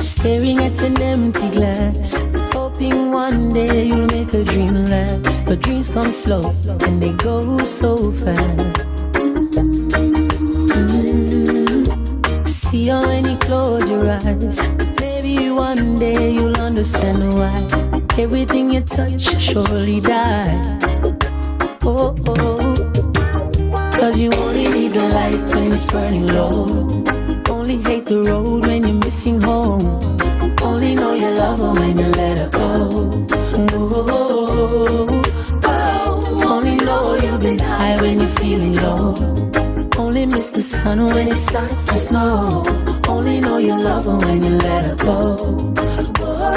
Staring at an empty glass, hoping one day you'll make a dream last. But dreams come slow and they go so fast. See how when you close your eyes, maybe one day you'll understand why everything you touch surely die. Oh, oh. Cause you only need the light when it's burning low. Only hate the road when you're missing home. Only know you love her when you let her go. Oh, oh. Only know you've been high when you're feeling low. Only miss the sun when it starts to snow. Only know you love her when you let her go. Oh.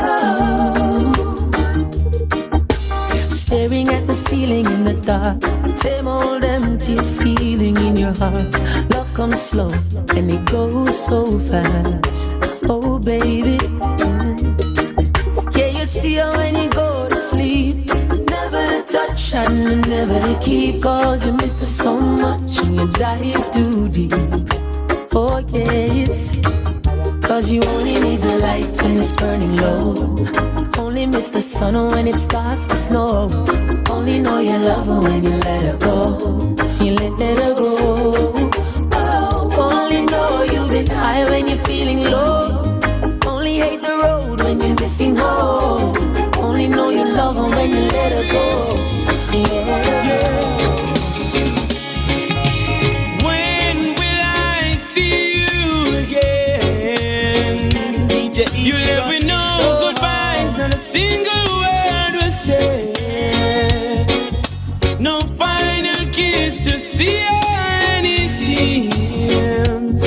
Staring at the ceiling in the dark, same old empty feeling in your heart. Love comes slow and it goes so fast. Oh baby, yeah, you see her when you go to sleep. Never to touch and never to keep, cause you missed her so much and you dive too deep. Oh yes, cause you only need the light when it's burning low. Only miss the sun when it starts to snow. Only know you love her when you let her go. You let her go. Oh, only know you've been high when you're feeling low. Only hate the road when you're missing home. Only know you love her when you let her go. Yeah. When will I see you again? You let me know goodbyes, not a single word was said. No final kiss to see any seams.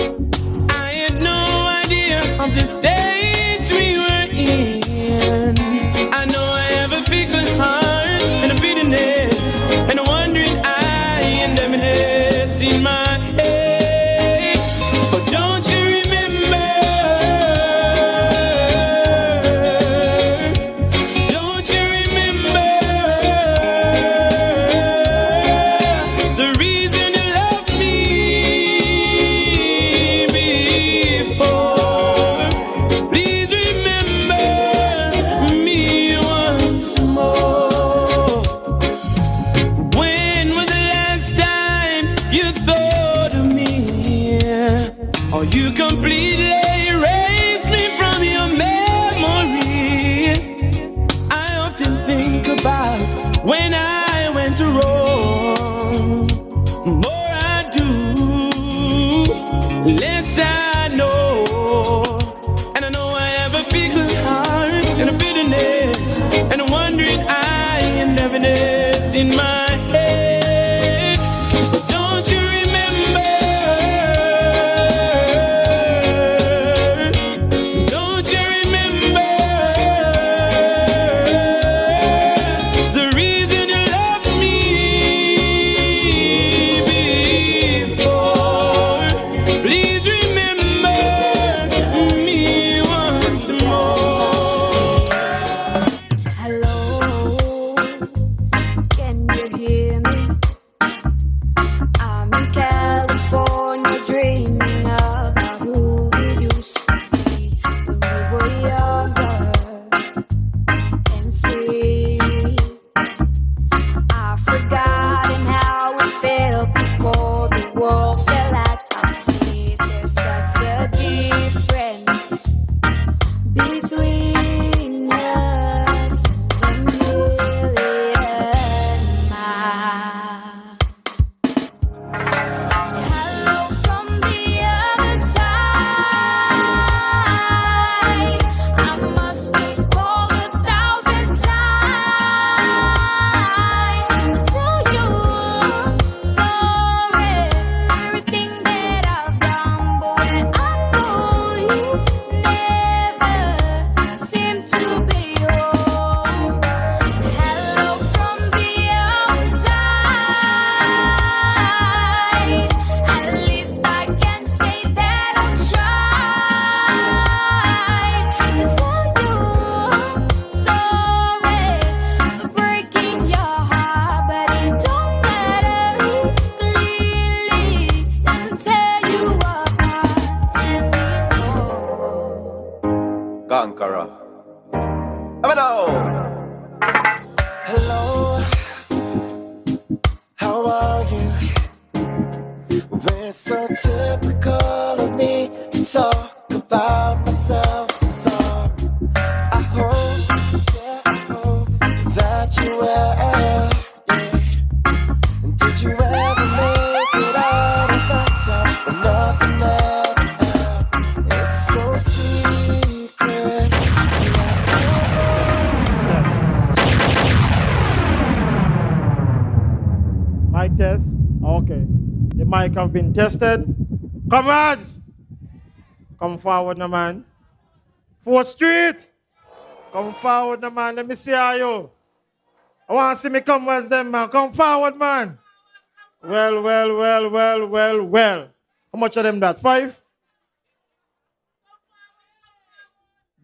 I had no idea of the state we were in. I know I have a fickle heart and a bitterness and a wandering eye and emptiness in my head. But don't you remember? Don't you remember the reason you loved me before? Please remember me once more. When was the last time you thought of me? Or you completely erased me from your memories? I often think about when I went wrong. More I do, less I know. And I know I have a fickle heart and a bitterness and a wandering eye and heaviness in my head. But don't you remember? Don't you remember the reason you loved me before? Please remember me once more. Hello, can you hear Conqueror. Hello, how are you? Well, it's so typical of me to talk about myself. I'm sorry. I hope that you will. Yeah. Did you ever make it out of that time when nothing ever happened? It's no secret. Mic test. Okay. The mic have been tested. Comrades, come forward now, man. 4th Street, come forward now, man. Let me see how you. I want to see me comrades them, man. Come forward, man. Well. How much of them that? 5?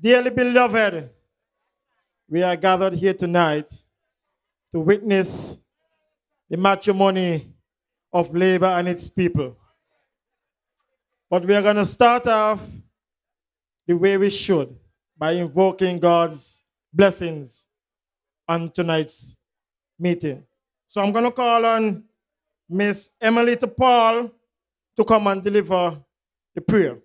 Dearly beloved, we are gathered here tonight to witness the matrimony of labor and its people. But we are going to start off the way we should, by invoking God's blessings on tonight's meeting. So I'm going to call on Miss Emily Paul to come and deliver the prayer.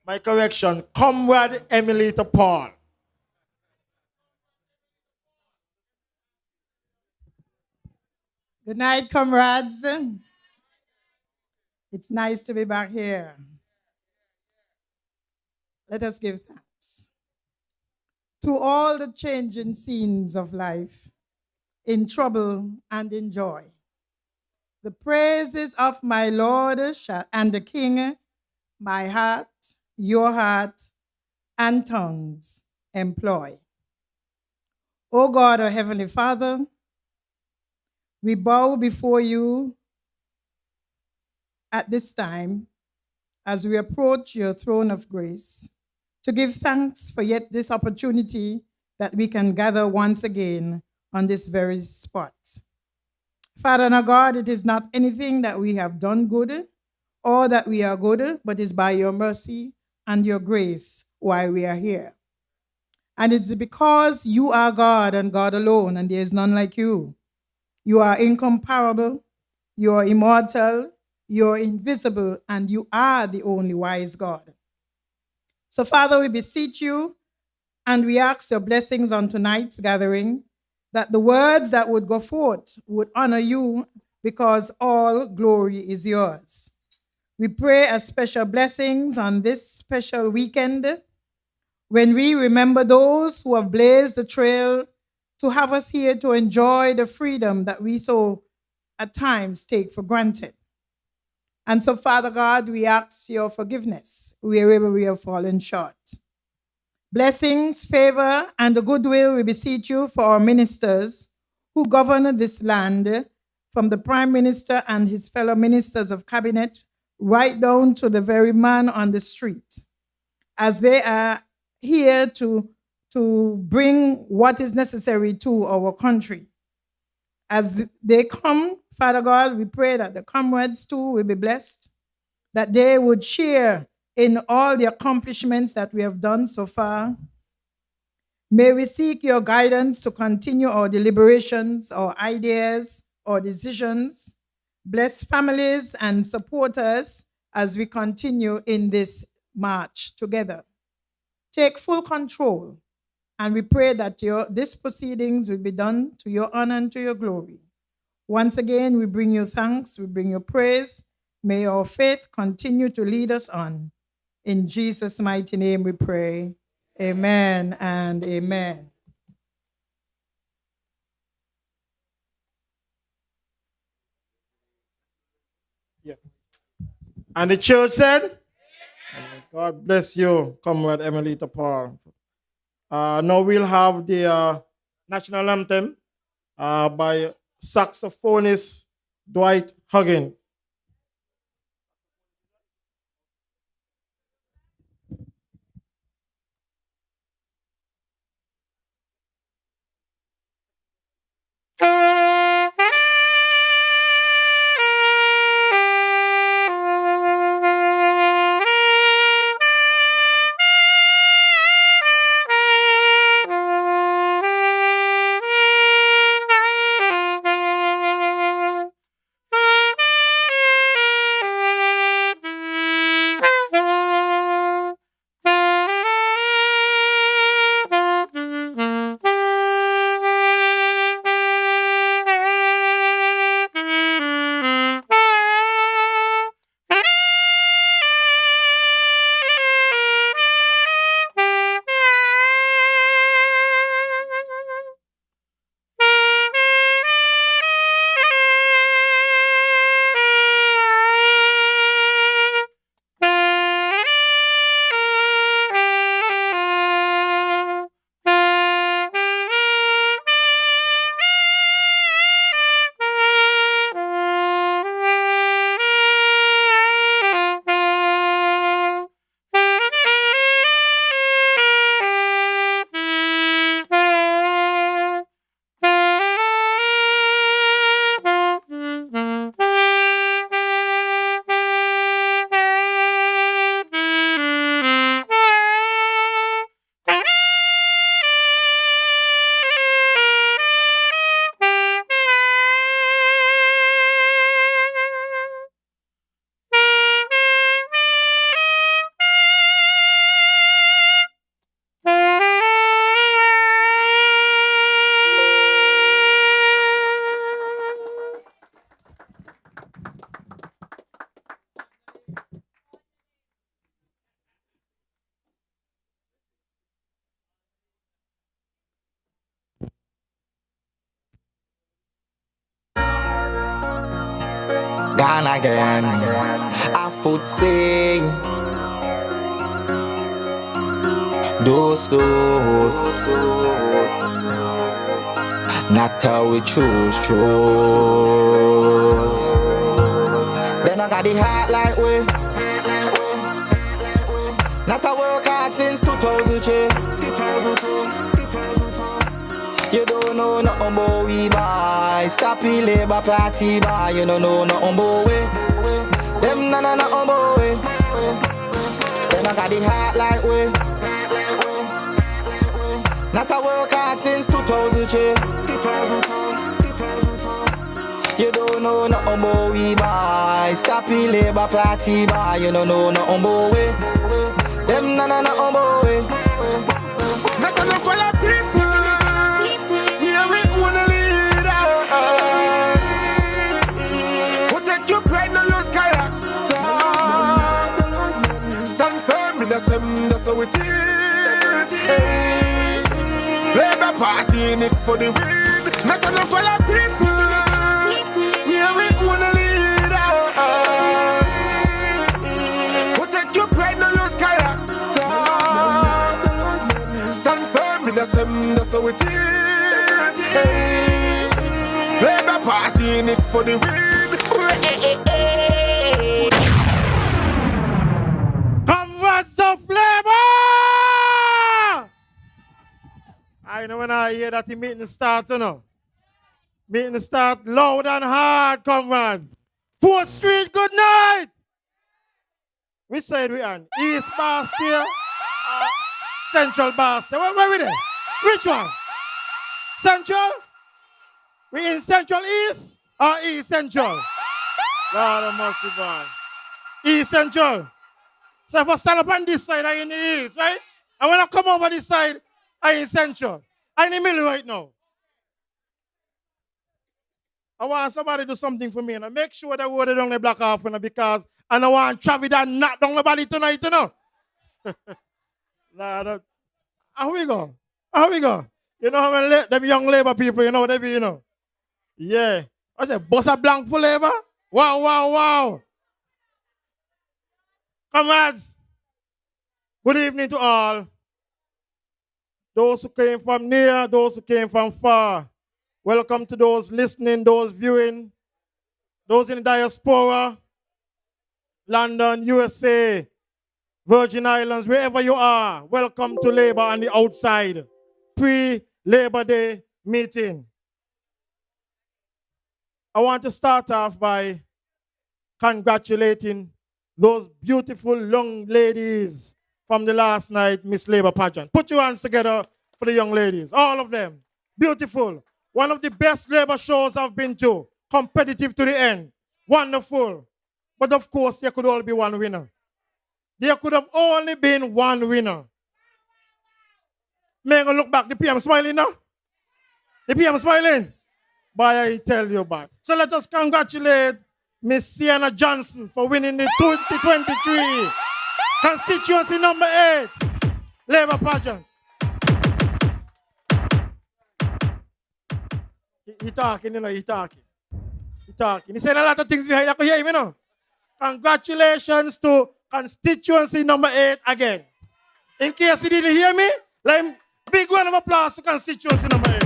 My correction, Comrade Emily Paul. Good night, comrades. It's nice to be back here. Let us give thanks. Through all the changing scenes of life, in trouble and in joy, the praises of my Lord and the King, my heart, your heart, and tongues employ. O God, our Heavenly Father, we bow before you at this time as we approach your throne of grace to give thanks for yet this opportunity that we can gather once again on this very spot. Father and our God, it is not anything that we have done good or that we are good, but it's by your mercy and your grace why we are here. And it's because you are God and God alone, and there is none like you. You are incomparable, you are immortal, you are invisible, and you are the only wise God. So, Father, we beseech you and we ask your blessings on tonight's gathering, that the words that would go forth would honor you, because all glory is yours. We pray a special blessings on this special weekend when we remember those who have blazed the trail to have us here to enjoy the freedom that we so at times take for granted. And so, Father God, we ask your forgiveness wherever we have fallen short. Blessings, favor, and the goodwill we beseech you for our ministers who govern this land, from the Prime Minister and his fellow ministers of cabinet, right down to the very man on the street, as they are here to bring what is necessary to our country. As they come, Father God, we pray that the comrades too will be blessed, that they would share in all the accomplishments that we have done so far. May we seek your guidance to continue our deliberations, our ideas, our decisions. Bless families and support us as we continue in this march together. Take full control, and we pray that these proceedings will be done to your honor and to your glory. Once again, we bring you thanks, we bring you praise. May our faith continue to lead us on. In Jesus' mighty name we pray. Amen and amen. Yeah. And the church said, God bless you, Comrade Emily Paul. Now we'll have the national anthem by saxophonist Dwight Huggins. gone again. I would say, those, not how we choose. Then I got the heart like we, not a work hard since 2003. You don't know nothing about we boy. Stop the Labour Party boy. You don't know nothing about we. Them nothing about we. Then I got the heart like we. Not a work hard since 2003. You don't know nothing about we boy. Stop the Labour Party boy. You don't know nothing about we. Them nothing about we. Not enough for the people. That's how it is. Hey. Labour Party in it for the win. Not enough for the people. Yeah, we wanna lead out. Protect your pride, no lose character. Stand firm in the same, that's how it is. Hey. Labour Party in it for the win. Of Labour! I know when I hear that the meeting start, you know. Meeting start loud and hard, comrades. 4th Street, good night! We said we on East Bastille, Central Bastille. Where we there? Which one? Central? We in Central East or East Central? Lord of mercy, man. East Central. So if I stand up on this side, I'm in the east, right? And when I come over this side, I'm in central. I'm in the middle right now. I want somebody to do something for me, and I make sure that we don't let block off, because I don't want Travis to knock down nobody tonight, you know. How we go? How we go? You know how many them young Labour people, you know what they be, you know? Yeah. I said, Bossa Blanc for Labour? Wow, wow, wow. Comrades, good evening to all. Those who came from near, those who came from far. Welcome to those listening, those viewing, those in the diaspora, London, USA, Virgin Islands, wherever you are. Welcome to Labour on the outside, pre-Labour Day meeting. I want to start off by congratulating those beautiful young ladies from the last night Miss Labour Pageant. Put your hands together for the young ladies, all of them. Beautiful. One of the best Labour shows I've been to. Competitive to the end. Wonderful. But of course, there could only be one winner. There could have only been one winner. May I look back, the PM smiling now? The PM smiling? But I tell you about. So let us congratulate Miss Sienna Johnson for winning the 2023 constituency number 8 Labour Pageant. He talking, you know, he talking. He talking. He saying a lot of things behind. I could hear him, you know. Congratulations to constituency number 8 again. In case you didn't hear me, like big round of applause to constituency number 8.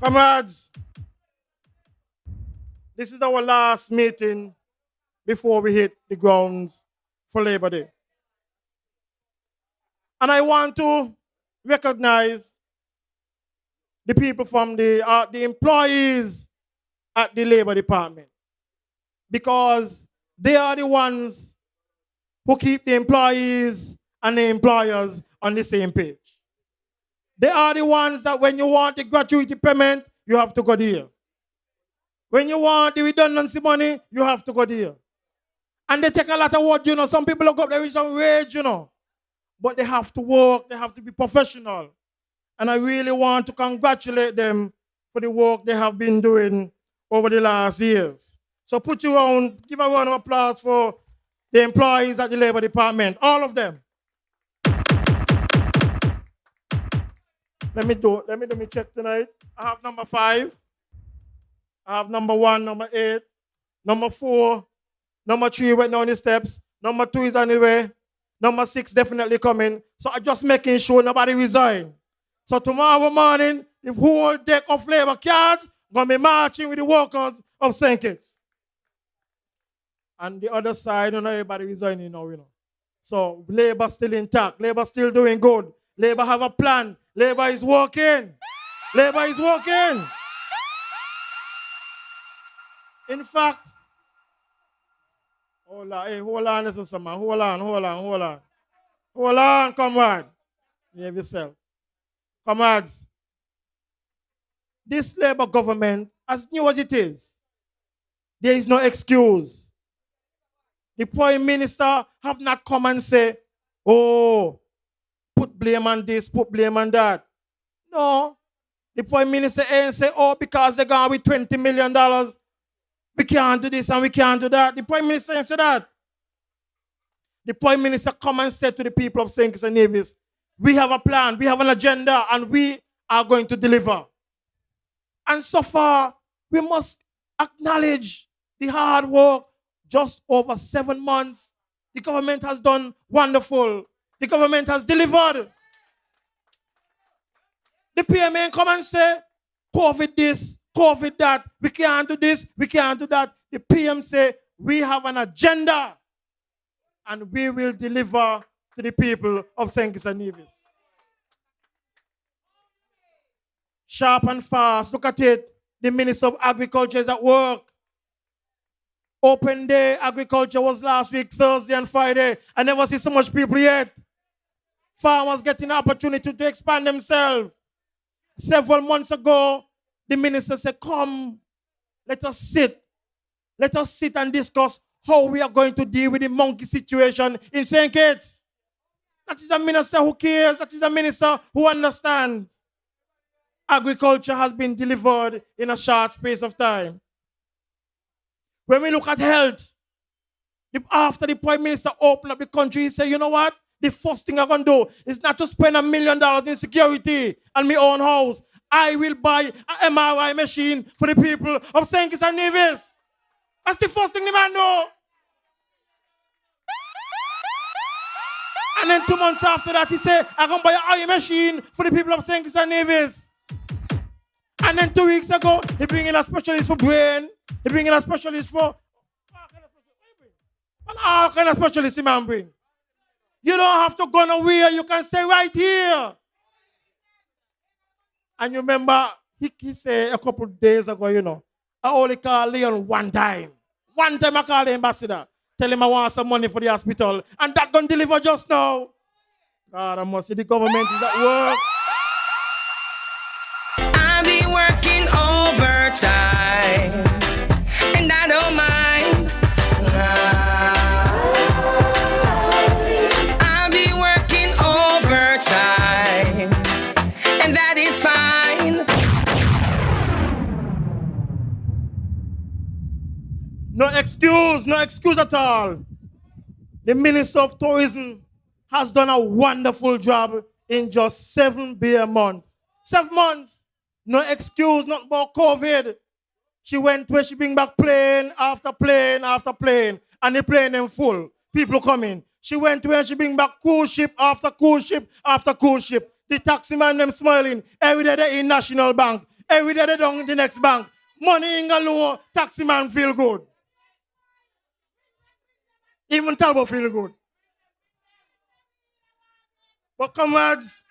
Comrades, this is our last meeting before we hit the grounds for Labour Day. And I want to recognize the people from the employees at the Labour Department, because they are the ones who keep the employees and the employers on the same page. They are the ones that when you want the gratuity payment, you have to go there. When you want the redundancy money, you have to go there. And they take a lot of work, you know. Some people look up there with some wage, you know. But they have to work, they have to be professional. And I really want to congratulate them for the work they have been doing over the last years. So give a round of applause for the employees at the Labour Department, all of them. Let me check tonight. I have number 5. I have number 1, number 8, number 4, number 3 went down the steps, number 2 is on the way, number 6 definitely coming. So I'm just making sure nobody resign. So tomorrow morning, the whole deck of labor cards gonna be marching with the workers of St. Kitts. And the other side, everybody resigning now, So labor still intact, labor still doing good. Labor have a plan. Labor is working. Labor is working. In fact, hold on, listen, someone. Hold on, comrade. Behave yourself. Comrades, this Labour government, as new as it is, there is no excuse. The Prime Minister have not come and say, oh, put blame on this, put blame on that. No. The Prime Minister ain't say, oh, because they're going with $20 million, we can't do this and we can't do that. The Prime Minister ain't say that. The Prime Minister come and said to the people of St. Kitts-Nevis, we have a plan, we have an agenda, and we are going to deliver. And so far, we must acknowledge the hard work. Just over 7 months, the government has done wonderful. The government has delivered. The PM come and say, COVID this, COVID that, we can't do this, we can't do that. The PM say, we have an agenda and we will deliver to the people of St. Kitts-Nevis. Sharp and fast, look at it. The Minister of Agriculture is at work. Open day agriculture was last week, Thursday and Friday. I never see so much people yet. Farmers getting an opportunity to expand themselves. Several months ago, the minister said, come, let us sit. Let us sit and discuss how we are going to deal with the monkey situation in St. Kitts. That is a minister who cares. That is a minister who understands. Agriculture has been delivered in a short space of time. When we look at health, after the Prime Minister opened up the country, he said, you know what? The first thing I'm going to do is not to spend $1 million in security and my own house. I will buy an MRI machine for the people of St. Kitts-Nevis. That's the first thing the man do. And then 2 months after that, he said, I'm going to buy an eye machine for the people of St. Kitts-Nevis. And then 2 weeks ago, he bring in a specialist for brain. He bring in a specialist for all kind of specialists the man bring. You don't have to go nowhere. You can stay right here. And you remember, he said a couple of days ago, I only call Leon one time. One time I call the ambassador. Tell him I want some money for the hospital. And that don't deliver just now. God, I must say the government is at work. I be working overtime. And I don't mind. I be working overtime. And that is fine. No excuse at all. The Minister of Tourism has done a wonderful job in just 7 bare months. 7 months. No excuse, not about COVID. She went where she bring back plane after plane after plane. And the plane them full. People coming. She went where she bring back cruise ship after cruise ship after cruise ship. The taxi man them smiling. Every day they in National Bank. Every day they down in the next bank. Money in galore, taxi man feel good. Even Talbot feel good. But comrades,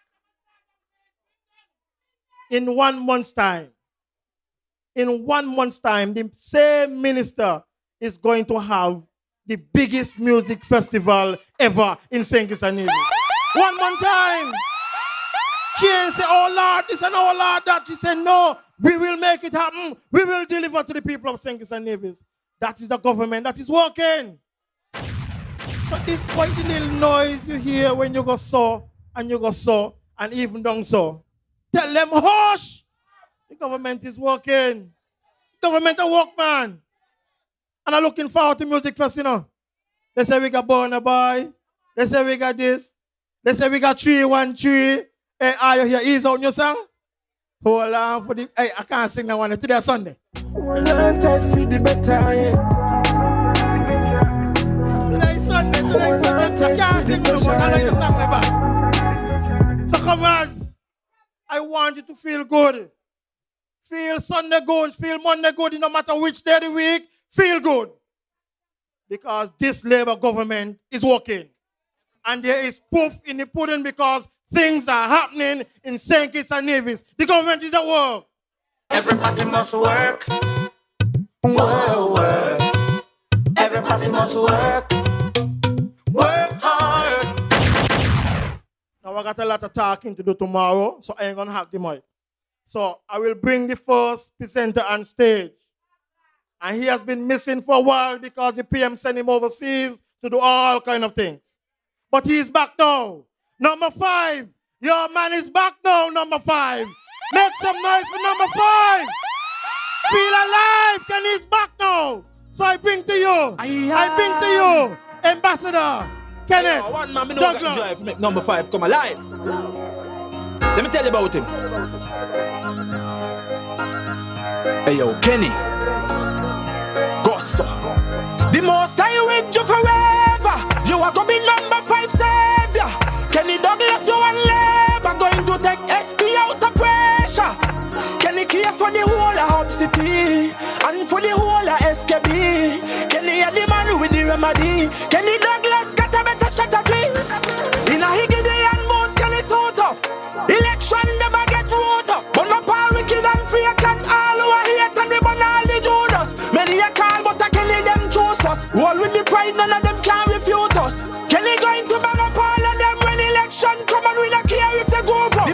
in 1 month's time, the same minister is going to have the biggest music festival ever in St. Kitts-Nevis. 1 month time. She ain't say, oh Lord, this and oh Lord, that. She said, no, we will make it happen. We will deliver to the people of St. Kitts-Nevis. That is the government that is working. So despite the little noise you hear when you go so, and you go so, and even down so, tell them, hush! The government is working. Government a work, man. And I'm looking forward to Music Fest, They say we got Burna Boy. They say we got this. They say we got 313. Hey, are you here? Ease out your song? Hold on for the. Hey, I can't sing that one. Today Sunday. Hold on tight for the better, yeah. Today Sunday. I can't sing no more. I like the song never. So come on. I want you to feel good. Feel Sunday good. Feel Monday good. No matter which day of the week, feel good. Because this Labour government is working. And there is proof in the pudding because things are happening in St. Kitts-Nevis. The government is at work. Everybody must work. Work. Everybody must work. Work hard. Now I got a lot of talking to do tomorrow, so I ain't gonna have the mic. So I will bring the first presenter on stage. And he has been missing for a while because the PM sent him overseas to do all kind of things. But he is back now. Number 5. Your man is back now, number 5. Make some noise for number 5. Feel alive, and he's back now. So I bring to you, Ambassador Kenneth One man, Douglas. drive, make number 5 come alive. Let me tell you about him. Hey yo, Kenny. Gosso. The most I with you forever. You are gonna be number 5 savior. Kenny Douglas, you and Labour going to take SP out of pressure. Kenny care for the whole of Hub City and for the whole of SKB. Kenny is the man with the remedy. Kenny Douglas got a better strategy. In a Higgity and most Kenny suit up. Election them a get vote up. But no Paul wicked and fake and all who are hate and they burn all the Judas. Many a call but I Kenny them choose us. All with the pride none of them can refute us. Kenny going to bang up all of them when election come and we don't care if they go up.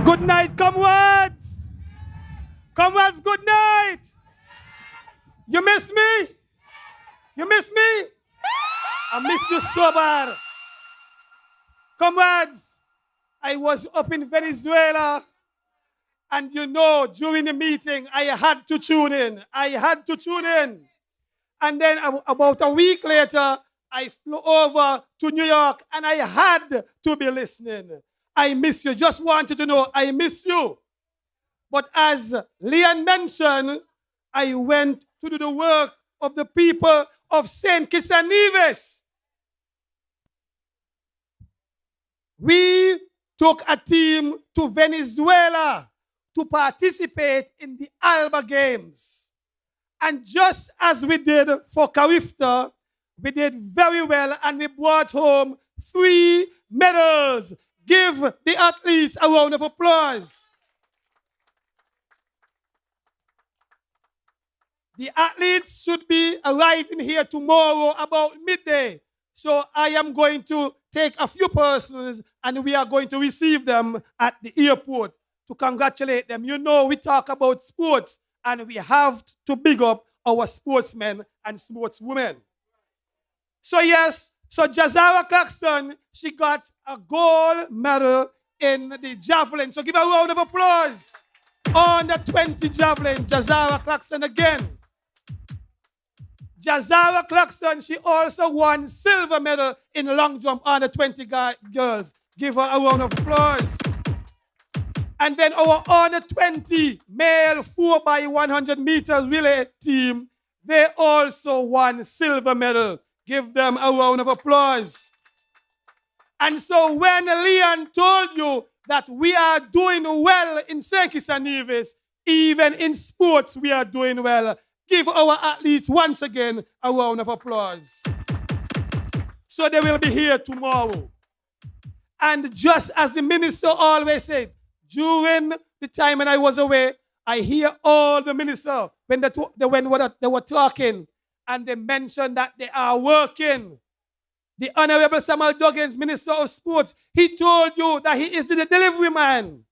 Good night, comrades. Comrades, good night. You miss me? You miss me? I miss you so bad. Comrades, I was up in Venezuela, and you know, during the meeting, I had to tune in. And then about a week later, I flew over to New York, and I had to be listening. I miss you. Just wanted to know, I miss you. But as Leon mentioned, I went to do the work of the people of St. Kitts-Nevis. We took a team to Venezuela to participate in the Alba Games. And just as we did for Carifta, we did very well and we brought home 3 medals. Give the athletes a round of applause. The athletes should be arriving here tomorrow about midday. So I am going to take a few persons and we are going to receive them at the airport to congratulate them. You know, we talk about sports and we have to big up our sportsmen and sportswomen. So yes, so Jazara Claxton, she got a gold medal in the javelin. So give a round of applause. On the 20 javelin, Jazara Claxton again. Jazara Claxton, she also won silver medal in long jump on the 20 girls. Give her a round of applause. And then our under 20 male 4x100 meters relay team, they also won silver medal. Give them a round of applause. And so when Leon told you that we are doing well in St. Kitts-Nevis, even in sports we are doing well, give our athletes once again a round of applause. So they will be here tomorrow. And just as the minister always said, during the time when I was away, I hear all the minister when they were talking and they mentioned that they are working. The Honorable Samuel Duggins, Minister of Sports, he told you that he is the delivery man.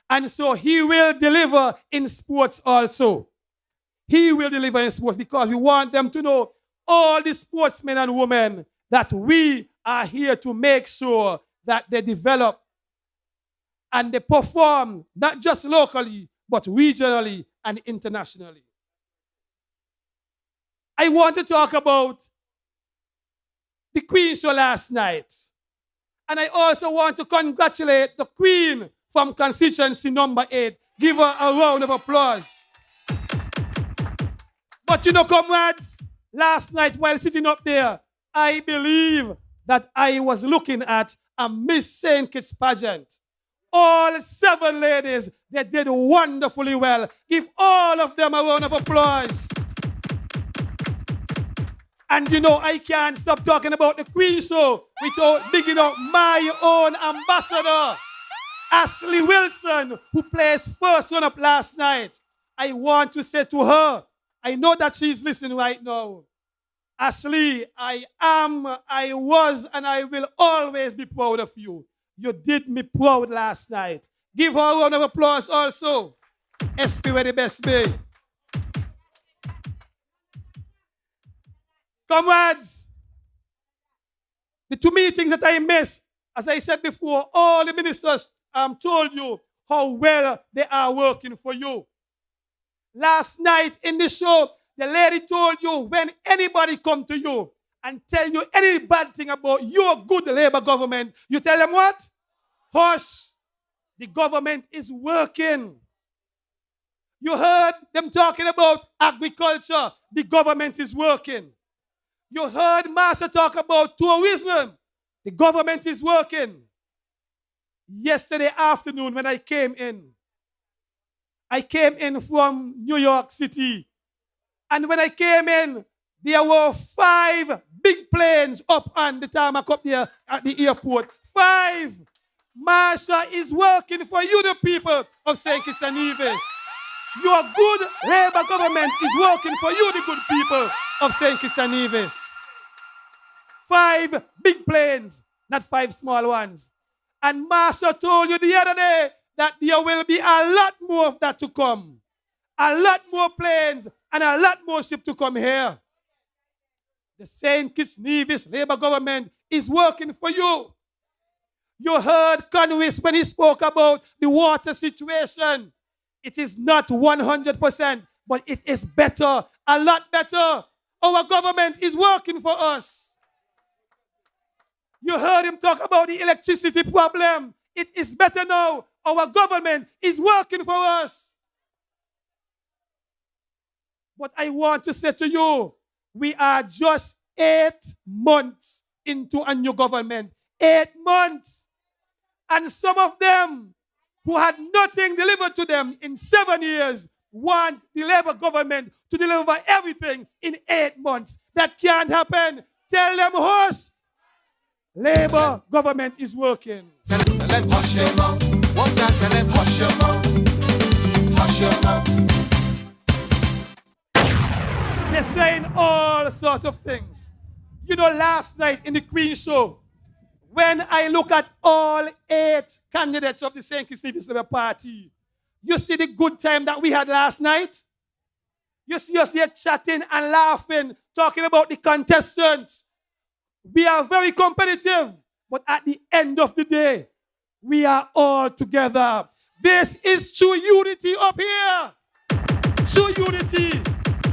And so he will deliver in sports also. He will deliver in sports because we want them to know, all the sportsmen and women, that we are here to make sure that they develop and they perform not just locally, but regionally and internationally. I want to talk about the Queen show last night. And I also want to congratulate the Queen from constituency number 8. Give her a round of applause. But you know, comrades, last night while sitting up there, I believe that I was looking at a Miss St. Kitts pageant. All 7 ladies, they did wonderfully well. Give all of them a round of applause. And you know, I can't stop talking about the Queen Show without digging up my own ambassador, Ashley Wilson, who placed first one up last night. I want to say to her, I know that she's listening right now. Ashley, I am, I was, and I will always be proud of you. You did me proud last night. Give her a round of applause also. SP where the best be. Comrades, the 2 meetings that I missed, as I said before, all the ministers told you how well they are working for you. Last night in the show, the lady told you when anybody come to you and tell you any bad thing about your good Labour government, you tell them what? Hush. The government is working. You heard them talking about agriculture. The government is working. You heard Master talk about tourism. The government is working. Yesterday afternoon when I came in from New York City. And when I came in, there were 5 big planes up on the tarmac up there at the airport. 5. Marsha is working for you, the people of St. Kitts-Nevis. Your good Labour government is working for you, the good people of St. Kitts-Nevis. 5 big planes, not 5 small ones. And Marsha told you the other day that there will be a lot more of that to come. A lot more planes and a lot more ships to come here. The St. Kitts-Nevis Labour government is working for you. You heard Conwis when he spoke about the water situation. It is not 100%, but it is better, a lot better. Our government is working for us. You heard him talk about the electricity problem. It is better now. Our government is working for us. But I want to say to you, we are just 8 months into a new government. 8 months. And some of them who had nothing delivered to them in 7 years want the Labour government to deliver everything in 8 months. That can't happen. Tell them, hush. Labour government is working. Tell them hush your mouth. What can tell them hush your mouth? Hush your mouth. They're saying all sorts of things. You know, last night in the Queen Show, when I look at all 8 candidates of the St. Kitts-Nevis Labour Party, you see the good time that we had last night? You see us here chatting and laughing, talking about the contestants. We are very competitive, but at the end of the day, we are all together. This is true unity up here. True unity.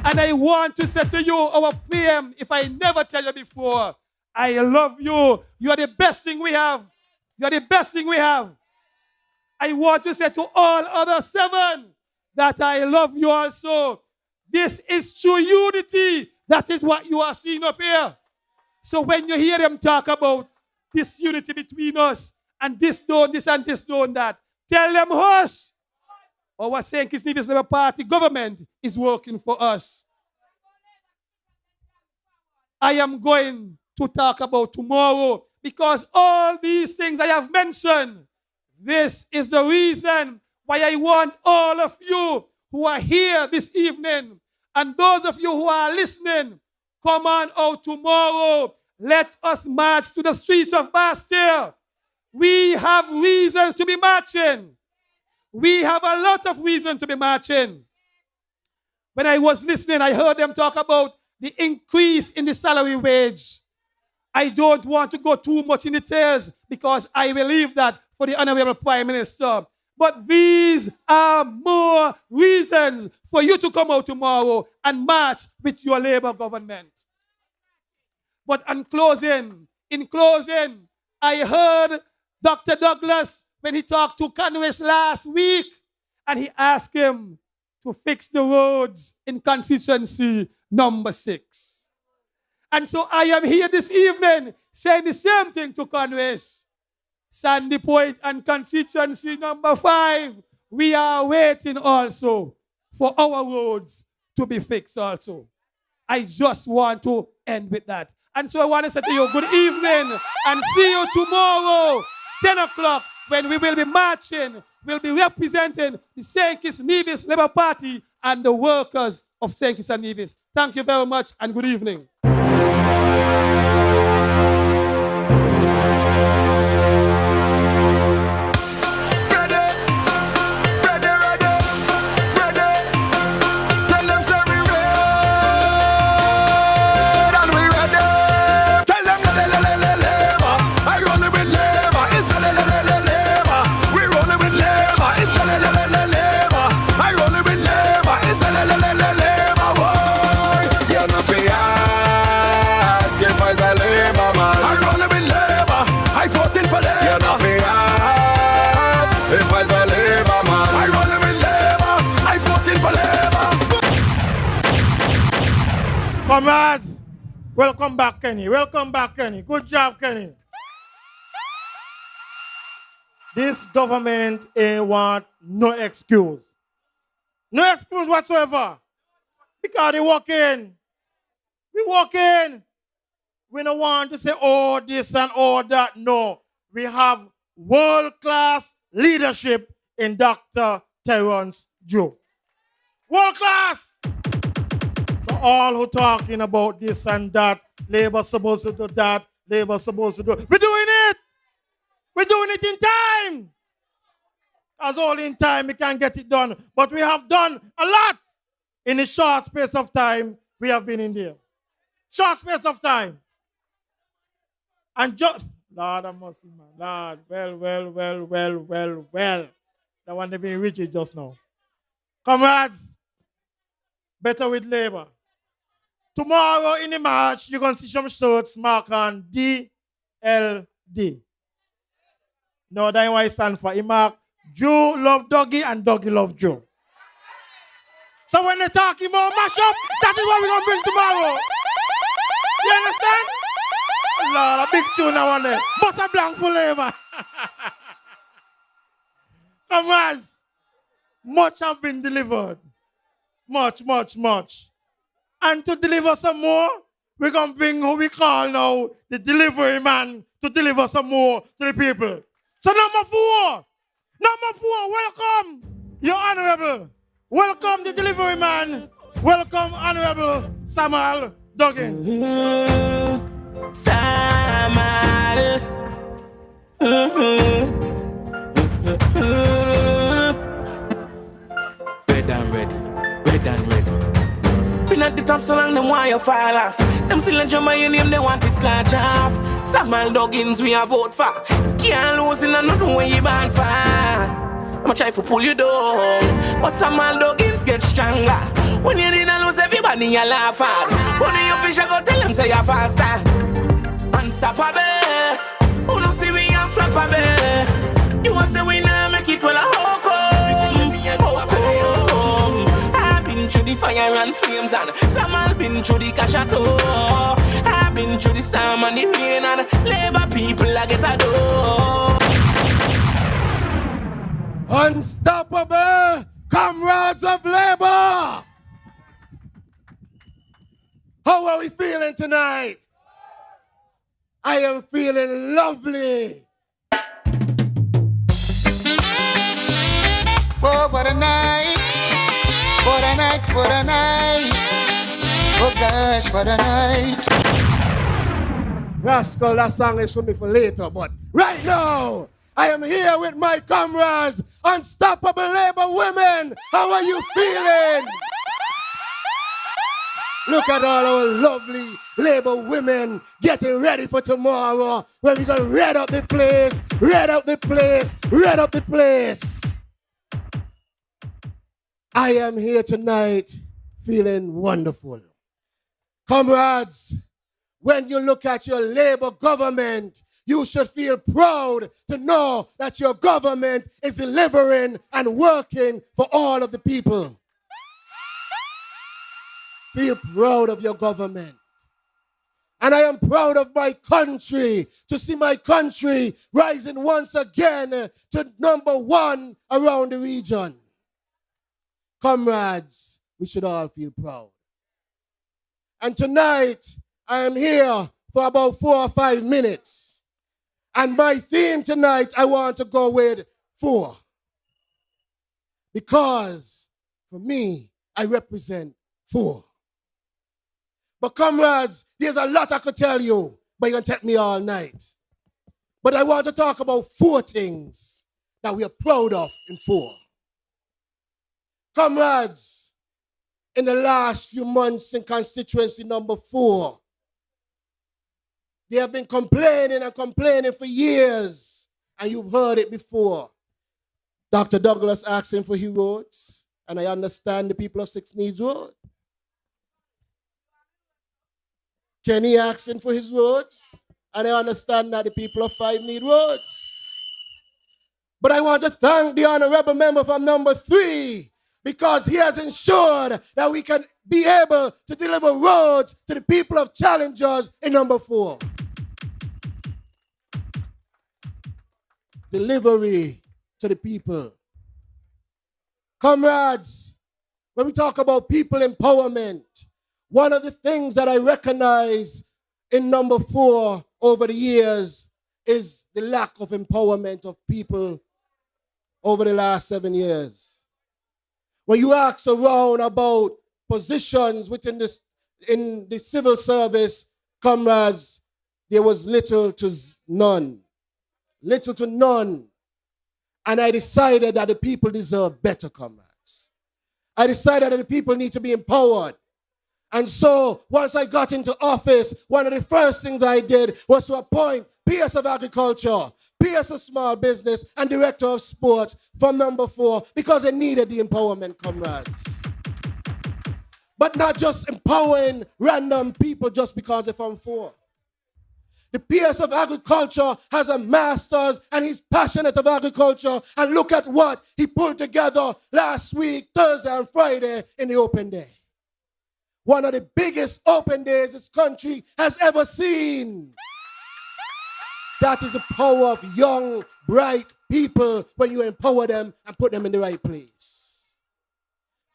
And I want to say to you, our PM, if I never tell you before, I love you. You are the best thing we have. You are the best thing we have. I want to say to all other 7 that I love you also. This is true unity. That is what you are seeing up here. So when you hear them talk about this unity between us, and this don't this and this don't that, tell them hush. Or what St. Kitts-Nevis Labour Party government is working for us. I am going to talk about tomorrow because all these things I have mentioned, this is the reason why I want all of you who are here this evening and those of you who are listening, come on out tomorrow. Let us march to the streets of Bastille. We have reasons to be marching. We have a lot of reason to be marching. When I was listening, I heard them talk about the increase in the salary wage. I don't want to go too much in details because I believe that for the Honorable Prime Minister. But these are more reasons for you to come out tomorrow and march with your Labour government. But in closing, I heard Dr. Douglas when he talked to Kitts-Nevis last week and he asked him to fix the roads in constituency number 6. And so I am here this evening saying the same thing to Kitts-Nevis. Sandy Point and constituency number 5, we are waiting also for our roads to be fixed also. I just want to end with that. And so I want to say to you, good evening, and see you tomorrow, 10 o'clock, when we will be marching, we'll be representing the St. Kitts-Nevis Labour Party and the workers of St. Kitts-Nevis. Thank you very much, and good evening. Comrades, welcome back, Kenny. Welcome back, Kenny. Good job, Kenny. This government ain't want no excuse. No excuse whatsoever. Because they walk in. We walk in. We don't want to say, oh, this and all that. No. We have world-class leadership in Dr. Terrence Joe. World-class. So all who talking about this and that, Labour supposed to do that, Labour supposed to do it. We're doing it. We're doing it in time. As all in time, we can get it done. But we have done a lot in a short space of time we have been in there. Short space of time. And just, Lord have mercy, man. Lord, well. That one they been Richard just now. Comrades, better with Labour. Tomorrow in the march, you're going to see some shirts marked on DLD. No, that's why it stands for. It mark Joe love Doggy and Doggy love Joe. So when they talk about mash up, that is what we're going to bring tomorrow. You understand? Lord, a big tune I want there. Bust a blank for Labour. Comrades, much have been delivered. Much. And to deliver some more, we're going to bring who we call now the delivery man to deliver some more to the people. So number 4, welcome, your honorable. Welcome the delivery man. Welcome, Honorable Samuel Duggan. Samuel. Red and ready. Been at the top so long, them want you fall off. Them still in your name, they want to scratch off. Samuel Duggins, we have vote for. Can't lose in another way you born for. I'ma try to pull you down, but Samuel Duggins get stronger. When you didn't lose, everybody you laugh at. When you fish, I go tell them say you're faster. Unstoppable. Who don't see we are flappable? You want to say we now make it well a home. I've been through the fire and flames and Samuel been through the cachateau. I've been through the storm and the rain and Labour people I get a door. Unstoppable comrades of Labour! How are we feeling tonight? I am feeling lovely. Oh, what a night. What a night, what a night. Oh gosh, what a night. Rascal, that song is for me for later, but right now, I am here with my comrades, Unstoppable Labour Women. How are you feeling? Look at all our lovely Labour women getting ready for tomorrow, where we're going to red up the place, red up the place, red up the place. I am here tonight feeling wonderful. Comrades, when you look at your Labour government, you should feel proud to know that your government is delivering and working for all of the people. Feel proud of your government. And I am proud of my country, to see my country rising once again to number 1 around the region. Comrades, we should all feel proud. And tonight, I am here for about 4 or 5 minutes. And my theme tonight, I want to go with 4. Because, for me, I represent 4. But comrades, there's a lot I could tell you, but you're going to take me all night. But I want to talk about 4 things that we are proud of in 4. Comrades, in the last few months in constituency number 4, they have been complaining and complaining for years, and you've heard it before. Dr. Douglas asking for his roads, and I understand the people of Kitts-Nevis Road. Kenny asking for his roads, and I understand that the people of 5 need roads. But I want to thank the honorable member from number 3, because he has ensured that we can be able to deliver roads to the people of challengers in number 4. Delivery to the people. Comrades, when we talk about people empowerment, one of the things that I recognize in number 4 over the years is the lack of empowerment of people over the last 7 years. When you ask around about positions within this, in the civil service, comrades, there was little to none. Little to none. And I decided that the people deserve better, comrades. I decided that the people need to be empowered. And so, once I got into office, one of the first things I did was to appoint PS of Agriculture, PS of Small Business, and Director of Sports from number 4 because they needed the empowerment, comrades. But not just empowering random people just because they're from 4. The PS of Agriculture has a master's and he's passionate of agriculture. And look at what he pulled together last week, Thursday and Friday, in the open day. One of the biggest open days this country has ever seen. That is the power of young, bright people when you empower them and put them in the right place.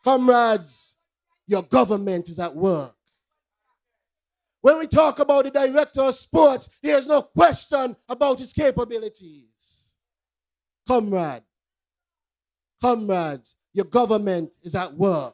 Comrades, your government is at work. When we talk about the Director of Sports, there's no question about his capabilities. Comrades, your government is at work.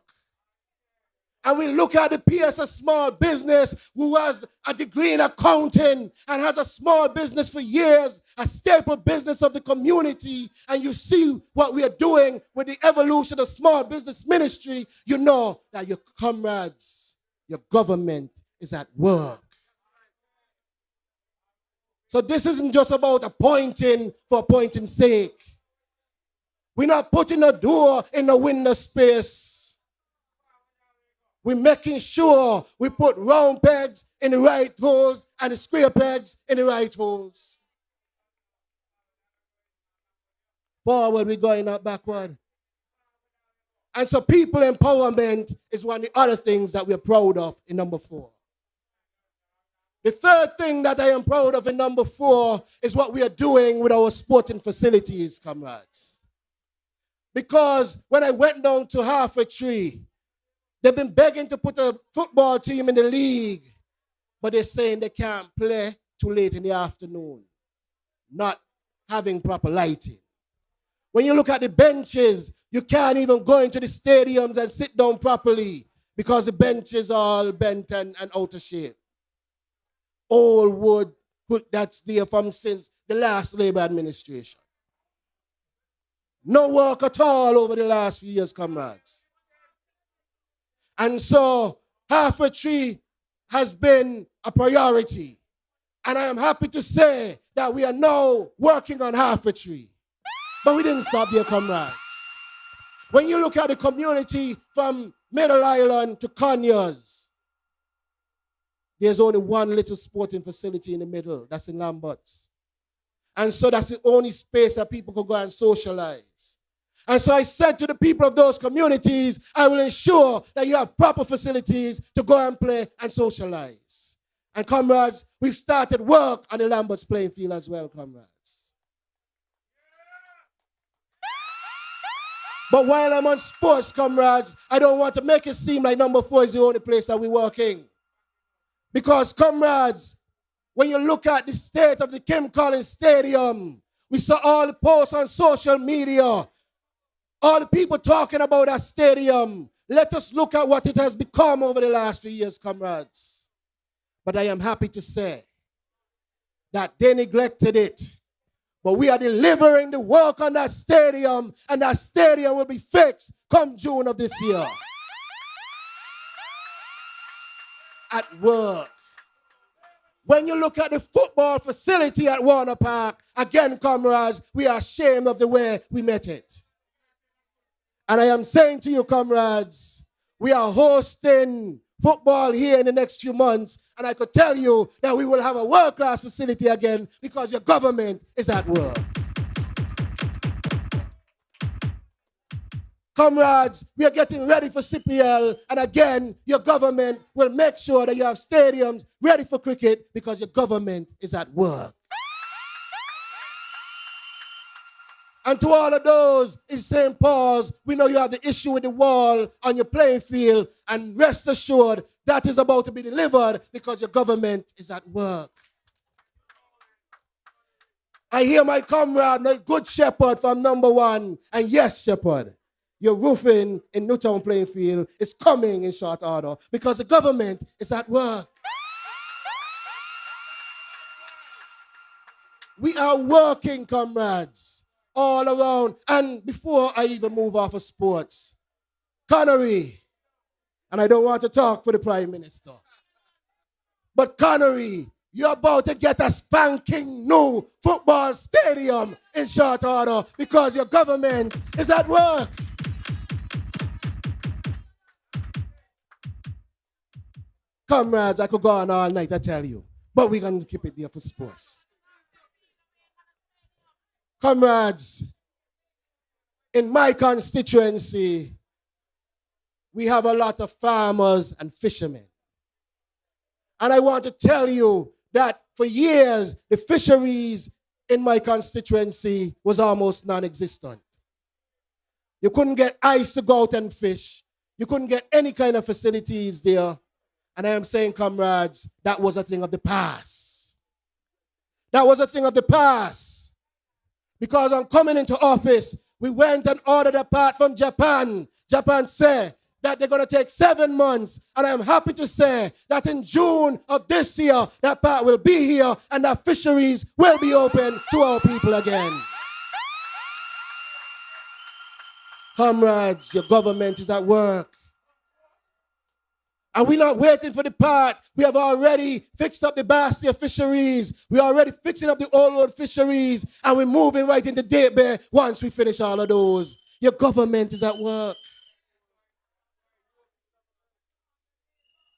And we look at the PS of Small Business, who has a degree in accounting and has a small business for years, a staple business of the community, and you see what we are doing with the evolution of small business ministry, you know that your comrades, your government is at work. So this isn't just about appointing for appointing's sake. We're not putting a door in the window space. We're making sure we put round pegs in the right holes and the square pegs in the right holes. Forward, we're going, not backward. And so people empowerment is one of the other things that we're proud of in number 4. The third thing that I am proud of in number 4 is what we are doing with our sporting facilities, comrades. Because when I went down to Half a Tree, they've been begging to put a football team in the league, but they're saying they can't play too late in the afternoon, not having proper lighting. When you look at the benches, you can't even go into the stadiums and sit down properly because the benches are all bent and out of shape. Old wood that's there from since the last Labour administration. No work at all over the last few years, comrades. And so, Half a Tree has been a priority. And I am happy to say that we are now working on Half a Tree. But we didn't stop there, comrades. When you look at the community from Middle Island to Conyers, there's only one little sporting facility in the middle. That's in Lambert's. And so that's the only space that people could go and socialize. And so I said to the people of those communities, I will ensure that you have proper facilities to go and play and socialize. And comrades, we've started work on the Lambert's playing field as well, comrades. But while I'm on sports, comrades, I don't want to make it seem like number 4 is the only place that we're working. Because, comrades, when you look at the state of the Kim Collins Stadium, we saw all the posts on social media, all the people talking about that stadium. Let us look at what it has become over the last few years, comrades. But I am happy to say that they neglected it. But we are delivering the work on that stadium, and that stadium will be fixed come June of this year. At work. When you look at the football facility at Warner Park, again, comrades, we are ashamed of the way we met it. And I am saying to you, comrades, we are hosting football here in the next few months, and I could tell you that we will have a world-class facility again because your government is at work. Comrades, we are getting ready for CPL, and again, your government will make sure that you have stadiums ready for cricket because your government is at work. And to all of those in St. Paul's, we know you have the issue with the wall on your playing field, and rest assured that is about to be delivered because your government is at work. I hear my comrade, the good shepherd from number 1, and yes, shepherd, your roofing in Newtown playing field is coming in short order because the government is at work. We are working, comrades, all around. And before I even move off of sports, Connery, and I don't want to talk for the Prime Minister, but Connery, you're about to get a spanking new football stadium in short order because your government is at work. Comrades, I could go on all night, I tell you, but we're going to keep it there for sports. Comrades, in my constituency, we have a lot of farmers and fishermen. And I want to tell you that for years, the fisheries in my constituency was almost non-existent. You couldn't get ice to go out and fish. You couldn't get any kind of facilities there. And I am saying, comrades, that was a thing of the past. That was a thing of the past. Because on coming into office, we went and ordered a part from Japan. Japan said that they're going to take 7 months. And I'm happy to say that in June of this year, that part will be here and that fisheries will be open to our people again. Comrades, your government is at work. And we're not waiting for the part. We have already fixed up the Bastia fisheries. We're already fixing up the Old Road fisheries. And we're moving right into Date Bay once we finish all of those. Your government is at work.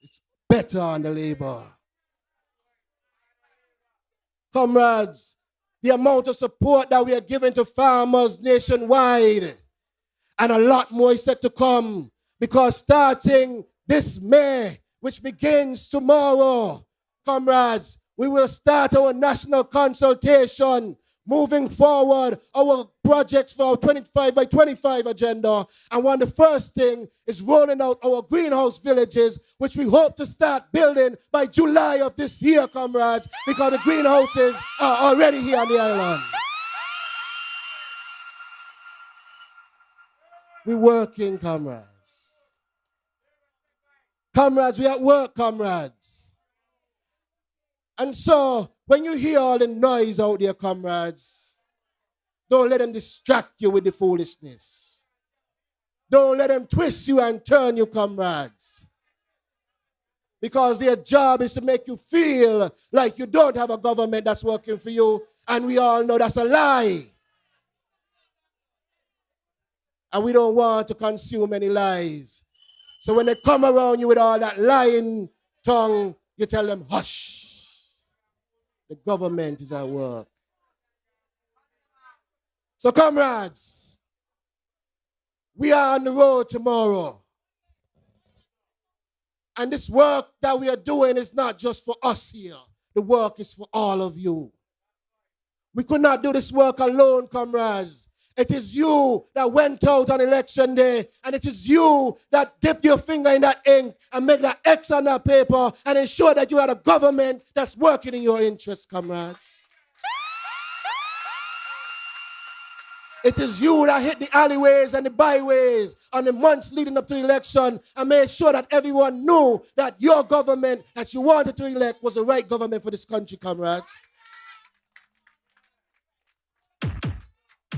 It's better on the labor. Comrades, the amount of support that we are giving to farmers nationwide, and a lot more is set to come, because starting this May, which begins tomorrow, comrades, we will start our national consultation, moving forward our projects for our 25 by 25 agenda. And one of the first thing is rolling out our greenhouse villages, which we hope to start building by July of this year, comrades, because the greenhouses are already here on the island. We're working, comrades. Comrades, we are at work, comrades. And so, when you hear all the noise out there, comrades, don't let them distract you with the foolishness. Don't let them twist you and turn you, comrades. Because their job is to make you feel like you don't have a government that's working for you, and we all know that's a lie. And we don't want to consume any lies. So when they come around you with all that lying tongue, you tell them, hush. The government is at work. So, comrades, we are on the road tomorrow. And this work that we are doing is not just for us here. The work is for all of you. We could not do this work alone, comrades. It is you that went out on election day, and it is you that dipped your finger in that ink and made that X on that paper and ensure that you had a government that's working in your interests, comrades. It is you that hit the alleyways and the byways on the months leading up to the election and made sure that everyone knew that your government that you wanted to elect was the right government for this country, comrades.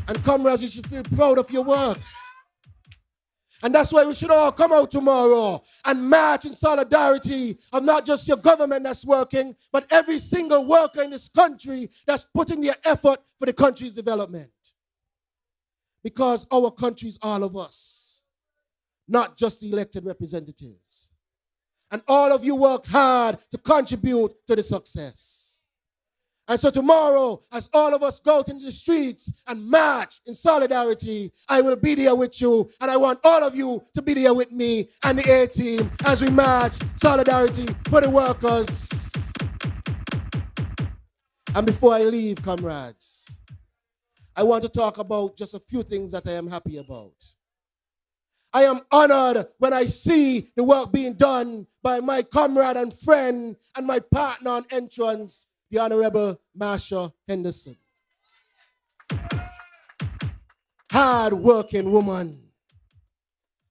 And comrades, you should feel proud of your work. And that's why we should all come out tomorrow and march in solidarity of not just your government that's working, but every single worker in this country that's putting their effort for the country's development. Because our country is all of us, not just the elected representatives. And all of you work hard to contribute to the success. And so tomorrow, as all of us go out into the streets and march in solidarity, I will be there with you. And I want all of you to be there with me and the A-team as we march solidarity for the workers. And before I leave, comrades, I want to talk about just a few things that I am happy about. I am honored when I see the work being done by my comrade and friend and my partner on entrance, the Honorable Marsha Henderson. Hard-working woman.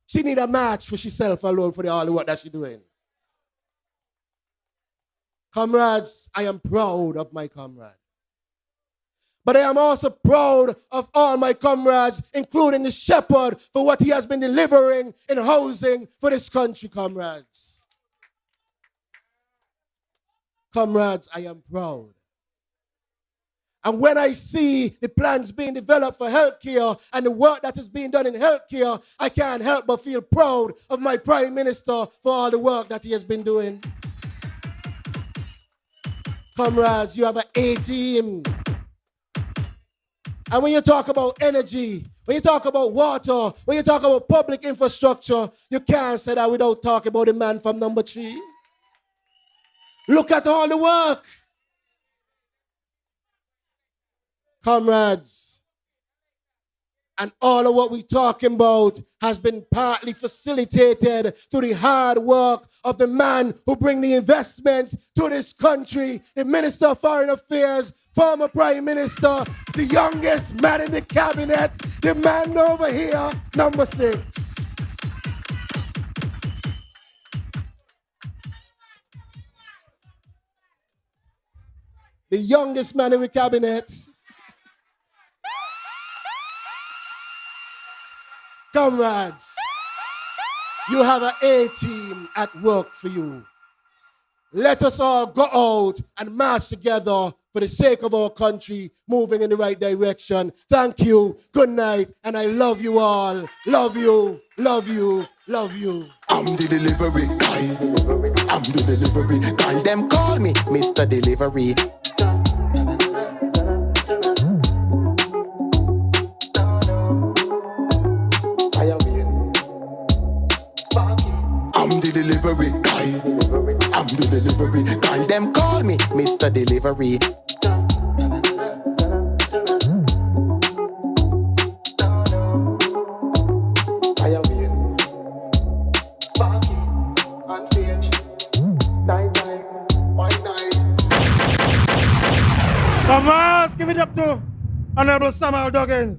She need a match for herself alone for all the work that she's doing. Comrades, I am proud of my comrade. But I am also proud of all my comrades, including the shepherd, for what he has been delivering in housing for this country, comrades. Comrades, I am proud. And when I see the plans being developed for healthcare and the work that is being done in healthcare, I can't help but feel proud of my Prime Minister for all the work that he has been doing. Comrades, you have an A-team. And when you talk about energy, when you talk about water, when you talk about public infrastructure, you can't say that without talking about the man from number 3. Look at all the work. Comrades, and all of what we're talking about has been partly facilitated through the hard work of the man who brings the investments to this country, the Minister of Foreign Affairs, former Prime Minister, the youngest man in the cabinet, the man over here, number 6. The youngest man in the cabinet. Comrades, you have an A-team at work for you. Let us all go out and march together for the sake of our country, moving in the right direction. Thank you, good night, and I love you all. Love you, love you, love you. I'm the delivery guy. I'm the delivery guy. Them call me Mr. Delivery. I'm the delivery guy. I'm the delivery guy. Them call me Mr. Delivery. Come on, give it up to Honorable Samuel Duggins.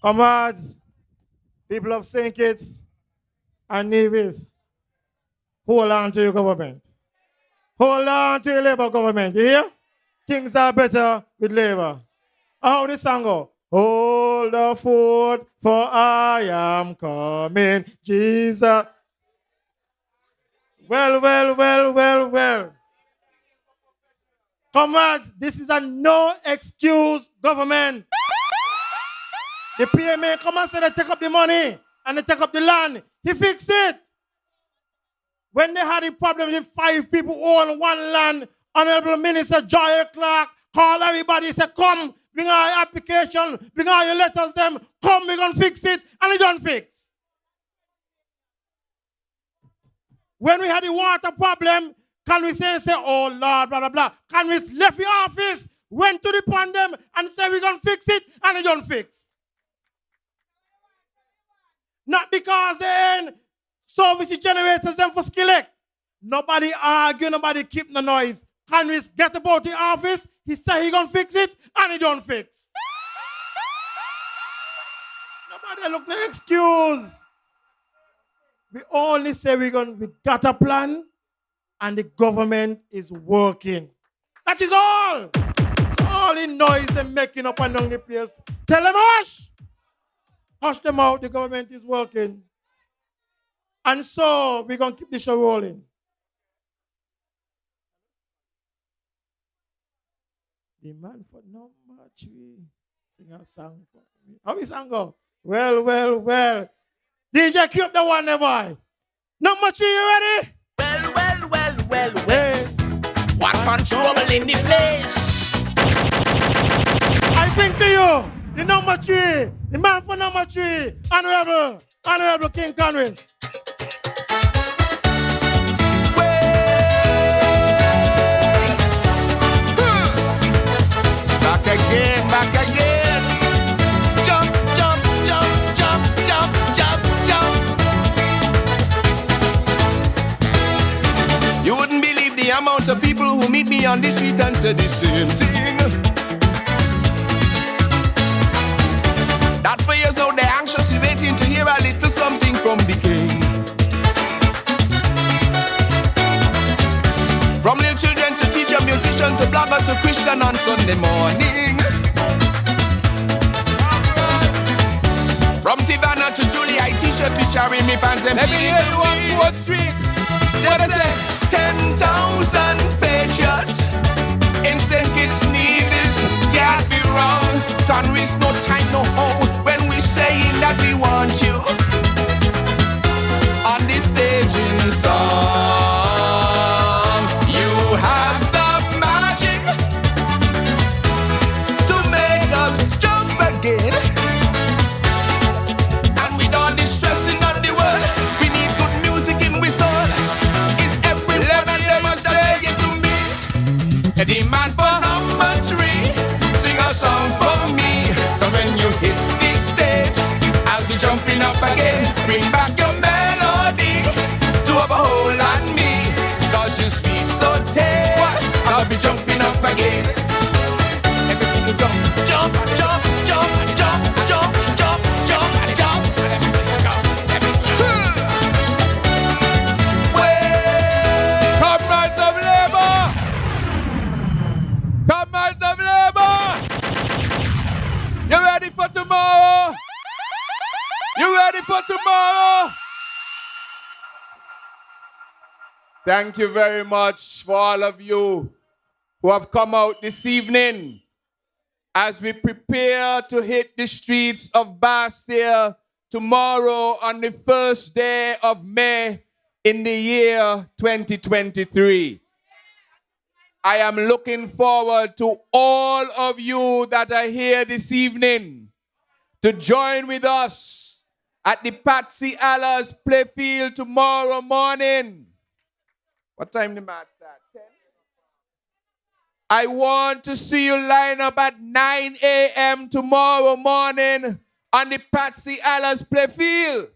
Comrades, people of St. Kitts and Nevis, hold on to your government. Hold on to your Labour government, you hear? Things are better with Labour. How this song go? Hold the fort, for I am coming, Jesus. Well. Comrades, this is a no excuse government. The PMA come and say they take up the money and they take up the land. He fixed it. When they had a problem with 5 people own one land Honorable Minister Joy Clark call everybody, say, come, bring our application, bring all your letters, them, come, we're going to fix it, and it don't fix. When we had the water problem, can we say, oh Lord, blah, blah, blah. Can we left the office, went to the pandem, and say we're going to fix it, and it don't fix. Not because they ain't service generators them for skillet. Nobody argue, nobody keep the noise. Can we get about the office? He said he gonna fix it, and he don't fix. Nobody look no excuse. We only say we got a plan, and the government is working. That is all. It's all the noise they're making up and down the place. Tell them hush. Hush them out. The government is working. And so we're going to keep the show rolling. The man for number 3 sing a song for me. How we song go? Well. DJ, keep the one there, boy. Number 3, you ready? Well. Hey. What fun trouble in the place? I bring to you the number 3, the man for number 3, Honorable King Conwys. Back again. Jump. You wouldn't believe the amount of people who meet me on the street and say the same thing. That for years now they're anxiously waiting to hear a little something from the king. From little children to teacher, musician to blogger to Christian on Sunday morning. From Tivana to Julie, I t-shirt to Sherry, me fans them. Let me hear you on Fort Street. What is it? 10,000 patriots in St. Kitts-Nevis. Can't be wrong. Can't waste no time, no hoe. When we saying that we want you on this stage in song, you have the magic to make us jump again. And with all this stressing on the world, we need good music in we soul. Is every one of them a say it to me? A demand for number 3, sing a song for me. Cause when you hit this stage, I'll be jumping up again. Bring back your melody to have a hold on me. Cause you speak so tame, I'll be jumping up again. Everything you jump. Comrades of Labour! You ready for tomorrow? Thank you very much for all of you who have come out this evening as we prepare to hit the streets of Bastille tomorrow on the first day of May in the year 2023. I am looking forward to all of you that are here this evening to join with us at the Patsy Allers Playfield tomorrow morning. What time the match start? 10? I want to see you line up at 9 a.m. tomorrow morning on the Patsy Allers Playfield.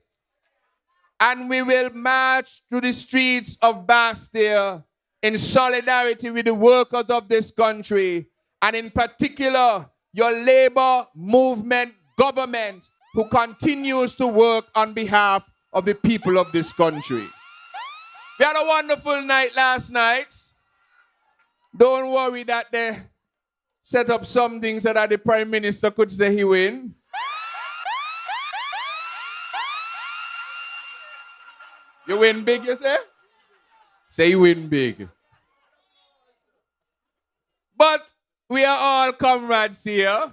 And we will march through the streets of Bastille in solidarity with the workers of this country, and in particular, your labor movement government who continues to work on behalf of the people of this country. We had a wonderful night last night. Don't worry that they set up something so that the Prime Minister could say he win. You win big, you say? Say you win big. But we are all comrades here,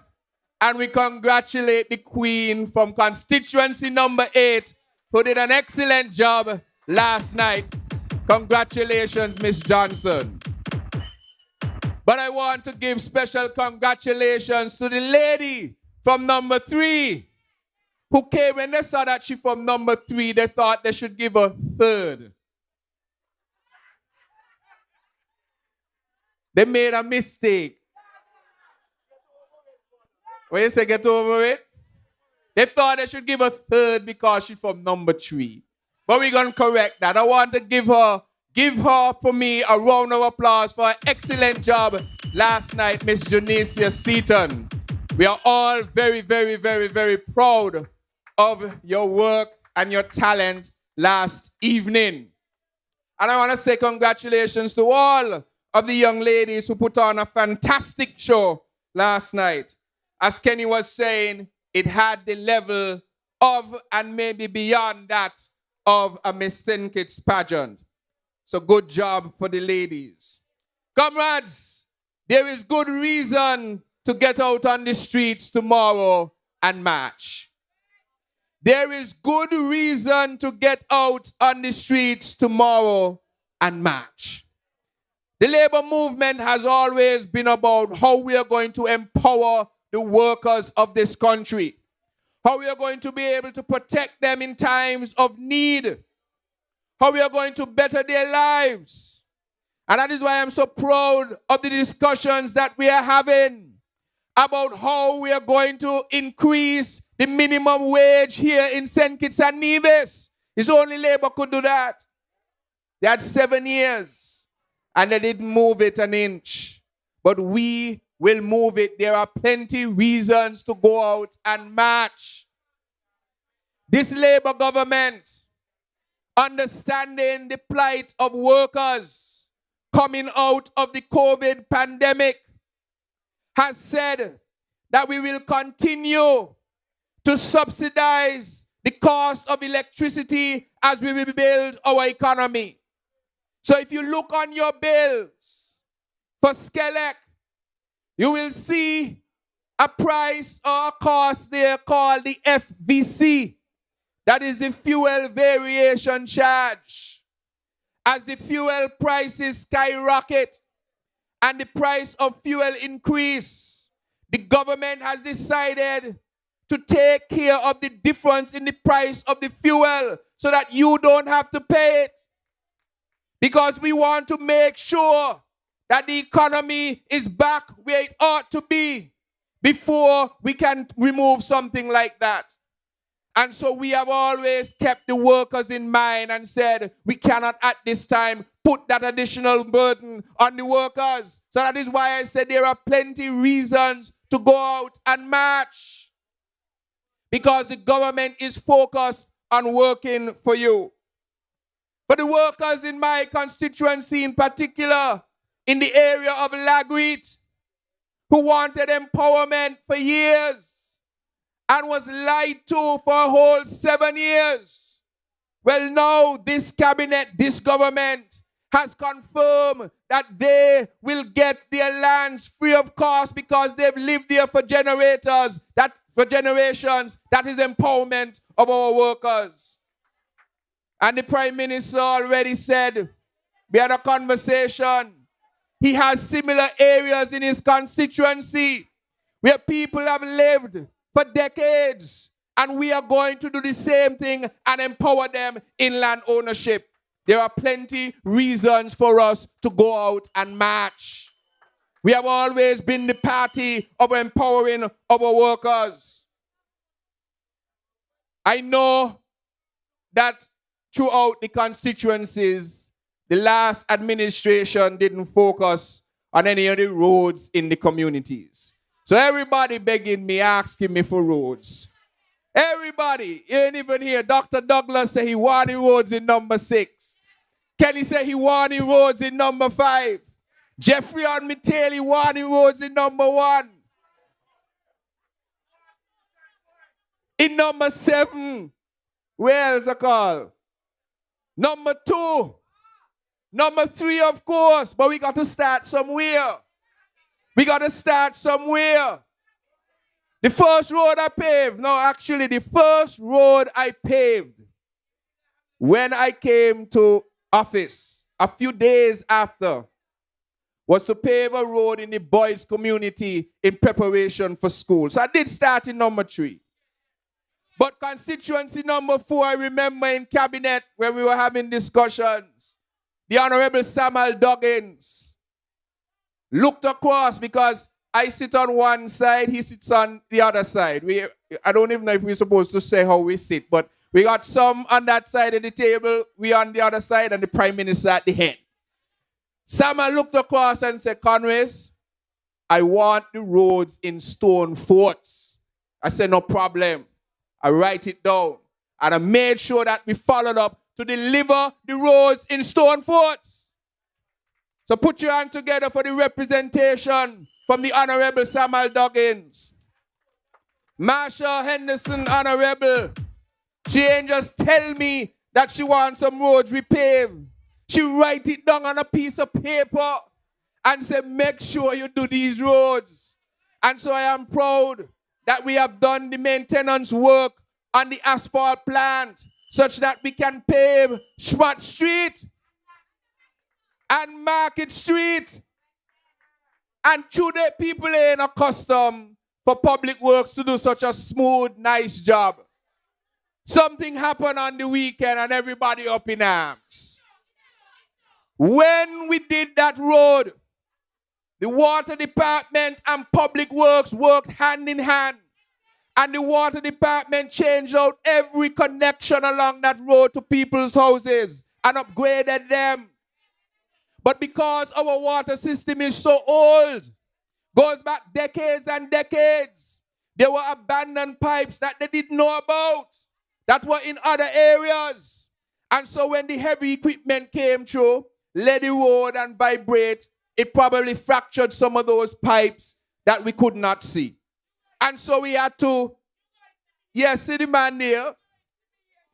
and we congratulate the Queen from constituency number 8, who did an excellent job last night. Congratulations, Miss Johnson. But I want to give special congratulations to the lady from number 3 who came when they saw that she from number 3, they thought they should give her 3rd. They made a mistake. When you say get over it? They thought they should give her 3rd because she's from number 3. But we're going to correct that. I want to give her for me a round of applause for an excellent job last night, Miss Janicia Seaton. We are all very, very, very, very proud of your work and your talent last evening. And I want to say congratulations to all of the young ladies who put on a fantastic show last night. As Kenny was saying, it had the level of and maybe beyond that of a Miss St. Kitts pageant. So good job for the ladies. Comrades, there is good reason to get out on the streets tomorrow and march. There is good reason to get out on the streets tomorrow and march. The labor movement has always been about how we are going to empower the workers of this country, how we are going to be able to protect them in times of need, how we are going to better their lives. And that is why I'm so proud of the discussions that we are having about how we are going to increase the minimum wage here in St. Kitts and Nevis. It's only Labour could do that. They had 7 years and they didn't move it an inch. But we will move it. There are plenty reasons to go out and march. This Labour government, understanding the plight of workers coming out of the COVID pandemic, has said that we will continue to subsidize the cost of electricity as we rebuild our economy. So if you look on your bills for Skelec, you will see a price or a cost there called the FVC. That is the fuel variation charge. As the fuel prices skyrocket and the price of fuel increase, the government has decided to take care of the difference in the price of the fuel so that you don't have to pay it. Because we want to make sure that the economy is back where it ought to be before we can remove something like that. And so we have always kept the workers in mind and said we cannot at this time put that additional burden on the workers. So that is why I said there are plenty reasons to go out and march. Because the government is focused on working for you. For the workers in my constituency in particular, in the area of Lagreet, who wanted empowerment for years and was lied to for a whole 7 years. Well, now this cabinet, this government has confirmed that they will get their lands free of cost because they've lived there for generations. That is empowerment of our workers. And the Prime Minister already said, we had a conversation. He has similar areas in his constituency where people have lived for decades, and we are going to do the same thing and empower them in land ownership. There are plenty reasons for us to go out and march. We have always been the party of empowering our workers. I know that throughout the constituencies, the last administration didn't focus on any of the roads in the communities. So everybody begging me, asking me for roads. Everybody, you ain't even here. Dr. Douglas said he wanted roads in number 6. Kenny said he wanted roads in number 5. Jeffrey on Mittal, he wanted roads in number 1. In number 7, where else I call? Number 2. Number 3, of course, but we got to start somewhere. We got to start somewhere. The first road I paved, no, actually the first road I paved when I came to office, a few days after, was to pave a road in the boys' community in preparation for school. So I did start in number 3. But constituency number 4, I remember in cabinet when we were having discussions, the Honorable Samuel Duggins looked across because I sit on one side, he sits on the other side. I don't even know if we're supposed to say how we sit, but we got some on that side of the table, we on the other side, and the Prime Minister at the head. Samuel looked across and said, Conways, I want the roads in stone forts. I said, no problem. I write it down. And I made sure that we followed up to deliver the roads in stone forts. So put your hand together for the representation from the Honorable Samuel Duggins. Marsha Henderson, Honorable. She ain't just tell me that she wants some roads repaved. She write it down on a piece of paper and say, make sure you do these roads. And so I am proud that we have done the maintenance work on the asphalt plant such that we can pave Schwatt Street and Market Street. And today people ain't accustomed for public works to do such a smooth, nice job. Something happened on the weekend and everybody up in arms. When we did that road, the water department and public works worked hand in hand. And the water department changed out every connection along that road to people's houses and upgraded them. But because our water system is so old, goes back decades and decades, there were abandoned pipes that they didn't know about, that were in other areas. And so when the heavy equipment came through, let the road and vibrate, it probably fractured some of those pipes that we could not see. And so we had to, yes, see the man there.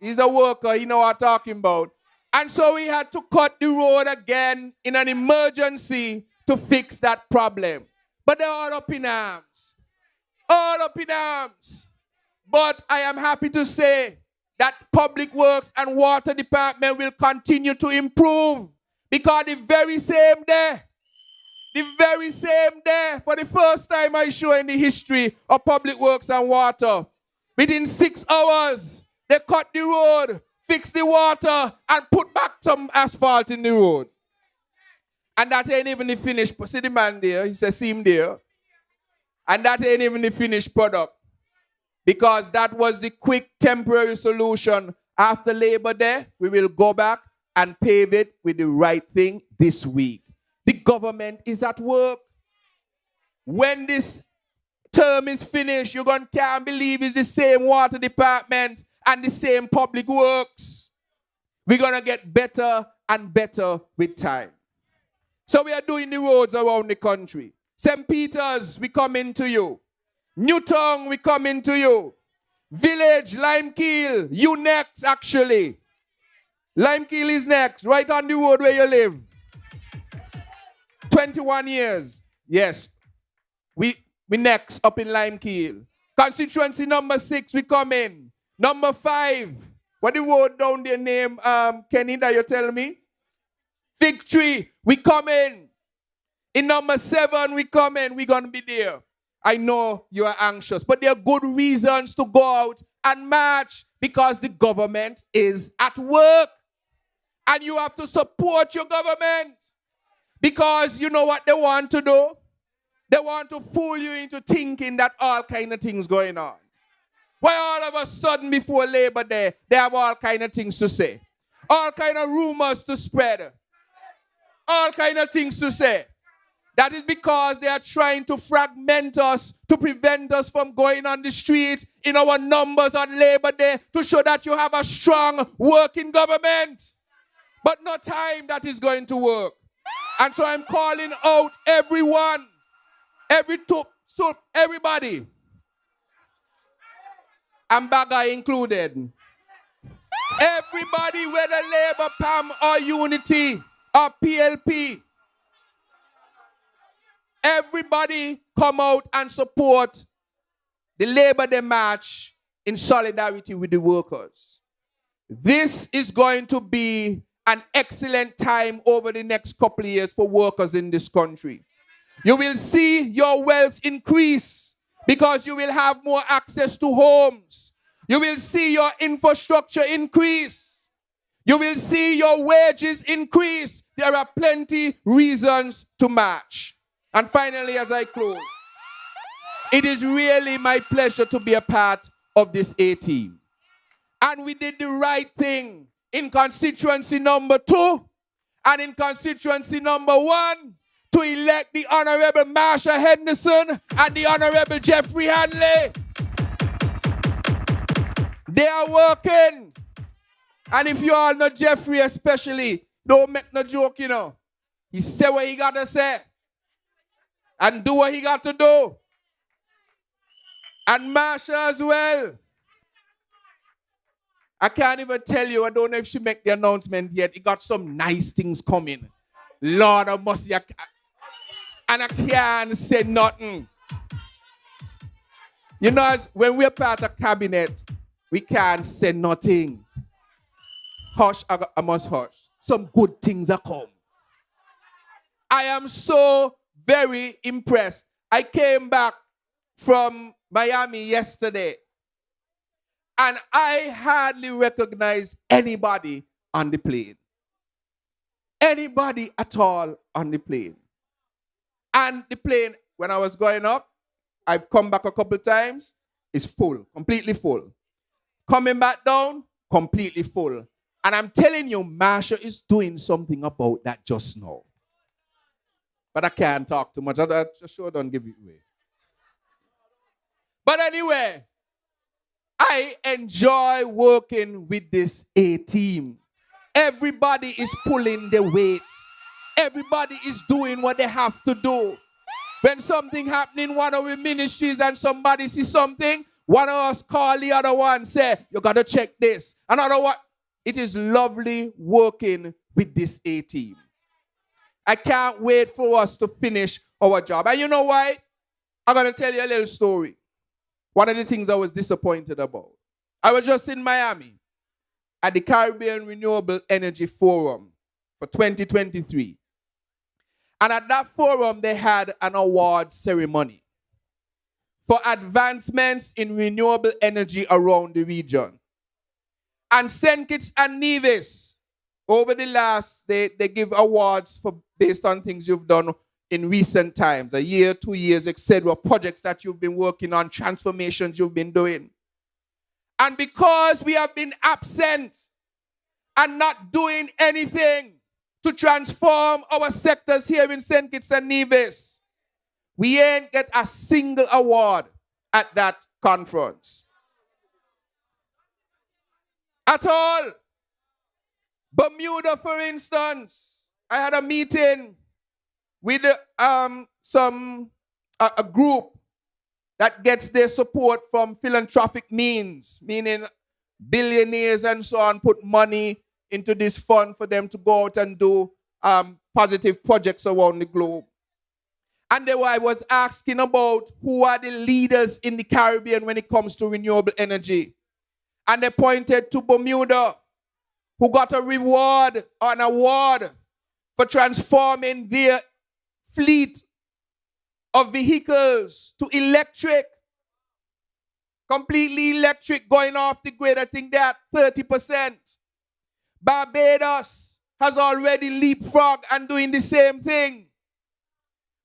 He's a worker, he know what I'm talking about. And so we had to cut the road again in an emergency to fix that problem. But they're all up in arms. All up in arms. But I am happy to say that Public Works and Water Department will continue to improve. Because the very same day, for the first time I show in the history of Public Works and Water, within 6 hours, they cut the road, fixed the water, and put back some asphalt in the road. And that ain't even the finished. See the man there, he says, see him there. And that ain't even the finished product. Because that was the quick temporary solution. After Labor Day, we will go back and pave it with the right thing this week. The government is at work. When this term is finished, you're going to can't believe it's the same water department and the same public works. We're going to get better and better with time. So we are doing the roads around the country. St. Peter's, we come into you. Newtown, we come into you. Village, Limekeel, you next actually. Limekeel is next, right on the road where you live. 21 years. Yes. We next up in Limekeel. Constituency number 6, we come in. Number 5. What the road down there name, Kenny, that you tell me? Fig Tree, we come in. In number 7, we come in. We're going to be there. I know you are anxious, but there are good reasons to go out and march because the government is at work. And you have to support your government because you know what they want to do? They want to fool you into thinking that all kind of things going on. Why all of a sudden before Labor Day, they have all kind of things to say. All kind of rumors to spread. All kind of things to say. That is because they are trying to fragment us to prevent us from going on the street in our numbers on Labor Day to show that you have a strong working government. But no time that is going to work. And so I'm calling out everyone, everybody, and Baga included. Everybody, whether Labour, PAM, or Unity, or PLP, everybody come out and support the Labor Day March in solidarity with the workers. This is going to be an excellent time over the next couple of years for workers in this country. You will see your wealth increase because you will have more access to homes. You will see your infrastructure increase. You will see your wages increase. There are plenty reasons to march. And finally, as I close, it is really my pleasure to be a part of this A team. And we did the right thing in constituency number 2 and in constituency number 1 to elect the Honorable Marsha Henderson and the Honorable Jeffrey Hanley. They are working. And if you all know Jeffrey especially, don't make no joke, you know. He say what he got to say and do what he got to do. And Marsha as well. I can't even tell you, I don't know if she make the announcement yet. He got some nice things coming. Lord of mercy. And I can't say nothing. You know, as when we're part of cabinet, we can't say nothing. Hush, I must hush. Some good things are come. I am so very impressed. I came back from Miami yesterday, and I hardly recognized anybody on the plane. Anybody at all on the plane. And the plane, when I was going up, I've come back a couple times, is full, completely full. Coming back down, completely full. And I'm telling you, Marsha is doing something about that just now. But I can't talk too much. I sure don't give it away. But anyway, I enjoy working with this A team. Everybody is pulling the weight. Everybody is doing what they have to do. When something happening in one of the ministries and somebody sees something, one of us call the other one, say, you got to check this. Another one. It is lovely working with this A team. I can't wait for us to finish our job. And you know why? I'm going to tell you a little story. One of the things I was disappointed about. I was just in Miami at the Caribbean Renewable Energy Forum for 2023. And at that forum, they had an award ceremony for advancements in renewable energy around the region. And St. Kitts-Nevis, over the last, they give awards for based on things you've done in recent times, a year, 2 years, etc., projects that you've been working on, transformations you've been doing. And because we have been absent and not doing anything to transform our sectors here in St. Kitts-Nevis, we ain't get a single award at that conference. At all. Bermuda, for instance, I had a meeting with a group that gets their support from philanthropic means, meaning billionaires and so on put money into this fund for them to go out and do positive projects around the globe. And then I was asking about who are the leaders in the Caribbean when it comes to renewable energy. And they pointed to Bermuda, who got a reward or an award for transforming their fleet of vehicles to electric, completely electric, going off the grid. I think they're at 30%. Barbados has already leapfrogged and doing the same thing.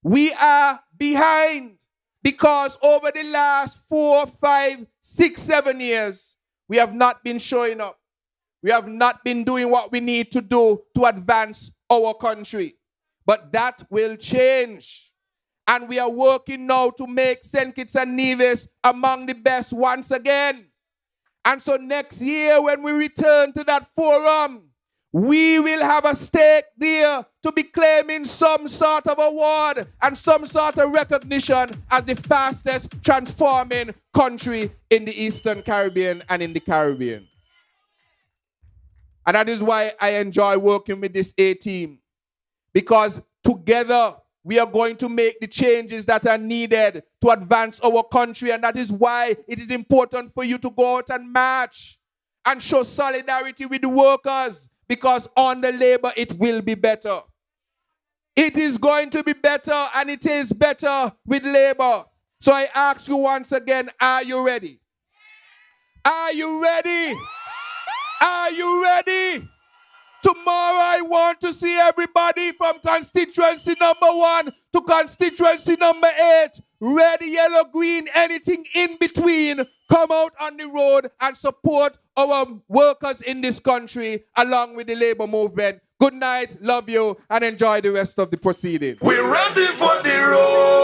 We are behind because over the last 4, 5, 6, 7 years, we have not been showing up. We have not been doing what we need to do to advance our country. But that will change. And we are working now to make St. Kitts-Nevis among the best once again. And so next year when we return to that forum, we will have a stake there to be claiming some sort of award and some sort of recognition as the fastest transforming country in the Eastern Caribbean and in the Caribbean. And that is why I enjoy working with this A team. Because together we are going to make the changes that are needed to advance our country. And that is why it is important for you to go out and march and show solidarity with the workers. because under Labour it will be better. It is going to be better, and it is better with Labour. So I ask you once again, are you ready? Are you ready? Are you ready? Tomorrow I want to see everybody from constituency number 1 to constituency number 8, red, yellow, green, anything in between, come out on the road and support our workers in this country along with the Labour movement. Good night, love you, and enjoy the rest of the proceedings. We're ready for the road.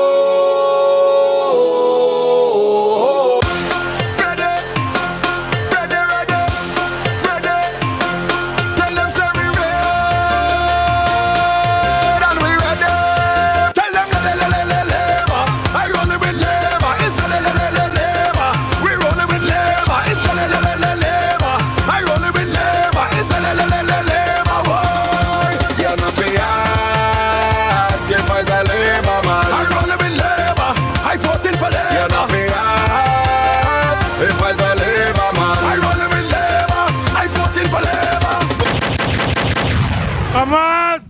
Come on!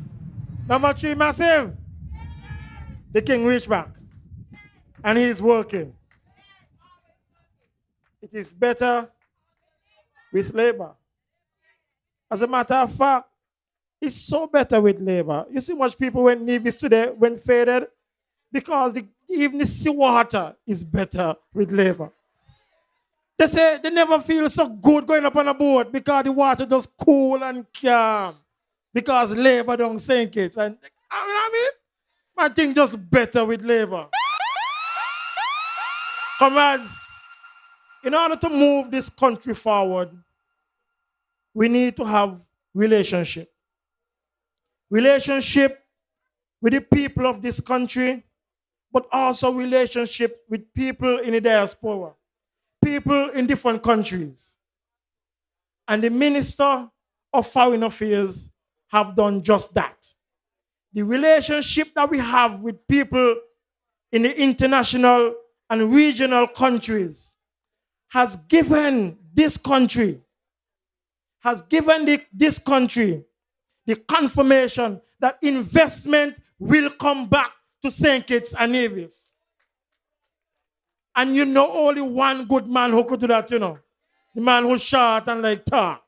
Number 3, massive. The king reached back. And he's working. It is better with Labour. As a matter of fact, it's so better with Labour. You see much people went Nevis today, went faded, because even the seawater is better with Labour. They say they never feel so good going up on a boat because the water just cool and calm. Because Labour don't sink it. And you know what I mean? I think just better with Labour. Comrades, in order to move this country forward, we need to have relationship. Relationship with the people of this country, but also relationship with people in the diaspora, people in different countries. And the Minister of Foreign Affairs have done just that. The relationship that we have with people in the international and regional countries has given this country, this country the confirmation that investment will come back to St. Kitts and Nevis. And you know only one good man who could do that, you know. The man who's short and like talk.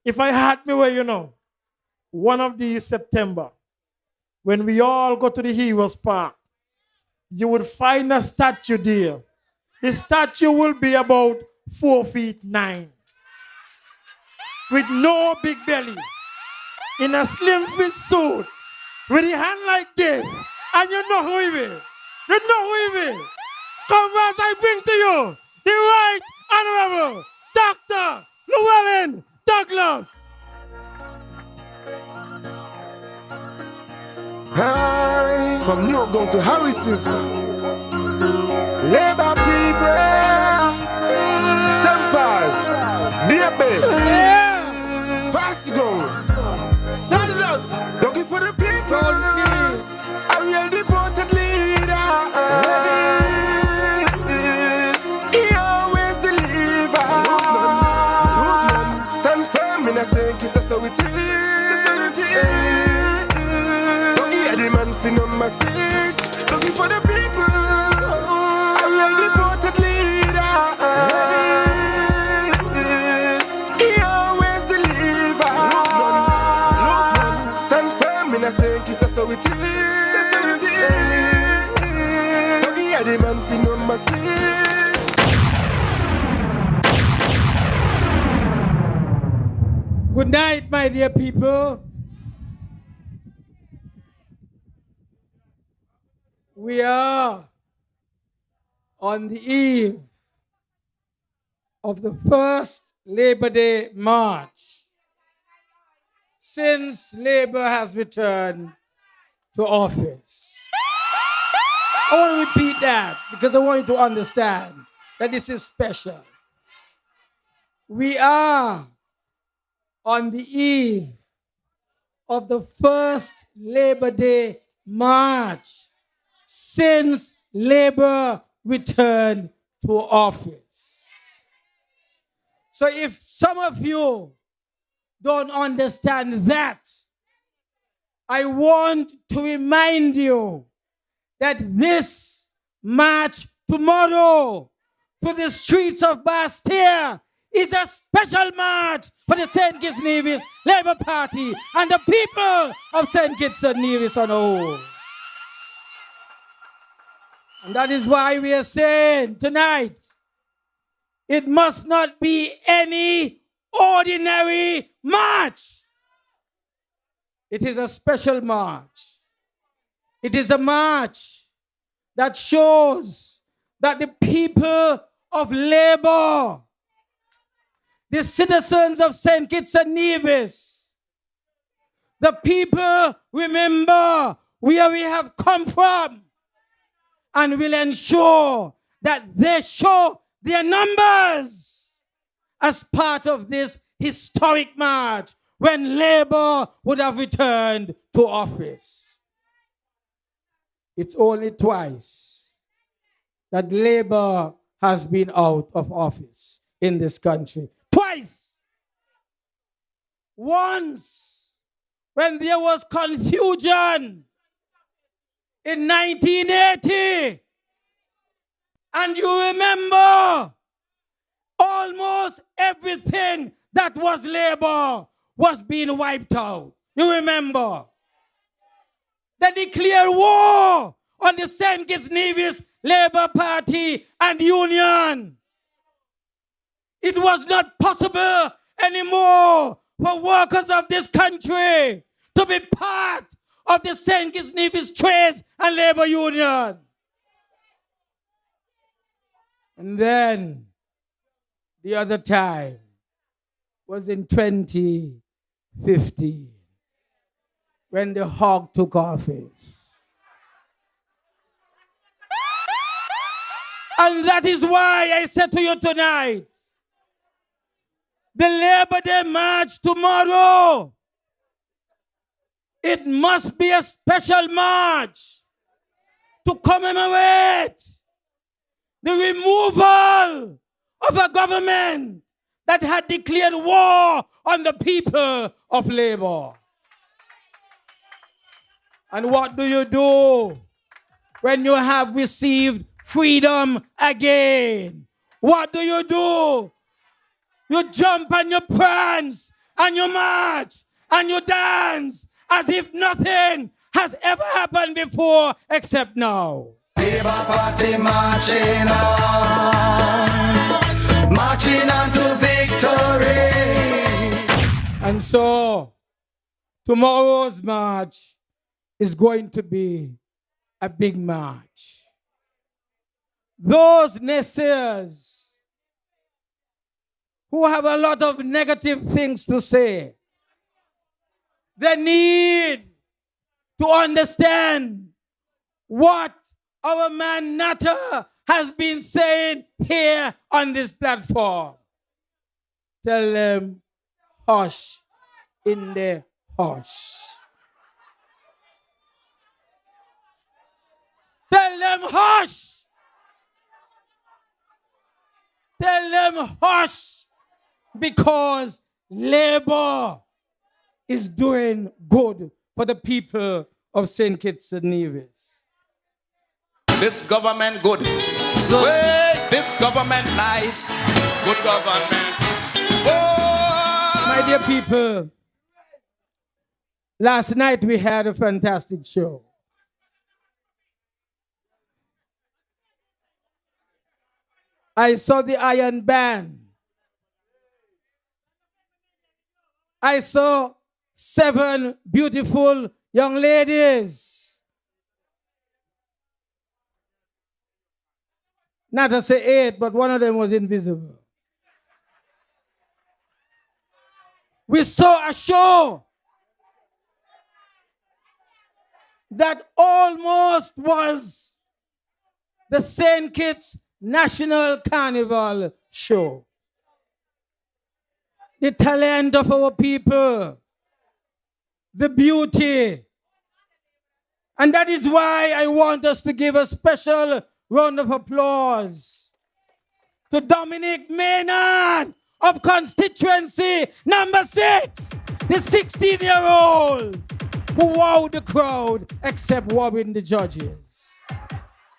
If I had me way, you know, one of these September, when we all go to the Heroes Park, you would find a statue there. The statue will be about 4'9", with no big belly, in a slim fit suit, with a hand like this, and you know who he is. You know who he is. Comrades, I bring to you the Right Honorable Dr. Llewellyn Douglas. Hi, from New York to Harris's. Labour people, Sempers, DB, Passigon, Salos, looking for the people. A real devoted leader. He always deliver. Stand firm in a saying, kiss us so it is. Number 6, looking for the people. A real devoted leader. He always deliver. Stand firm in a saying, kiss us so it is. Looking at the man for number 6. Good night, my dear people. We are on the eve of the first Labor Day march since Labour has returned to office. I want to repeat that because I want you to understand that this is special. We are on the eve of the first Labor Day march since Labour returned to office. So if some of you don't understand that, I want to remind you that this march tomorrow to the streets of Bastille is a special march for the St. Kitts-Nevis Labour Party and the people of St. Kitts and Nevis on the whole. And that is why we are saying tonight, it must not be any ordinary march. It is a special march. It is a march that shows that the people of Labour, the citizens of St. Kitts and Nevis, the people remember where we have come from and will ensure that they show their numbers as part of this historic march when Labour would have returned to office. It's only twice that Labour has been out of office in this country. Twice. Once, when there was confusion in 1980. And you remember, almost everything that was Labour was being wiped out. You remember? They declared war on the St. Kitts-Nevis Labour Party and Union. It was not possible anymore for workers of this country to be part of the St. Kitts-Nevis Trades and Labour Union. And then the other time was in 2015 when the hog took office. And that is why I said to you tonight, the Labor Day march tomorrow, it must be a special march to commemorate the removal of a government that had declared war on the people of Labour. And what do you do when you have received freedom again? What do? You jump and you prance and you march and you dance as if nothing has ever happened before except now. Labour Party marching on to victory. And so, tomorrow's march is going to be a big march. Those naysayers who have a lot of negative things to say, they need to understand what our man Natter has been saying here on this platform. Tell them, hush in the hush. Tell them, hush. Tell them, hush, because Labour is doing good for the people of St. Kitts and Nevis. This government good. Wait, this government nice. Good government. Oh. My dear people, last night we had a fantastic show. I saw the Iron Band. I saw 7 beautiful young ladies. Not to say 8, but one of them was invisible. We saw a show that almost was the St. Kitts National Carnival show. The talent of our people, the beauty. And that is why I want us to give a special round of applause to Dominic Maynard of constituency number 6, the 16-year-old who wowed the crowd except wowing the judges.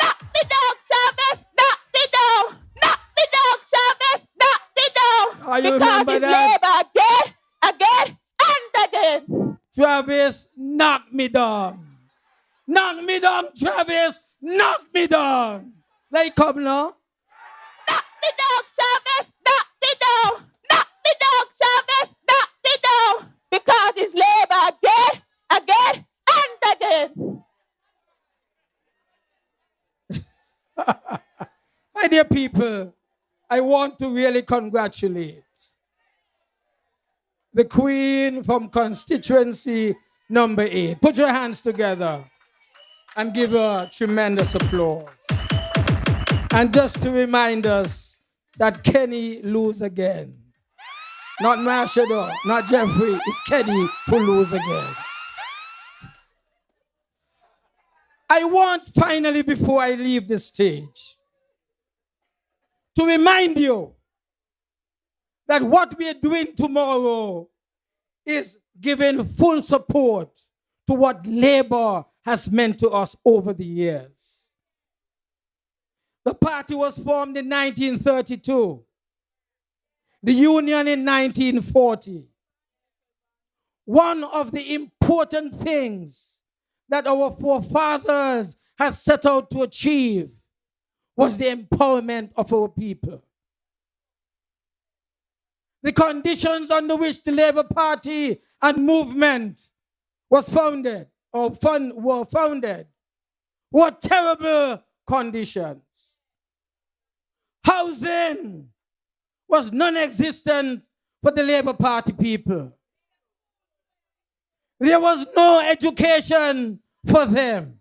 Knock me down, Chavez, knock me down. Knock me down, Chavez, knock me down. Are you because remember it's that? Labour again, and again. Travis, knock me down. Knock me down, Travis, knock me down. Like, come now. Knock me down, Chavez, knock me down. Knock me down, Chavez, knock me down. Because it's Labour again, and again. My dear people, I want to really congratulate the Queen from constituency number 8. Put your hands together and give her tremendous applause. And just to remind us that Kenny lose again. Not Marsha though, not Jeffrey, it's Kenny who lose again. I want finally, before I leave the stage, to remind you that what we are doing tomorrow is giving full support to what Labour has meant to us over the years. The party was formed in 1932, the union in 1940. One of the important things that our forefathers have set out to achieve was the empowerment of our people. The conditions under which the Labour Party and movement was founded were terrible conditions. Housing was non-existent for the Labour Party people. There was no education for them.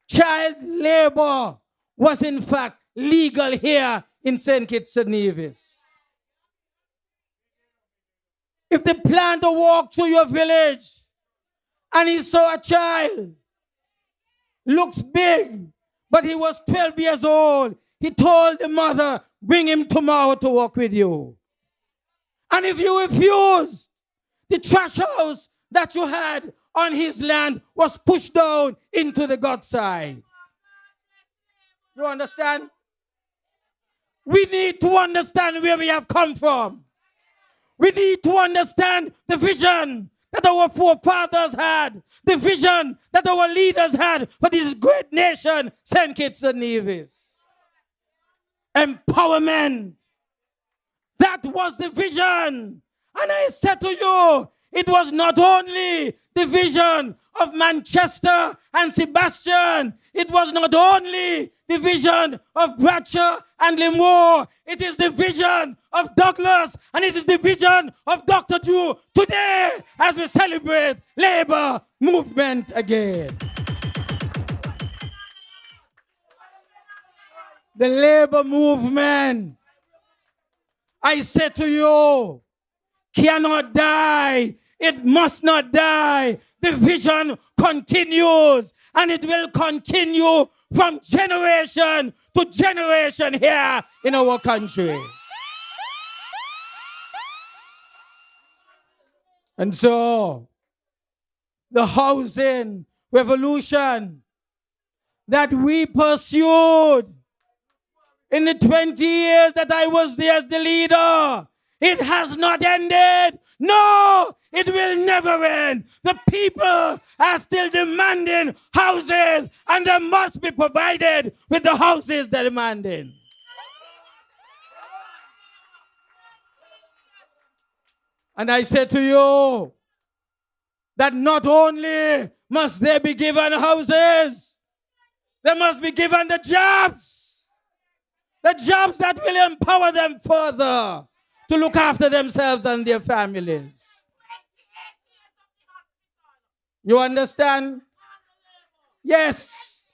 Child labor was in fact legal here in St. Kitts-Nevis. If the planter walked through your village and he saw a child, looks big, but he was 12 years old, he told the mother, bring him tomorrow to work with you. And if you refused, the trash house that you had on his land was pushed down into the gut side. You understand? We need to understand where we have come from. We need to understand the vision that our forefathers had, the vision that our leaders had for this great nation, St. Kitts-Nevis. Empowerment. That was the vision. And I said to you, it was not only the vision of Manchester and Sebastian. It was not only the vision of Bradshaw and Limor. It is the vision of Douglas, and it is the vision of Dr. Drew today as we celebrate Labour movement again. The Labour movement, I say to you, cannot die. It must not die. The vision continues, and it will continue from generation to generation here in our country. And so, the housing revolution that we pursued in the 20 years that I was there as the leader, it has not ended. No, it will never end. The people are still demanding houses, and they must be provided with the houses they're demanding. And I say to you that not only must they be given houses, they must be given the jobs that will empower them further to look after themselves and their families. You understand? Yes.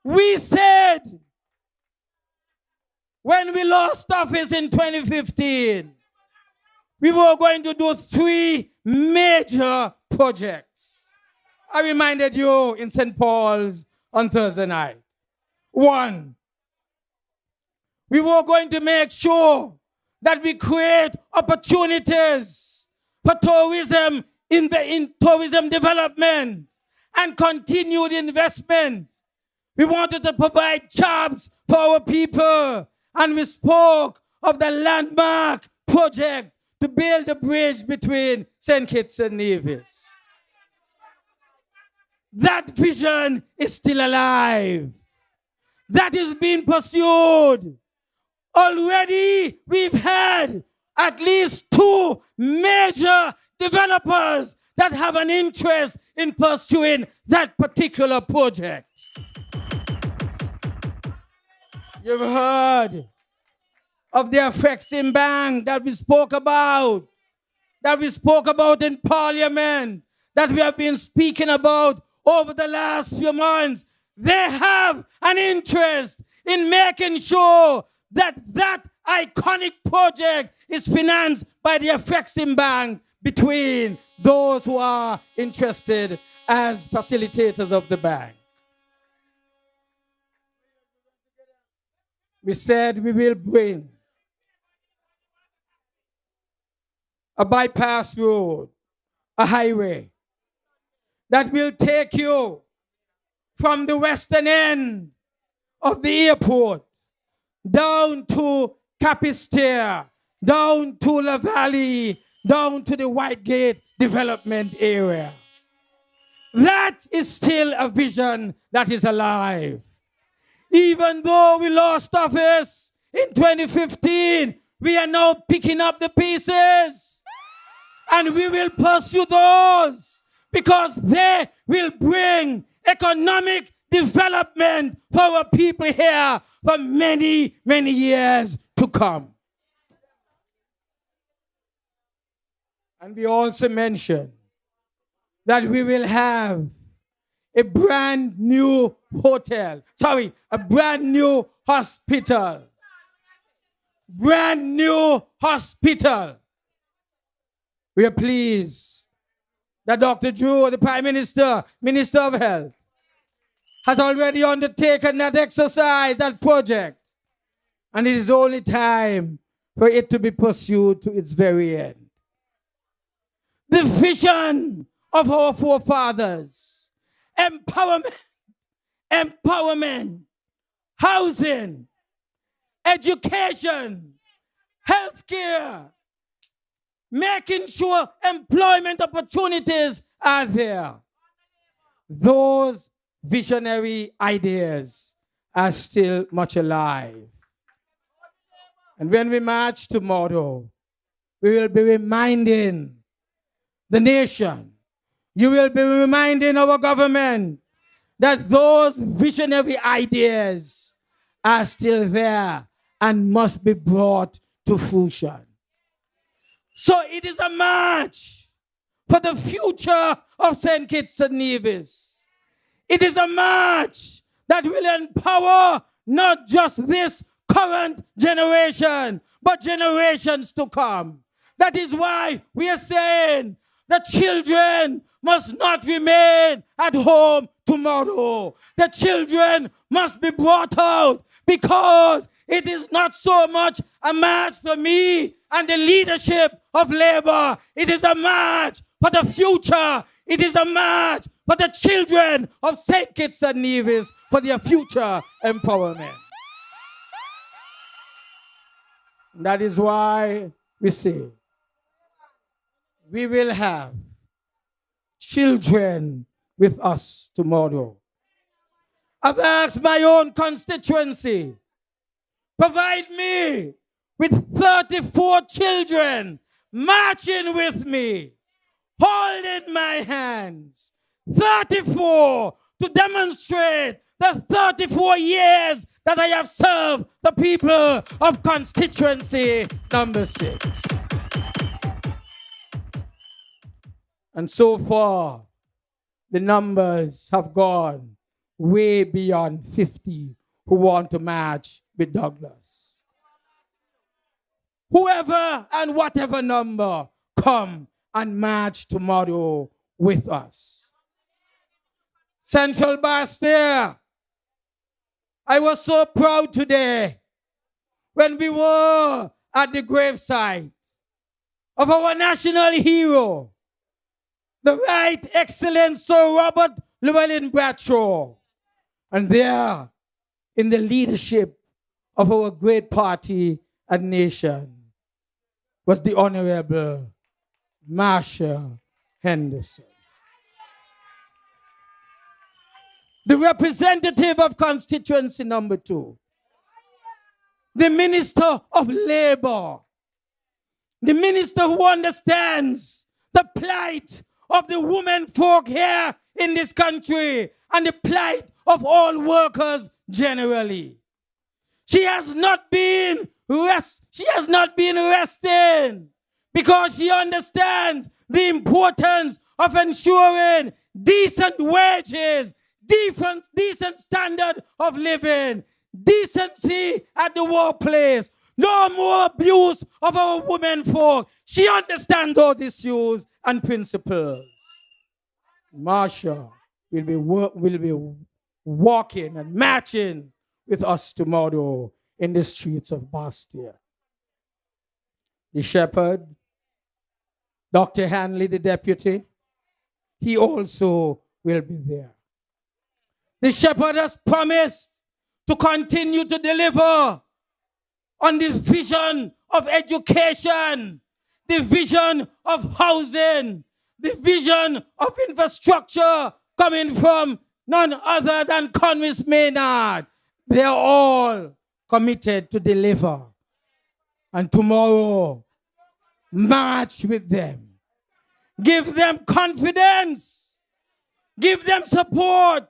We said when we lost office in 2015, we were going to do 3 major projects. I reminded you in St. Paul's on Thursday night. 1, we were going to make sure that we create opportunities for tourism in tourism development and continued investment. We wanted to provide jobs for our people, and we spoke of the landmark project to build a bridge between St. Kitts and Nevis. That vision is still alive. That is being pursued. Already we've had at least 2 major developers that have an interest in pursuing that particular project. You've heard of the Affexim Bank that we spoke about in Parliament, that we have been speaking about over the last few months. They have an interest in making sure that that iconic project is financed by the Affexim Bank between those who are interested as facilitators of the bank. We said we will bring a bypass road, a highway that will take you from the western end of the airport down to Capistair, down to La Valley, down to the Whitegate development area. That is still a vision that is alive. Even though we lost office in 2015, we are now picking up the pieces. And we will pursue those because they will bring economic development for our people here for many, many years to come. And we also mentioned that we will have a brand new a brand new hospital. Brand new hospital. We are pleased that Dr. Drew, the Prime Minister, Minister of Health, has already undertaken that exercise, that project. And it is only time for it to be pursued to its very end. The vision of our forefathers, empowerment, housing, education, healthcare, making sure employment opportunities are there. Those visionary ideas are still much alive. And when we march tomorrow, we will be reminding the nation, you will be reminding our government that those visionary ideas are still there and must be brought to fruition. So it is a march for the future of St. Kitts and Nevis. It is a march that will empower not just this current generation, but generations to come. That is why we are saying that children must not remain at home tomorrow. The children must be brought out, because it is not so much a march for me and the leadership of Labour. It is a march for the future. It is a march for the children of St. Kitts and Nevis, for their future empowerment. That is why we say we will have children with us tomorrow. I've asked my own constituency, provide me with 34 children marching with me, holding my hands. 34 to demonstrate the 34 years that I have served the people of constituency number 6. And so far, the numbers have gone way beyond 50 who want to march with Douglas. Whoever and whatever number, come and march tomorrow with us. Central Bastille, I was so proud today when we were at the gravesite of our national hero, the Right Excellent Sir Robert Llewellyn Bradshaw. And there, in the leadership of our great party and nation, was the Honorable Marsha Henderson, the representative of constituency number 2, the Minister of Labor, the minister who understands the plight of the women folk here in this country and the plight of all workers generally. She has not been resting because she understands the importance of ensuring decent wages, decent standard of living, decency at the workplace, no more abuse of our women folk. She understands those issues and principles. Marsha will be walking and marching with us tomorrow in the streets of Bastia. The shepherd, Dr. Hanley, the deputy, he also will be there. The shepherd has promised to continue to deliver on the vision of education, the vision of housing, the vision of infrastructure coming from none other than Conway Maynard. They are all committed to deliver. And tomorrow, march with them. Give them confidence. Give them support.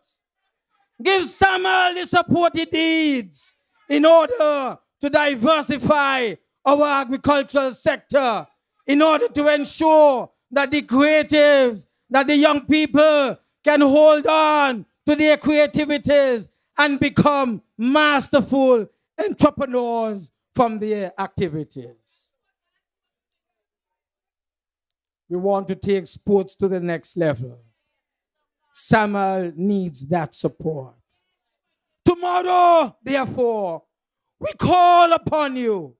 Give Samuel the support he needs in order to diversify our agricultural sector, in order to ensure that the creatives, that the young people can hold on to their creativities and become masterful entrepreneurs from their activities. We want to take sports to the next level. Samuel needs that support. Tomorrow, therefore, we call upon you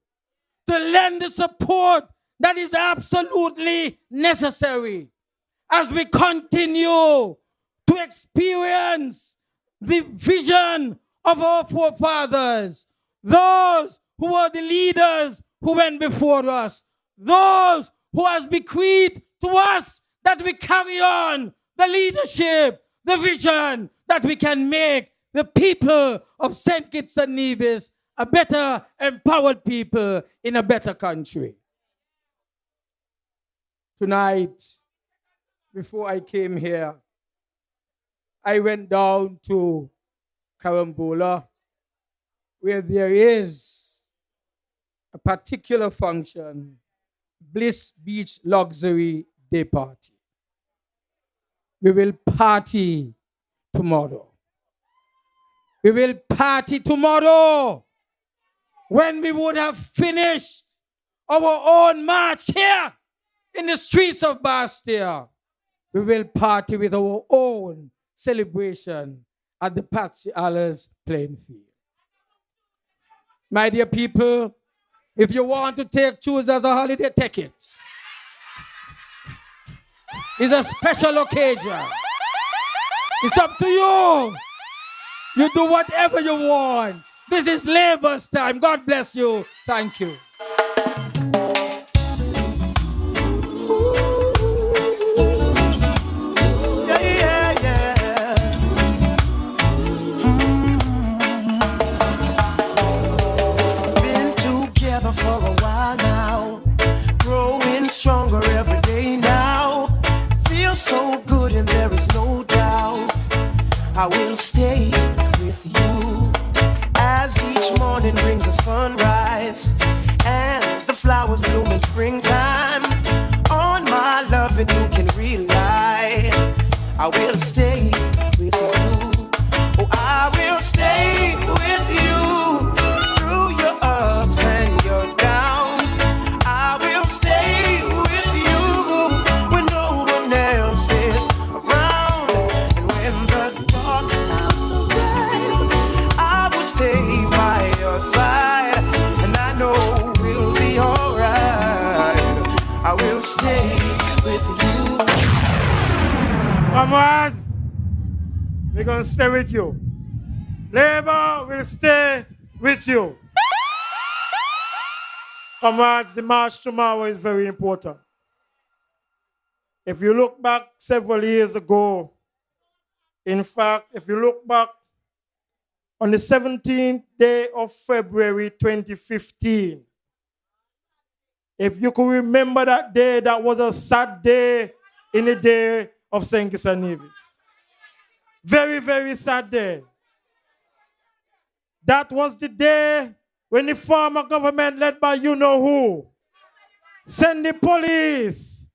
to lend the support that is absolutely necessary as we continue to experience the vision of our forefathers, those who were the leaders who went before us, those who has bequeathed to us that we carry on the leadership, the vision that we can make the people of St. Kitts-Nevis a better empowered people in a better country. Tonight, before I came here, I went down to Karambola, where there is a particular function, Bliss Beach Luxury Day Party. We will party tomorrow. We will party tomorrow when we would have finished our own march here in the streets of Bastia. We will party with our own celebration at the Patsy Allers playing field. My dear people, if you want to choose as a holiday, take it. It's a special occasion. It's up to you. You do whatever you want. This is Labour's time. God bless you. Thank you. Been together for a while now, growing stronger every day now. Feel so good and there is no doubt I will stay with you as each morning brings a sunrise and the flowers bloom in springtime. On my love and you can rely, I will stay with you. Oh, I will stay with you through your ups and your downs. I will stay with you when no one else is around. And when the dark clouds arrive, I will stay by your side. And I know we'll be stay with you. Comrades, we're going to stay with you. Labor will stay with you. Comrades, the march tomorrow is very important. If you look back several years ago, in fact, if you look back on the 17th day of February 2015, if you could remember that day, that was a sad day in the day of St. Kitts-Nevis. Very, very sad day. That was the day when the former government, led by you-know-who, send the police,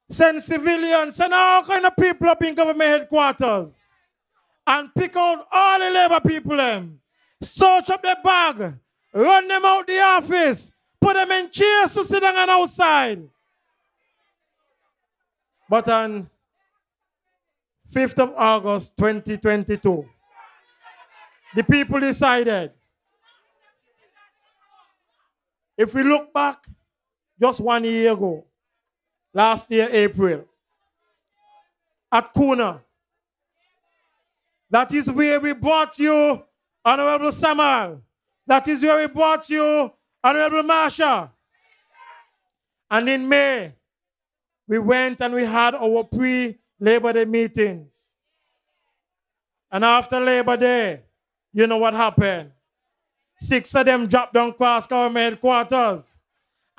send civilians, send all kind of people up in government headquarters and pick out all the labor people them, search up their bag, run them out the office, put them in chairs to sit down and outside. But on 5th of August 2022, the people decided, if we look back just 1 year ago, last year, April, at Kuna, that is where we brought you, Honorable Samal. That is where we brought you, Honorable Marsha. And in May, we went and we had our pre-Labor Day meetings. And after Labor Day, you know what happened? 6 of them dropped down across government headquarters.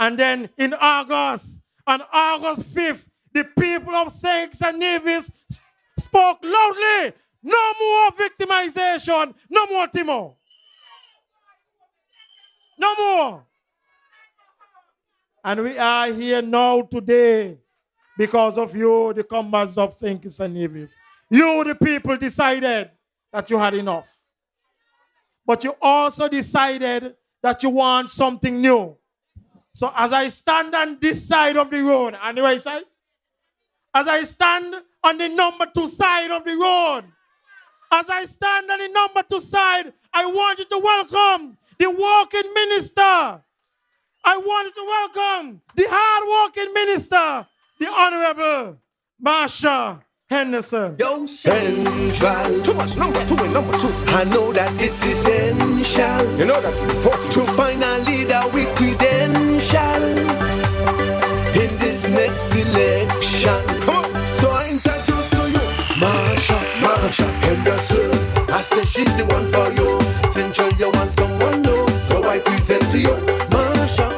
And then in August, on August 5th, the people of St. Kitts-Nevis spoke loudly. No more victimization. No more Timo. No more. And we are here now today because of you, the comrades of St. Kitts-Nevis. You, the people, decided that you had enough. But you also decided that you want something new. So as I stand on this side of the road, on the right side, as I stand on the number 2 side of the road, as I stand on the number 2 side, I want you to welcome the working minister. I want you to welcome the hard-working minister, the Honorable Marsha Henderson. Yo, Central. Too much number 2 and number 2. I know that it's essential. You know that's important. To find a leader with credential in this next election. Come on. So I introduce to you Marsha Henderson. I say she's the one for you. Central, you want someone new. So I present to you Marsha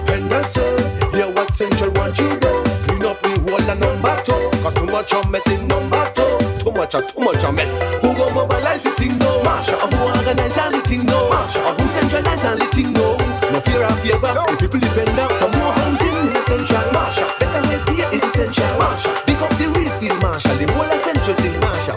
Henderson. Yeah, what Central want you do? Clean up the whole and number 2. Cause too much of mess in number 2. Too much of mess. Who go mobilize the thing no? Marsha. Who organize all the thing no? Marsha. Who centralize all the thing no? No fear of favor. The people defend up for more housing in the Central. Marsha. Better health here is essential. Marsha. Pick up the real field, Marsha. The whole of Central thing, Marsha.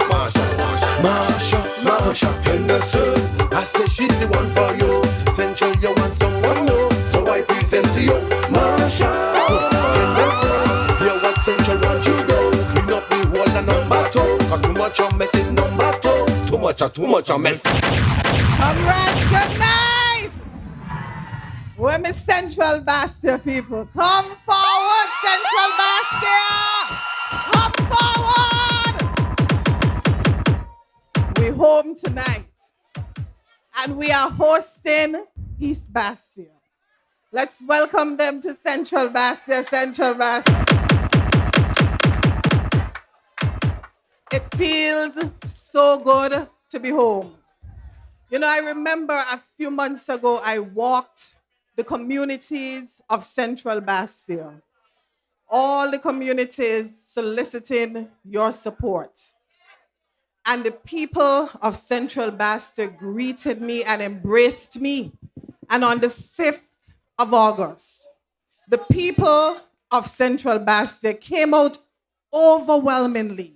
Henderson. I say she's the one for you. Central, you want someone new. So I present to you Marsha Henderson. Yeah, what Central want you do? Clean up the whole of number 2. Cause too much of mess in number 2. Too much of mess. Comrades, good night. We're Miss Central Bastia people. Come forward, Central Bastia. Come forward. We're home tonight. And we are hosting East Bastia. Let's welcome them to Central Bastia, Central Bastia. It feels so good to be home. You know, I remember a few months ago, I walked the communities of Central Bastia. All the communities soliciting your support. And the people of Central Bastia greeted me and embraced me. And on the 5th of August, the people of Central Bastia came out overwhelmingly.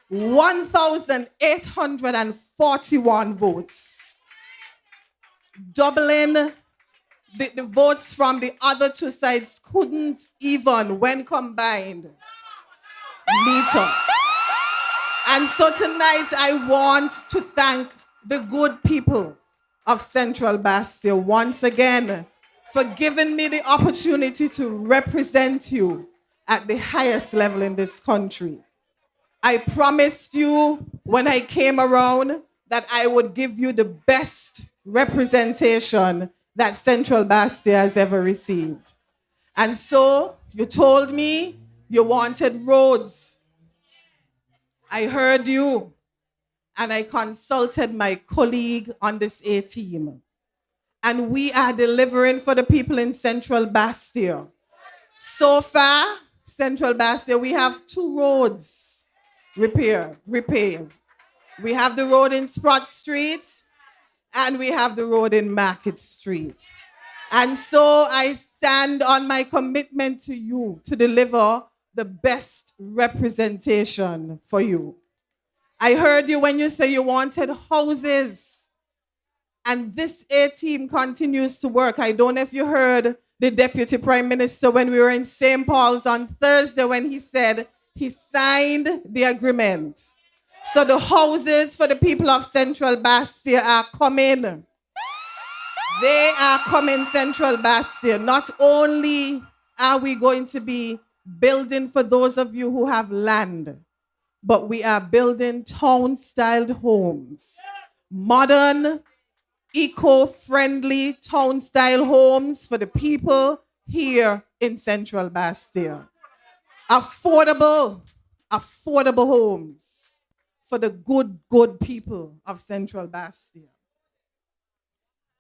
1,841 votes. Doubling the votes from the other 2 sides couldn't even, when combined, meet us. And so tonight, I want to thank the good people of Central Bastia once again for giving me the opportunity to represent you at the highest level in this country. I promised you when I came around that I would give you the best representation that Central Bastia has ever received. And so you told me you wanted roads. I heard you, and I consulted my colleague on this A team. And we are delivering for the people in Central Bastia. So far, Central Bastia, we have 2 roads repaved. We have the road in Sprott Street, and we have the road in Market Street. And so I stand on my commitment to you to deliver the best representation for you. I heard you when you say you wanted houses. And this A team continues to work. I don't know if you heard the Deputy Prime Minister when we were in St. Paul's on Thursday when he said he signed the agreement. So the houses for the people of Central Bastia are coming. They are coming, Central Bastia. Not only are we going to be building for those of you who have land, but we are building town-styled homes. Modern, eco-friendly town-style homes for the people here in Central Bastia. Affordable homes for the good people of Central Bastia.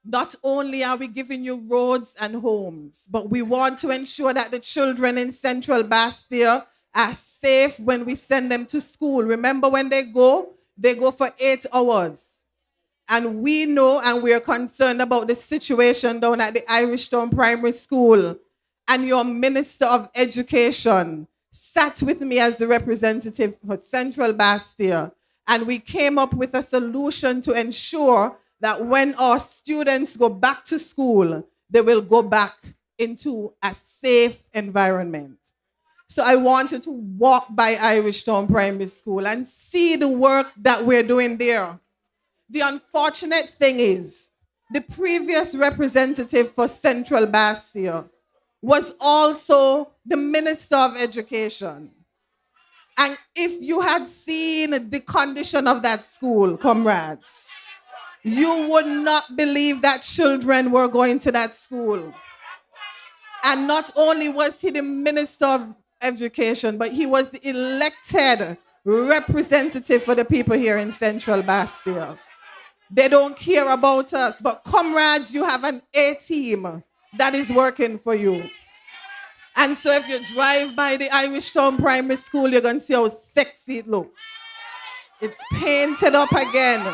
Not only are we giving you roads and homes, but we want to ensure that the children in Central Bastia are safe when we send them to school. Remember when they go for 8 hours. And we know and we are concerned about the situation down at the Irish Town Primary School. And your Minister of Education sat with me as the representative for Central Bastia. And we came up with a solution to ensure that when our students go back to school, they will go back into a safe environment. So I want you to walk by Irish Town Primary School and see the work that we're doing there. The unfortunate thing is, the previous representative for Central Bastia was also the Minister of Education. And if you had seen the condition of that school, comrades, you would not believe that children were going to that school. And not only was he the Minister of Education, but he was the elected representative for the people here in Central Bastia. They don't care about us, but comrades, you have an A team that is working for you. And so if you drive by the Irish Town Primary School, you're going to see how sexy it looks. It's painted up again.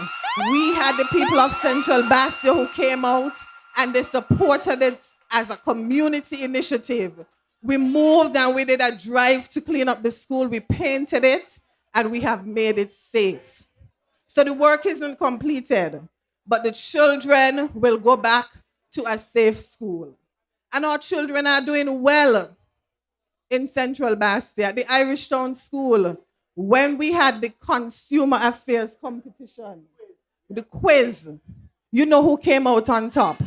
We had the people of Central Bastia who came out and they supported it as a community initiative. We moved and we did a drive to clean up the school. We painted it and we have made it safe. So the work isn't completed, but the children will go back to a safe school. And our children are doing well in Central Bastia. The Irish Town School, when we had the Consumer Affairs competition, the quiz, you know who came out on top?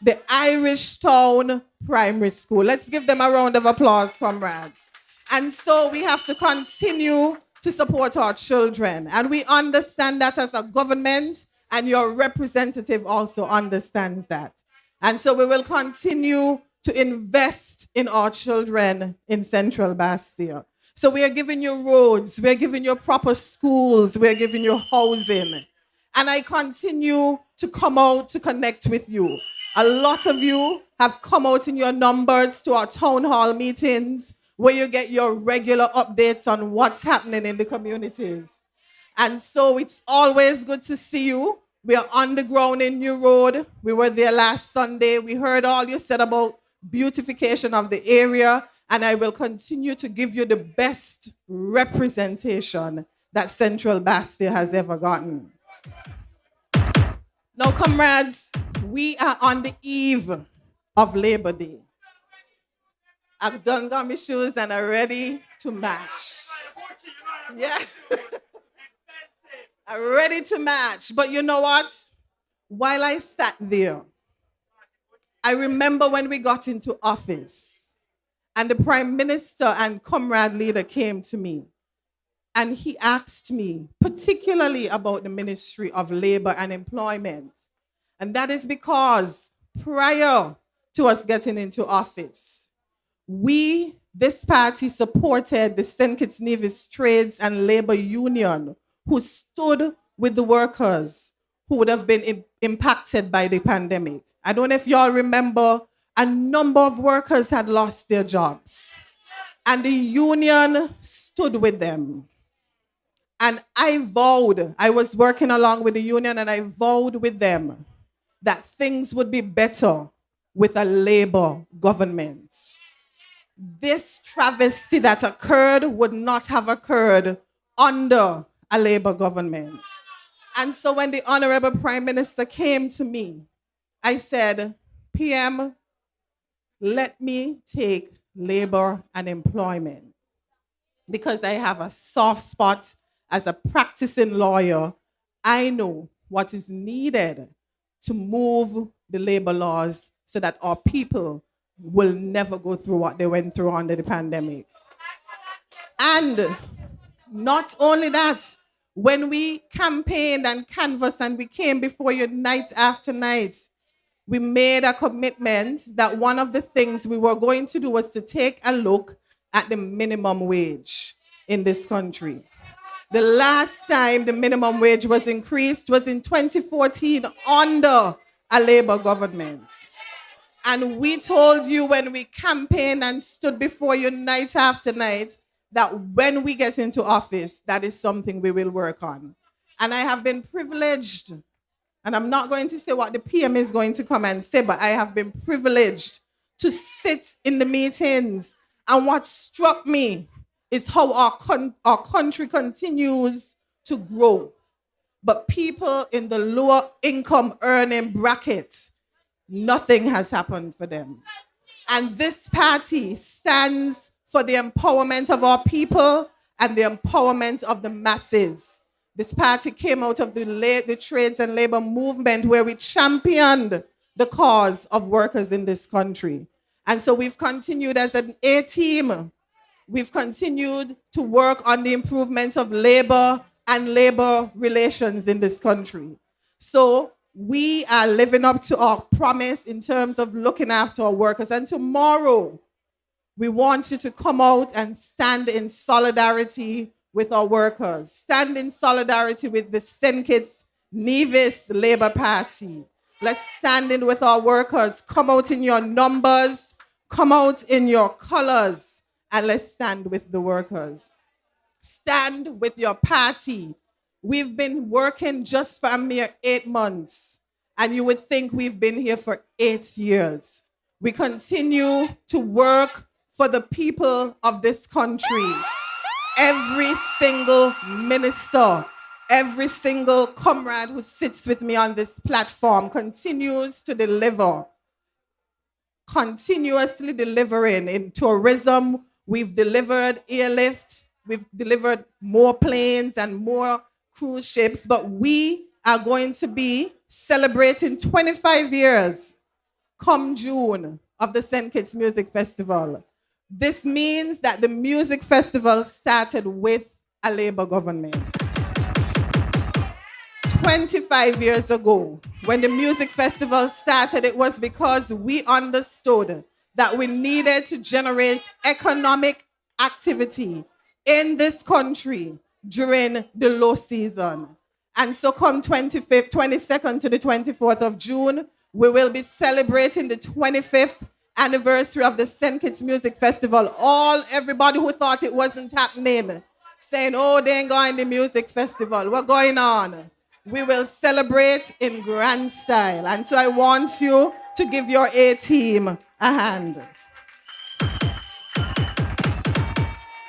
The Irish Town Primary School. Let's give them a round of applause, comrades. And so we have to continue to support our children. And we understand that as a government, and your representative also understands that. And so we will continue to invest in our children in Central Bastia. So we are giving you roads, we are giving you proper schools, we are giving you housing. And I continue to come out to connect with you. A lot of you have come out in your numbers to our town hall meetings where you get your regular updates on what's happening in the communities. And so it's always good to see you. We are on the ground in New Road. We were there last Sunday. We heard all you said about beautification of the area, and I will continue to give you the best representation that Central Bastia has ever gotten. Now, comrades, we are on the eve of Labor Day. I've done got my shoes and are ready to match. Yeah. I'm ready to match. But you know what? While I sat there, I remember when we got into office And the Prime Minister and comrade leader came to me. And he asked me particularly about the Ministry of Labor and Employment. And that is because prior to us getting into office, this party supported the St. Kitts-Nevis Trades and Labor Union, who stood with the workers who would have been impacted by the pandemic. I don't know if y'all remember, a number of workers had lost their jobs. And the union stood with them. And I was working along with the union, and I vowed with them that things would be better with a labor government. This travesty that occurred would not have occurred under a labor government. And so when the Honorable Prime Minister came to me, I said, PM, let me take labor and employment, because I have a soft spot as a practicing lawyer. I know what is needed to move the labor laws so that our people will never go through what they went through under the pandemic. And not only that, when we campaigned and canvassed and we came before you night after night, we made a commitment that one of the things we were going to do was to take a look at the minimum wage in this country. The last time the minimum wage was increased was in 2014 under a labor government. And we told you when we campaigned and stood before you night after night that when we get into office, that is something we will work on. And I have been privileged, and I'm not going to say what the PM is going to come and say, but I have been privileged to sit in the meetings. And what struck me is how our country continues to grow. But people in the lower income earning brackets, nothing has happened for them. And this party stands for the empowerment of our people and the empowerment of the masses. This party came out of the trades and labor movement, where we championed the cause of workers in this country. And so we've continued as an A team. We've continued to work on the improvements of labor and labor relations in this country. So we are living up to our promise in terms of looking after our workers. And tomorrow, we want you to come out and stand in solidarity with our workers. Stand in solidarity with the St. Kitts-Nevis Labour Party. Let's stand in with our workers. Come out in your numbers. Come out in your colors. And let's stand with the workers. Stand with your party. We've been working just for a mere 8 months. And you would think we've been here for 8 years. We continue to work for the people of this country. Every single minister, every single comrade who sits with me on this platform continues to deliver, continuously delivering. In tourism, we've delivered airlift, we've delivered more planes and more cruise ships, but we are going to be celebrating 25 years come June of the St. Kitts Music Festival. This means that the music festival started with a labor government. 25 years ago, when the music festival started, it was because we understood that we needed to generate economic activity in this country during the low season. And so come 22nd to the 24th of June, we will be celebrating the 25th anniversary of the St. Kitts Music Festival. Everybody who thought it wasn't happening, saying, oh, they ain't going to the music festival. We're going on. We will celebrate in grand style. And so I want you to give your A team a hand.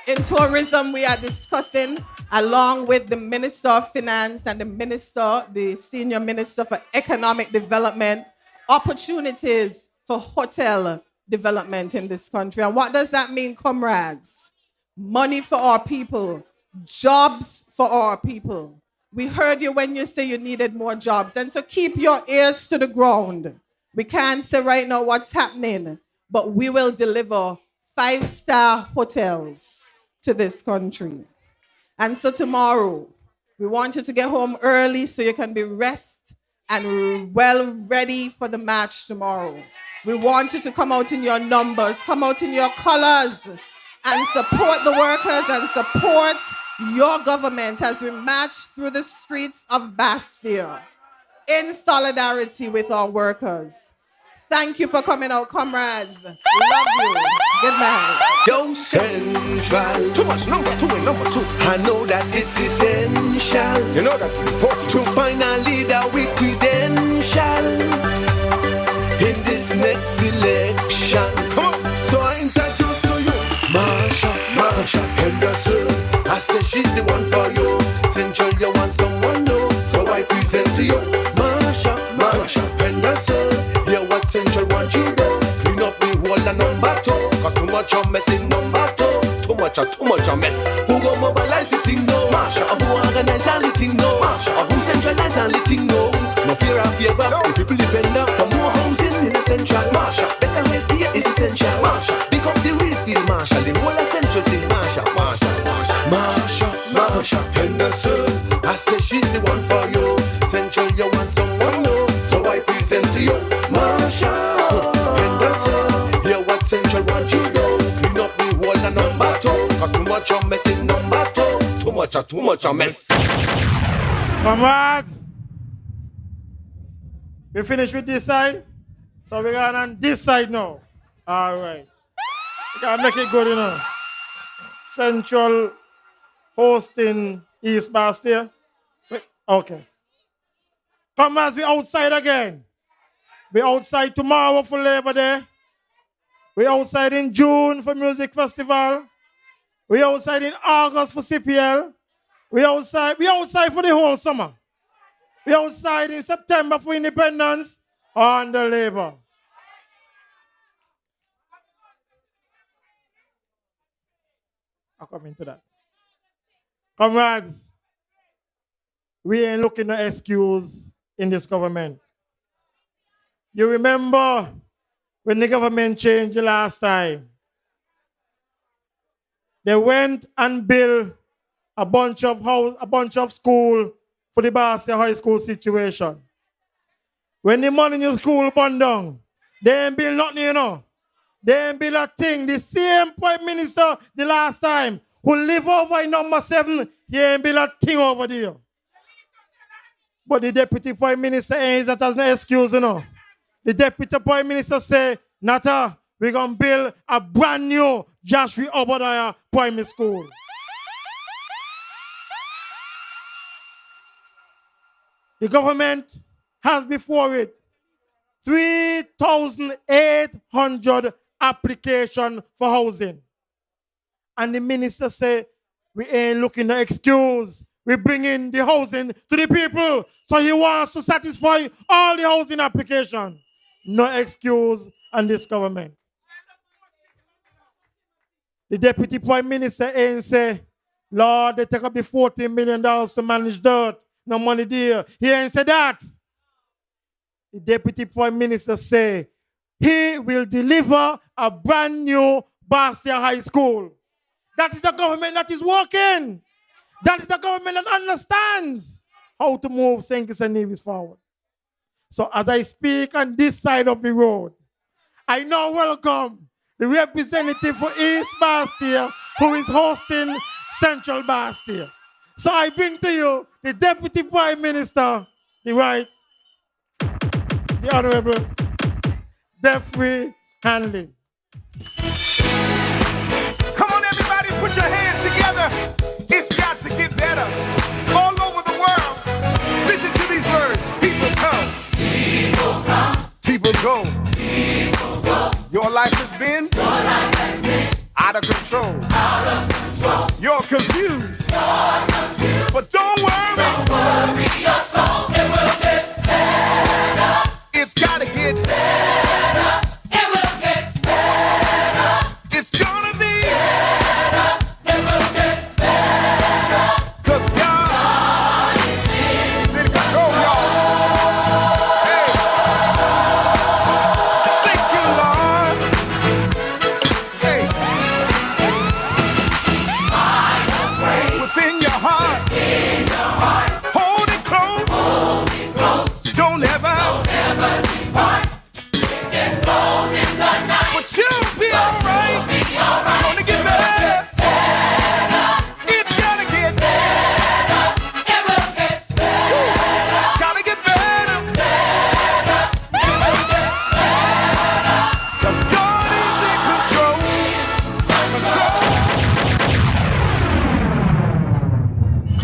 In tourism, we are discussing, along with the Minister of Finance and the Senior Minister for Economic Development, opportunities for hotel development in this country. And what does that mean, comrades? Money for our people, jobs for our people. We heard you when you say you needed more jobs. And so keep your ears to the ground. We can't say right now what's happening, but we will deliver 5-star hotels to this country. And so tomorrow, we want you to get home early so you can be rested and well ready for the match tomorrow. We want you to come out in your numbers, come out in your colors, and support the workers and support your government as we march through the streets of Bastille in solidarity with our workers. Thank you for coming out, comrades. Love you. Good night. Yo, Central. Too much number two. I know that it's essential. You know that's important. To find a leader with credential in this next election. Come on. So I introduce to you Marsha Henderson. I say she's the one for you. Central, you want someone new. So I present to you Marsha Henderson. Hear what Central want you do. Clean up the wall and number two. Cause too much of mess in number two. Too much of mess. Who go mobilize the thing now? Marsha. Who organize and the thing now? Marsha. Who centralize and the thing now? No fear of favor. The people depend on for more housing in the Central. Marsha. Better healthcare is essential. Marsha. Pick up the real field. Marsha. The whole of Central thing. Marsha Henderson. I say she's the one for you. Central, you want someone new. So I present to you Marsha Henderson. Hear what Central want you do. Clean up the wall and number two. Cause too much of mess in number two. Too much of mess. Comrades, we finished with this side, so we're going on this side now. All right. We gotta make it good, you know. Central hosting East Bastille. Okay. Comrades, we outside again. We outside tomorrow for Labor Day. We outside in June for Music Festival. We outside in August for CPL. We outside for the whole summer. We outside in September for Independence and the Labor. I'll come into that. Comrades, we ain't looking at excuse in this government. You remember when the government changed the last time? They went and built a bunch of school for the Bastille High School situation. When the money in the school burned down, they ain't build nothing, you know. They ain't build a thing. The same Prime Minister the last time who live over in number 7, he ain't build a thing over there. But the Deputy Prime Minister ain't that as no excuse, you know. The Deputy Prime Minister say, Nata, we're going to build a brand new Joshua Obadiah Primary School. The government has before it 3,800 applications for housing. And the minister say, we ain't looking at excuse. We bring in the housing to the people. So he wants to satisfy all the housing applications. No excuse on this government. The Deputy Prime Minister ain't say, Lord, they take up the $14 million to manage dirt. No money there. He ain't say that. The Deputy Prime Minister say, he will deliver a brand new Bastille High School. That is the government that is working. That is the government that understands how to move St. Kitts-Nevis forward. So as I speak on this side of the road, I now welcome the representative for East Bastille who is hosting Central Bastille. So I bring to you the Deputy Prime Minister, the Honorable Jeffrey Hanley. Come on, everybody, put your hands together. It's got to get better. All over the world, listen to these words. People come. People come. People go. People go. Your life has been out of control. Out of control. You're confused. But don't worry. Don't worry your soul. It will get better. It's gotta get better. It will get better. It's gonna be better. It will get better. 'Cause God is in control, y'all. Hey. Thank you, Lord. Hey.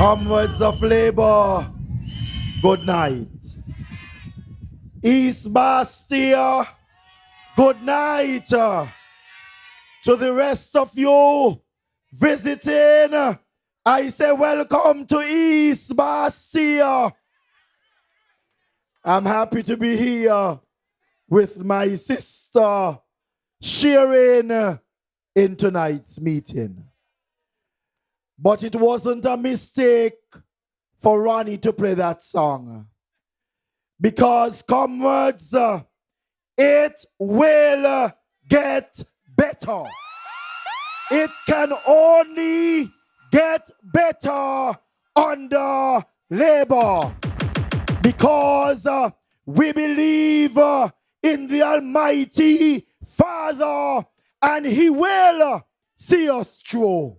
Comrades of Labor, good night. East Bastia, good night. To the rest of you visiting, I say welcome to East Bastia. I'm happy to be here with my sister sharing in tonight's meeting. But it wasn't a mistake for Ronnie to play that song. Because, comrades, it will get better. It can only get better under Labor. Because we believe in the Almighty Father and He will see us through.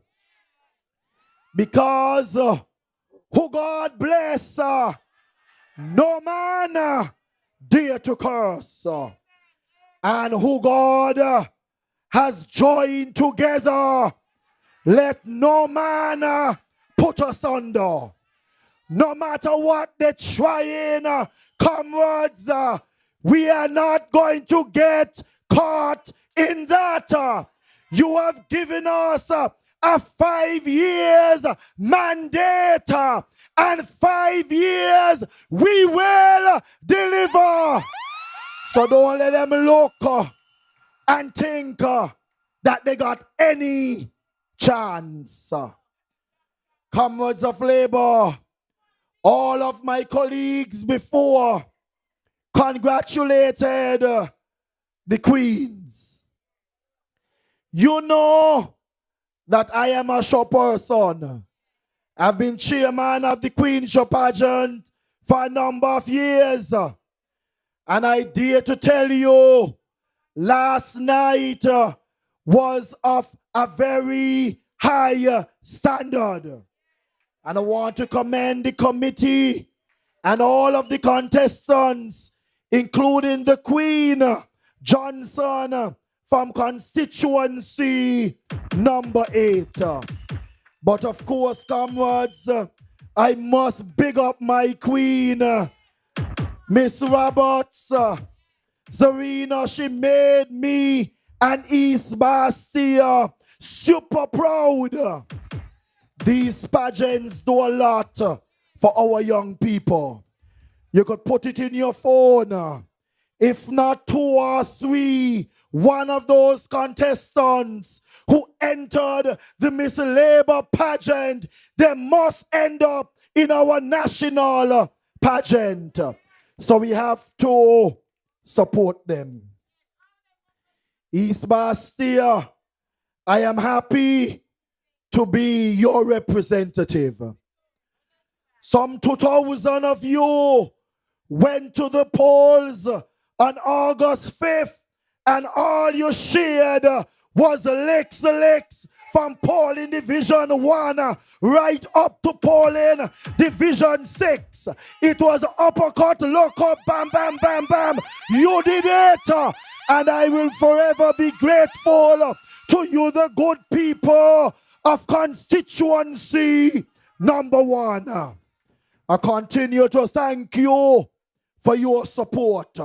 Because who God bless, no man dare to curse. And who God has joined together, let no man put us under. No matter what they're trying, comrades, we are not going to get caught in that. You have given us a 5 years mandate, and 5 years we will deliver. So don't let them look and think that they got any chance. Comrades of Labor, all of my colleagues before congratulated the Queens. You know that I am a show person. I've been chairman of the Queen's Show Pageant for a number of years. And I dare to tell you, last night was of a very high standard. And I want to commend the committee and all of the contestants, including the Queen Johnson from constituency number 8. But of course, comrades, I must big up my queen, Miss Roberts. Zarina, she made me and East Bastia super proud. These pageants do a lot for our young people. You could put it in your phone. If not 2 or 3, one of those contestants who entered the Miss Labor pageant, they must end up in our national pageant. So we have to support them. East Bastia, I am happy to be your representative. Some 2,000 of you went to the polls on August 5th, and all you shared was licks from polling Division 1 right up to polling Division 6. It was uppercut, look up, bam, bam, bam, bam. You did it, and I will forever be grateful to you, the good people of constituency number 1. I continue to thank you for your support.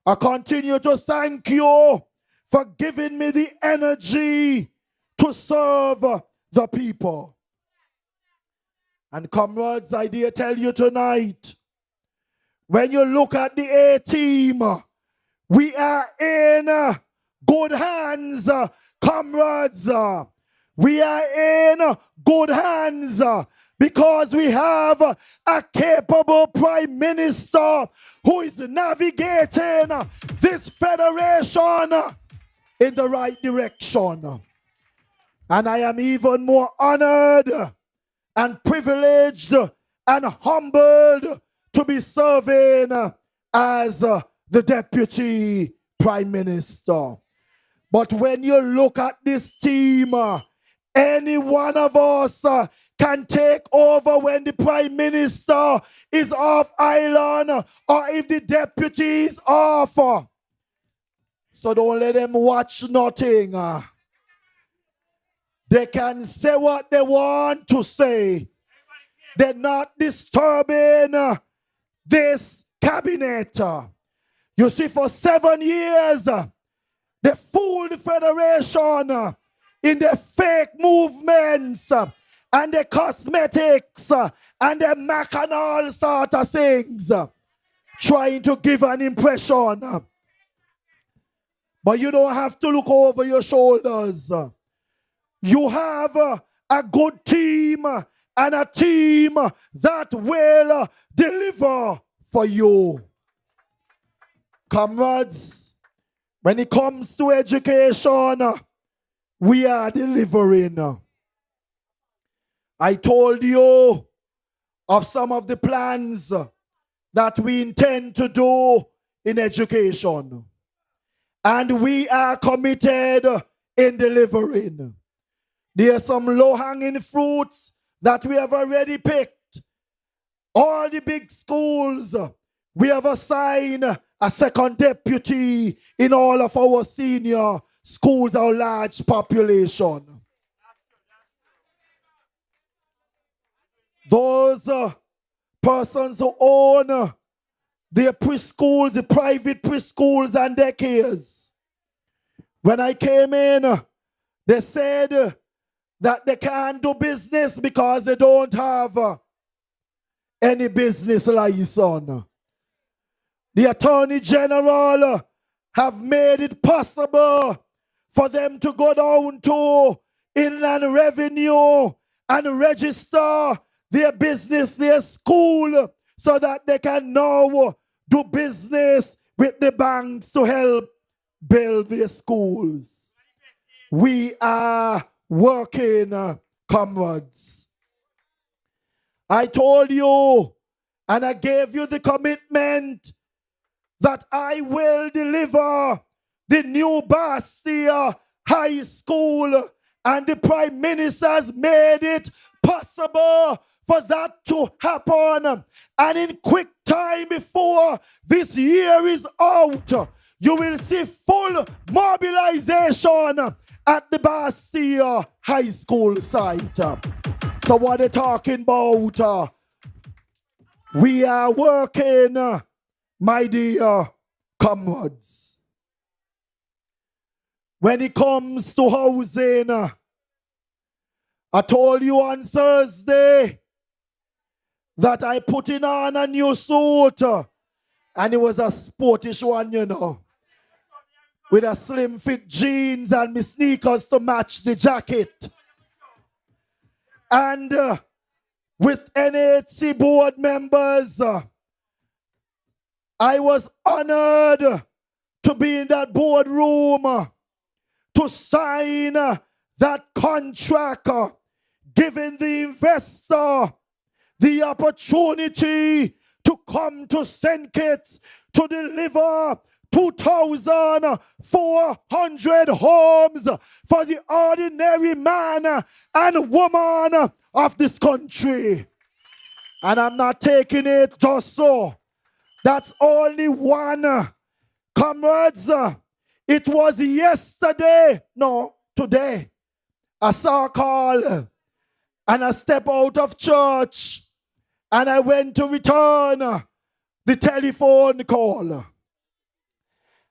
I continue to thank you for giving me the energy to serve the people. And comrades, I dare tell you tonight, when you look at the A team, we are in good hands, comrades. We are in good hands because we have a capable Prime Minister who is navigating this federation in the right direction. And I am even more honored and privileged and humbled to be serving as the Deputy Prime Minister. But when you look at this team, any one of us can take over when the Prime Minister is off island or if the Deputy is off. So don't let them watch nothing. They can say what they want to say. They're not disturbing this cabinet. You see, for 7 years, they fooled the Federation in their fake movements and their cosmetics and their Mac and all sort of things, trying to give an impression. But you don't have to look over your shoulders. You have a good team and a team that will deliver for you. Comrades, when it comes to education, we are delivering. I told you of some of the plans that we intend to do in education. And we are committed in delivering. There are some low-hanging fruits that we have already picked. All the big schools, we have assigned a second deputy in all of our senior schools, our large population. Those persons who own their preschools, the private preschools and daycares, when I came in, they said that they can't do business because they don't have any business license. The Attorney General have made it possible for them to go down to Inland Revenue and register their business, their school, so that they can now do business with the banks to help build their schools. We are working, comrades. I told you and I gave you the commitment that I will deliver the new Bastia High School, and the Prime Minister has made it possible for that to happen. And in quick time before this year is out, you will see full mobilization at the Bastia High School site. So what are they talking about? We are working, my dear comrades. When it comes to housing, I told you on Thursday that I put in on a new suit, and it was a sportish one, you know, with a slim fit jeans and my sneakers to match the jacket. And with NHC board members, I was honored to be in that boardroom to sign that contract, giving the investor the opportunity to come to St. Kitts to deliver 2,400 homes for the ordinary man and woman of this country. And I'm not taking it just so. That's only one. Comrades, it was yesterday, no, today, I saw a call and I stepped out of church and I went to return the telephone call.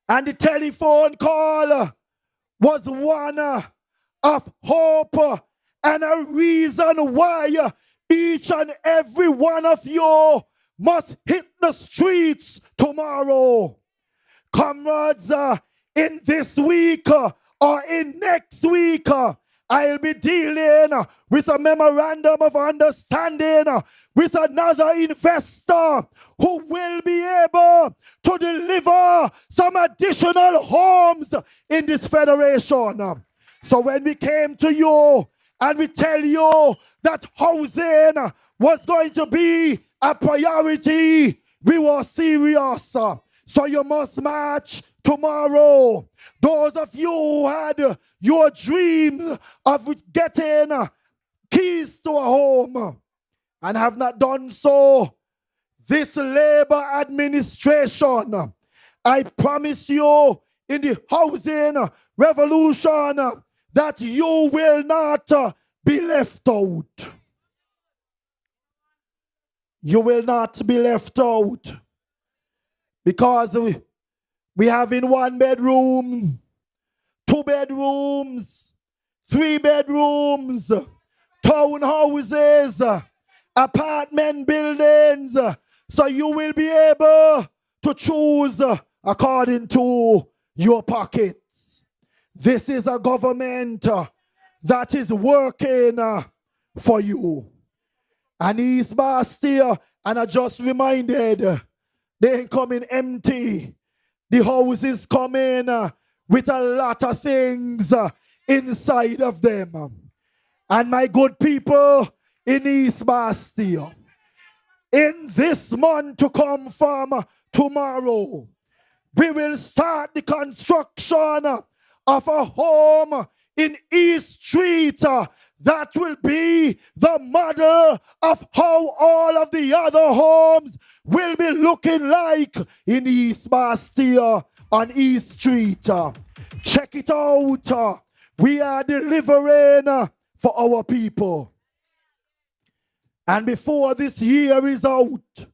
And the telephone call was one of hope and a reason why each and every one of you must hit the streets tomorrow. Comrades, in this week or in next week, I'll be dealing with a memorandum of understanding with another investor who will be able to deliver some additional homes in this federation. So when we came to you and we tell you that housing was going to be a priority, we were serious. So you must march tomorrow. Those of you who had your dreams of getting keys to a home and have not done so, this Labour administration, I promise you, in the housing revolution, that you will not be left out. you will not be left out. Because we have in 1 bedroom, 2 bedrooms, 3 bedrooms, townhouses, apartment buildings. So you will be able to choose according to your pockets. This is a government that is working for you. And East Bastille, and I just reminded, they ain't coming empty. The house is coming with a lot of things inside of them. And my good people in East Bastille, in this month to come from tomorrow, we will start the construction of a home in East Street that will be the model of how all of the other homes will be looking like in East Bastille on East Street. Check it out. We are delivering for our people. And before this year is out,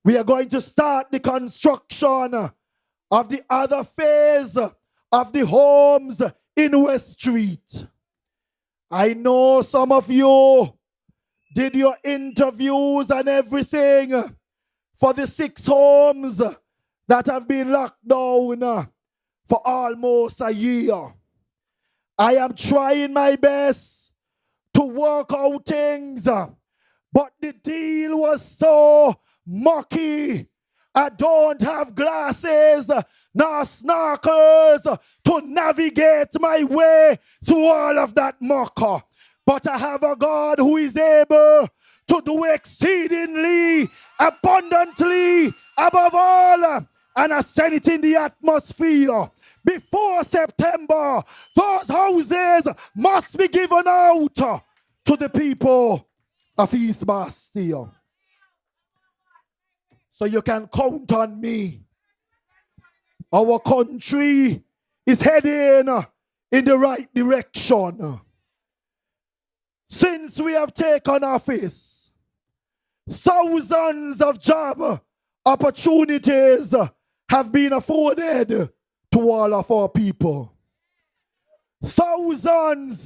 we are going to start the construction of the other phase of the homes in West Street. I know some of you did your interviews and everything for the 6 homes that have been locked down for almost a year. I am trying my best to work out things, but the deal was so mucky. I don't have glasses nor snorkels to navigate my way through all of that muck. But I have a God who is able to do exceedingly, abundantly, above all. And I send it in the atmosphere. Before September, those houses must be given out to the people of East Bastille. So you can count on me. Our country is heading in the right direction. Since we have taken office, thousands of job opportunities have been afforded to all of our people. Thousands.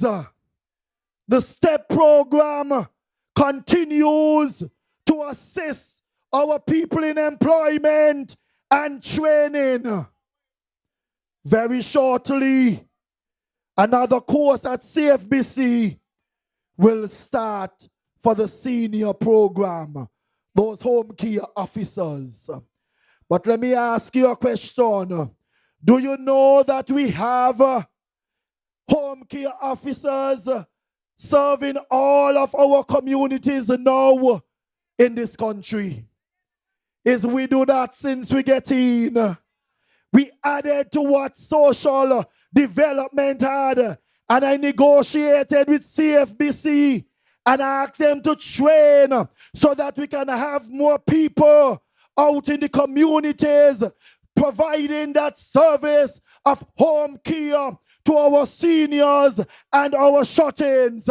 The STEP program continues to assist our people in employment and training. Very shortly, another course at CFBC will start for the senior program, those home care officers. But let me ask you a question. Do you know that we have home care officers serving all of our communities now in this country? Is we do that since we get in. We added to what social development had, and I negotiated with CFBC and I asked them to train so that we can have more people out in the communities providing that service of home care to our seniors and our shut-ins.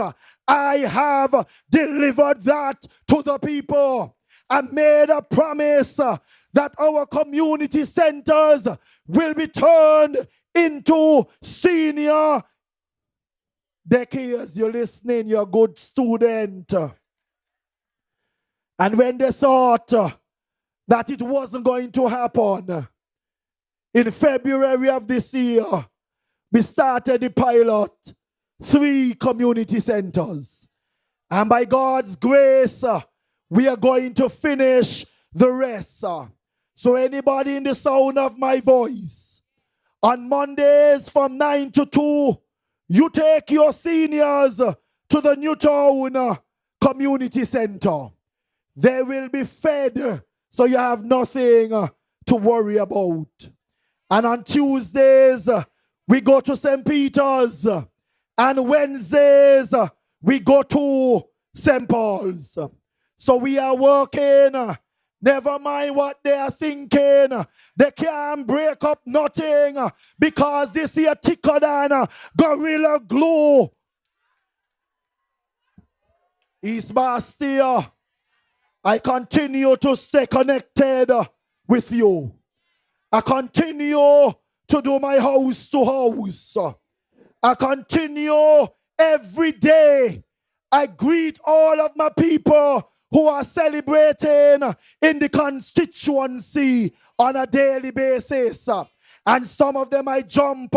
I have delivered that to the people. I made a promise that our community centers will be turned into senior daycares. You're listening, you're a good student. And when they thought that it wasn't going to happen, in February of this year, we started the pilot, 3 community centers. And by God's grace, we are going to finish the rest. So anybody in the sound of my voice, on Mondays from 9 to 2, you take your seniors to the Newtown Community Center. They will be fed, so you have nothing to worry about. And on Tuesdays, we go to St. Peter's. And Wednesdays, we go to St. Paul's. So we are working. Never mind what they are thinking. They can't break up nothing because this here thicker than Gorilla Glue. East Bastille, I continue to stay connected with you. I continue to do my house to house. I continue every day. I greet all of my people who are celebrating in the constituency on a daily basis. And some of them I jump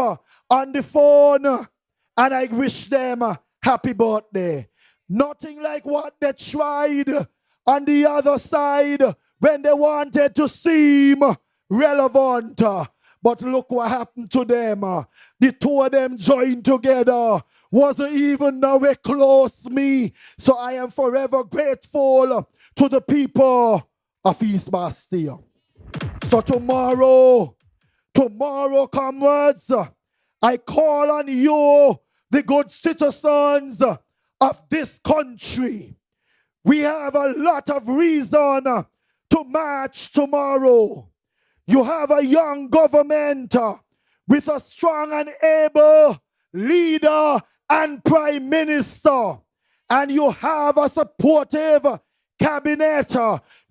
on the phone and I wish them a happy birthday. Nothing like what they tried on the other side when they wanted to seem relevant. But look what happened to them. The two of them joined together. Wasn't even nowhere close me. So I am forever grateful to the people of East Bastille. So tomorrow, comrades, I call on you, the good citizens of this country. We have a lot of reason to march tomorrow. You have a young government with a strong and able leader and prime minister. And you have a supportive cabinet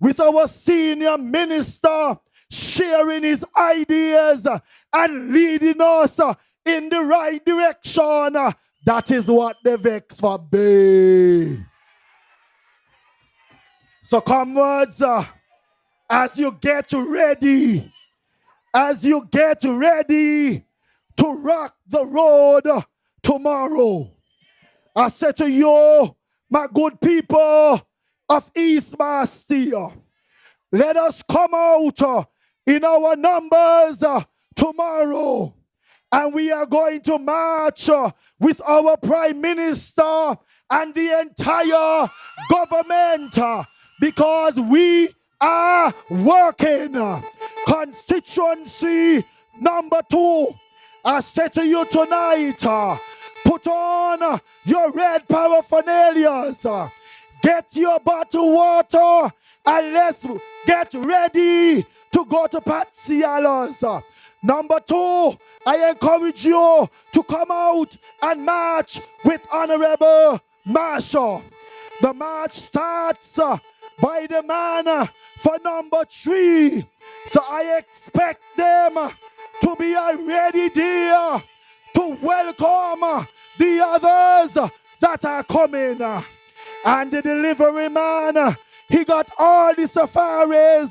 with our senior minister sharing his ideas and leading us in the right direction. That is what the Vex for be. So comrades, as you get ready to rock the road tomorrow, I say to you, my good people of East Bastille, let us come out in our numbers tomorrow, and we are going to march with our Prime Minister and the entire government, because we are working. Constituency number 2, I say to you tonight, put on your red paraphernalia, get your bottled water, and let's get ready to go to Patsy Allen's. Number 2, I encourage you to come out and march with Honorable Marshall. The march starts by the man for number 3. So I expect them to be already there to welcome the others that are coming. And the delivery man, he got all the safaris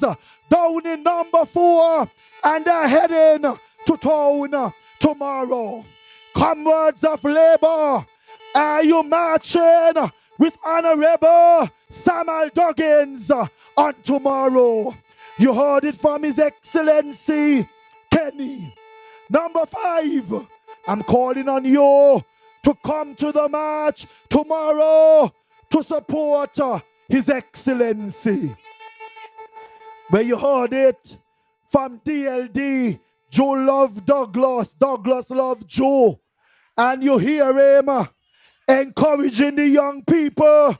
down in number 4, and they're heading to town tomorrow. Comrades of Labour, are you marching with Honorable Samuel Duggins on tomorrow? You heard it from His Excellency Kenny. Number 5, I'm calling on you to come to the march tomorrow to support His Excellency. Where you heard it from DLD, Joe love Douglas, Douglas love Joe. And you hear him encouraging the young people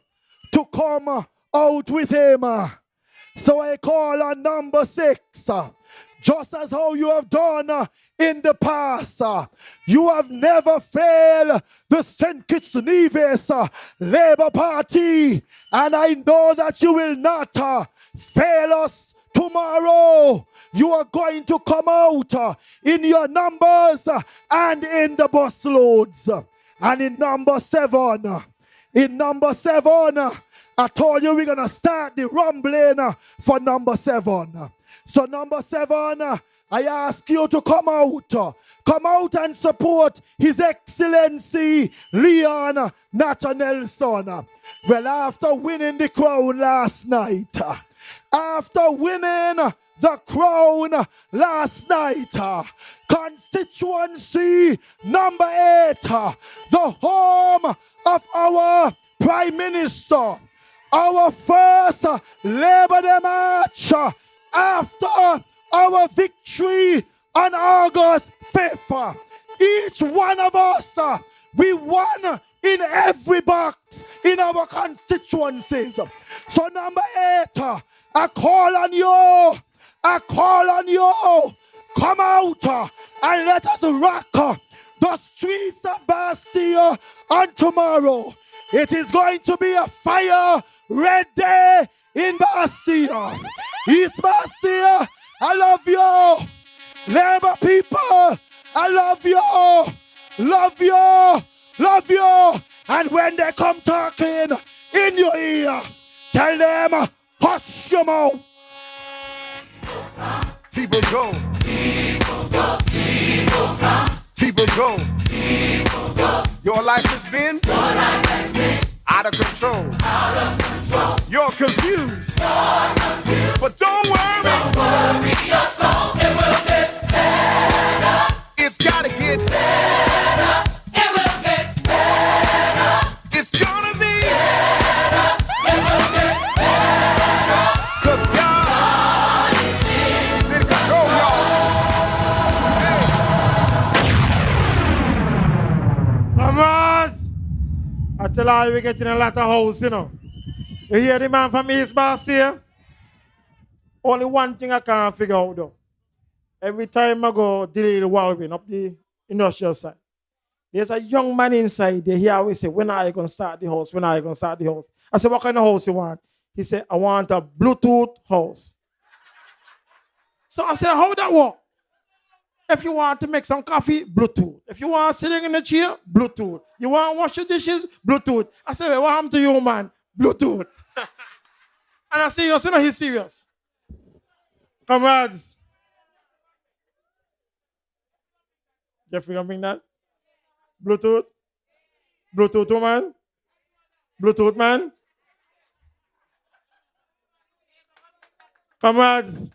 to come out with him. So I call on number 6. Just as how you have done in the past. You have never failed the St. Kitts-Nevis Labour Party. And I know that you will not fail us tomorrow. You are going to come out in your numbers and in the bus loads. And in number 7, I told you we're going to start the rumbling for number 7. So number 7, I ask you to come out and support His Excellency Leon Natta Nelson. Well, after winning the crown last night, constituency number 8, the home of our Prime Minister, our first Labour Day march after our victory on August 5th. Each one of us, we won in every box in our constituencies. So number 8, I call on you. Come out and let us rock the streets of Bastille on tomorrow. It is going to be a fire red day in Bastille, East Bastille, I love you. Labour people, I love you. Love you. Love you. And when they come talking in your ear, tell them, hush your mouth. People go. People go. People come. People go. People go. Your life has been out of control. You're confused. But don't worry. Don't worry your soul. It will get better. It's gotta get better. It will get better. It's gonna be better. It will get better. 'Cause God is in control, y'all. Come on. I tell you, we're getting a lot of house, you know. You hear the man from East Bastille? Only one thing I can't figure out, though. Every time I go delay the Walvin up the industrial side, there's a young man inside there. He always say, when are you going to start the house? When are you going to start the house? I said, what kind of house you want? He said, I want a Bluetooth house. So I said, how that work? If you want to make some coffee, Bluetooth. If you want sitting in the chair, Bluetooth. You want to wash your dishes, Bluetooth. I said, what happened to you, man? Bluetooth. And I say, you know, he's serious. Comrades. Jeffrey, you bring that? Bluetooth? Bluetooth, man? Bluetooth, man? Comrades.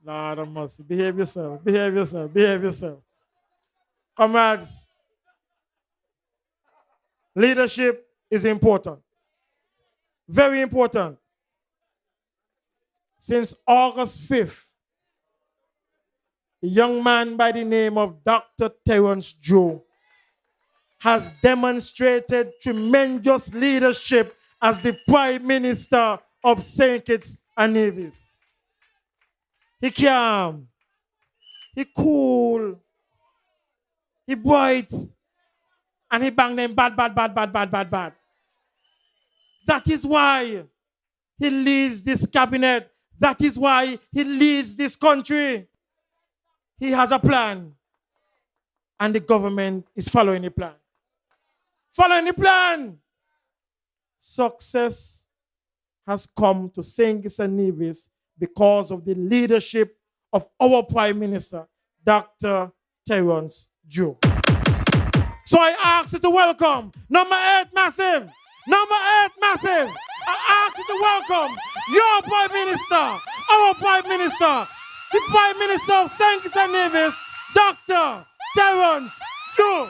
Lord of mercy. Behave yourself. Behave yourself. Behave yourself. Comrades. Leadership is important. Very important. Since August 5th, a young man by the name of Dr. Terrence Joe has demonstrated tremendous leadership as the Prime Minister of St. Kitts and Nevis. He calm, he cool, he bright, and he bang them bad. That is why he leads this cabinet. That is why he leads this country. He has a plan, and the government is following the plan. Following the plan. Success has come to St. Kitts and Nevis because of the leadership of our Prime Minister, Dr. Terrence Joe. So I ask you to welcome number 8 Massive. Number 8 Massive. I ask you to welcome your Prime Minister, our Prime Minister, the Prime Minister of St. Kitts and Nevis, Dr. Terrence Joe.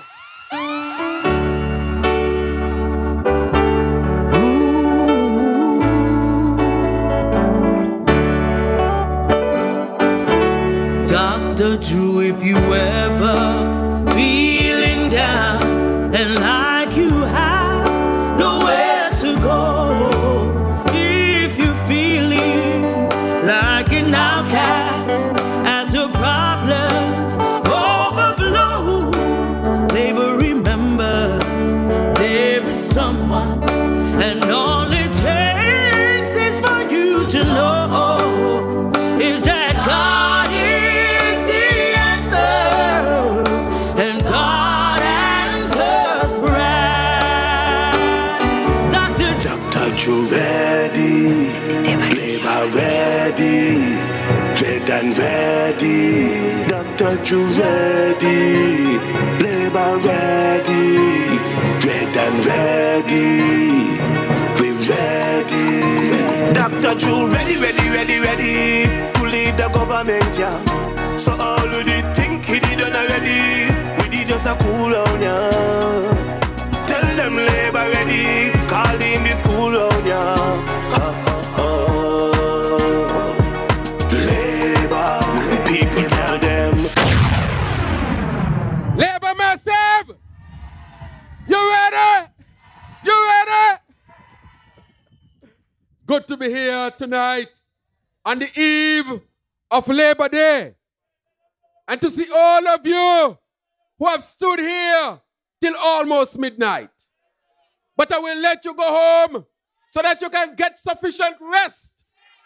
Dr. Drew, if you ever feeling down and like you have nowhere to go, if you're feeling like an outcast as your problems overflow, baby, remember there is someone, and all it takes is for you to know is that God you ready, Labour ready, red and ready. Dr. Drew ready, Labour ready, red and ready. We ready. Dr. Drew ready to lead the government, yeah. So all of the think he did already, we did just a cool on, yeah. Tell them Labour ready, call in the school round, yeah. Labour, people tell them. Labour Massive! You ready? You ready? Good to be here tonight on the eve of Labor Day. And to see all of you who have stood here till almost midnight. But I will let you go home so that you can get sufficient rest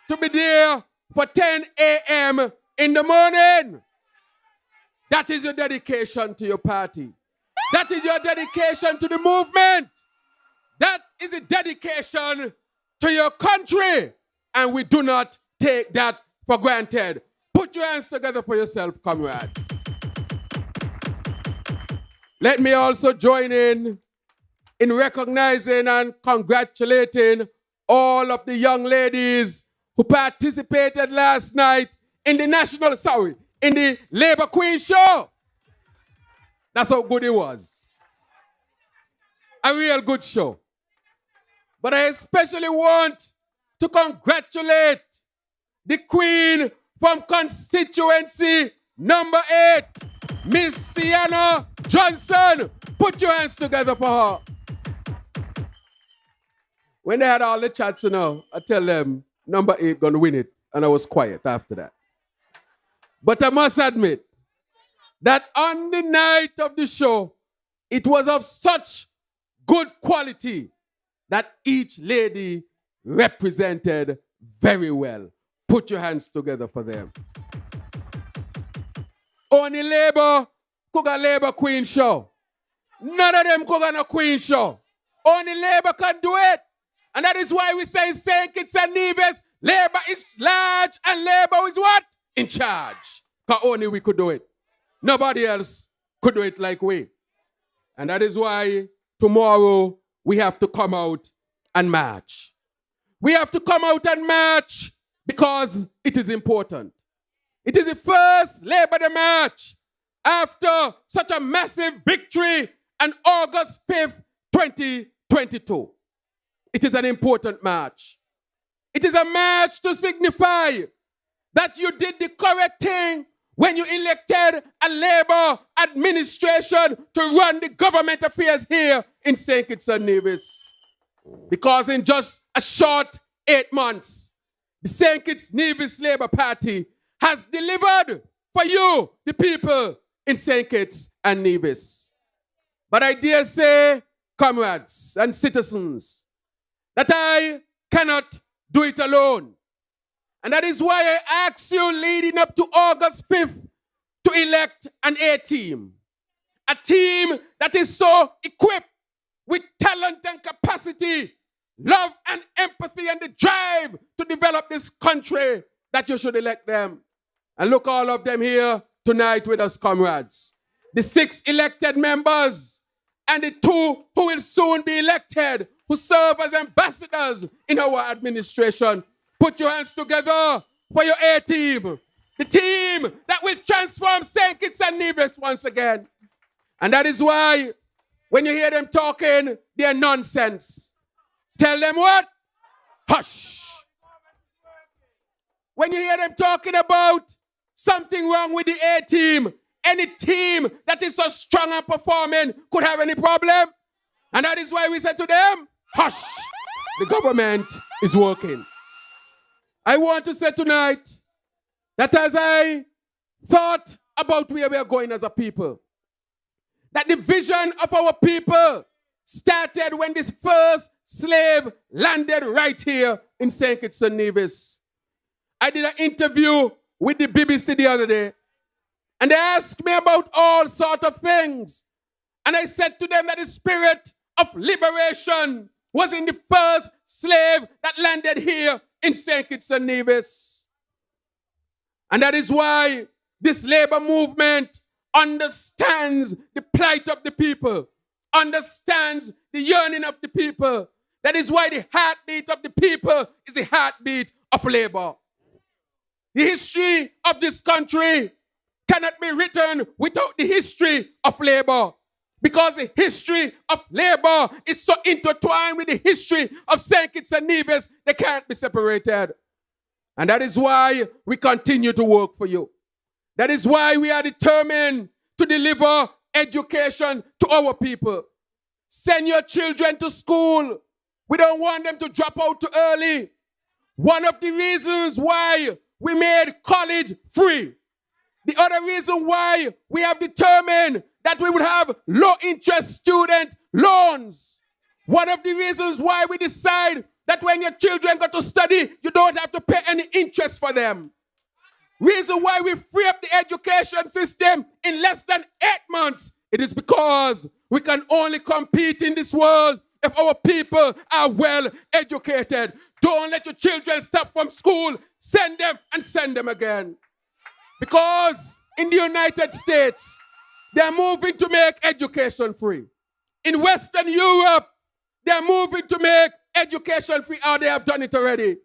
to be there for 10 a.m. in the morning. That is your dedication to your party. That is your dedication to the movement. That is a dedication to your country. And we do not take that for granted. Put your hands together for yourself, comrades. Let me also join in recognizing and congratulating all of the young ladies who participated last night in the Labour Queen Show. That's how good it was. A real good show. But I especially want to congratulate the Queen from constituency number 8, Miss Sienna Johnson. Put your hands together for her. When they had all the chats, I tell them number 8 gonna win it. And I was quiet after that. But I must admit that on the night of the show, it was of such good quality that each lady represented very well. Put your hands together for them. Only Labour could a Labour Queen Show. None of them could a no Queen Show. Only Labour can do it. And that is why we say St. Kitts-Nevis, Labour is large and Labour is what? In charge. Because only we could do it. Nobody else could do it like we. And that is why tomorrow we have to come out and march. We have to come out and march because it is important. It is the first Labour Day march after such a massive victory on August 5th, 2022. It is an important march. It is a march to signify that you did the correct thing when you elected a Labour administration to run the government affairs here in St. Kitts-Nevis. Because in just a short 8 months, the St. Kitts-Nevis Labour Party has delivered for you, the people in St. Kitts-Nevis. But I dare say, comrades and citizens, that I cannot do it alone. And that is why I ask you leading up to August 5th to elect an A team. A team that is so equipped with talent and capacity, love and empathy and the drive to develop this country that you should elect them. And look, all of them here tonight with us, comrades. The 6 elected members and the 2 who will soon be elected, who serve as ambassadors in our administration. Put your hands together for your A team. The team that will transform St. Kitts-Nevis once again. And that is why when you hear them talking, they're nonsense. Tell them what? Hush. When you hear them talking about something wrong with the A team, any team that is so strong and performing could have any problem. And that is why we said to them, hush, the government is working. I want to say tonight that as I thought about where we are going as a people, that the vision of our people started when this first slave landed right here in St. Kitts-Nevis. I did an interview with the BBC the other day, and they asked me about all sorts of things. And I said to them that the spirit of liberation was in the first slave that landed here in St. Kitts-Nevis. And that is why this labor movement understands the plight of the people, understands the yearning of the people. That is why the heartbeat of the people is the heartbeat of labor. The history of this country cannot be written without the history of labor. Because the history of labor is so intertwined with the history of St. Kitts-Nevis, they can't be separated. And that is why we continue to work for you. That is why we are determined to deliver education to our people. Send your children to school. We don't want them to drop out too early. One of the reasons why we made college free. The other reason why we have determined that we would have low-interest student loans One of the reasons why we decide that when your children go to study, you don't have to pay any interest for them. Reason why we free up the education system in less than 8 months. It is because we can only compete in this world if our people are well educated. Don't let your children stop from school. Send them and send them again. Because in the United States, they're moving to make education free. In Western Europe, they're moving to make education free, or they have done it already.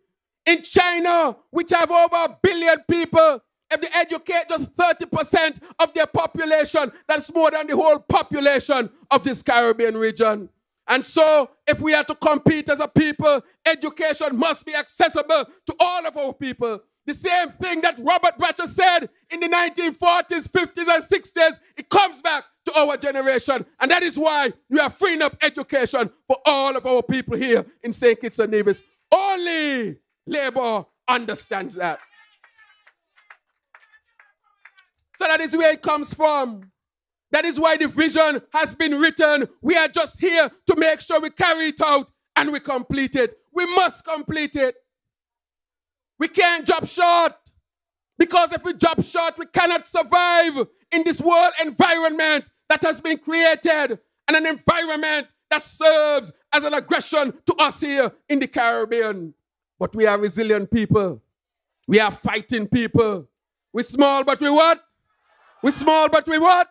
In China, which have over 1 billion people, if they educate just 30% of their population, that's more than the whole population of this Caribbean region. And so, if we are to compete as a people, education must be accessible to all of our people. The same thing that Robert Bratcher said in the 1940s, 50s, and 60s, it comes back to our generation. And that is why we are freeing up education for all of our people here in St. Kitts-Nevis. Only Labour understands that. So that is where it comes from. That is why the vision has been written. We are just here to make sure we carry it out and we complete it. We must complete it. We can't drop short. Because if we drop short, we cannot survive in this world environment that has been created, and an environment that serves as an aggression to us here in the Caribbean. But we are resilient people. We are fighting people. We're small, but we what? We're small, but we what?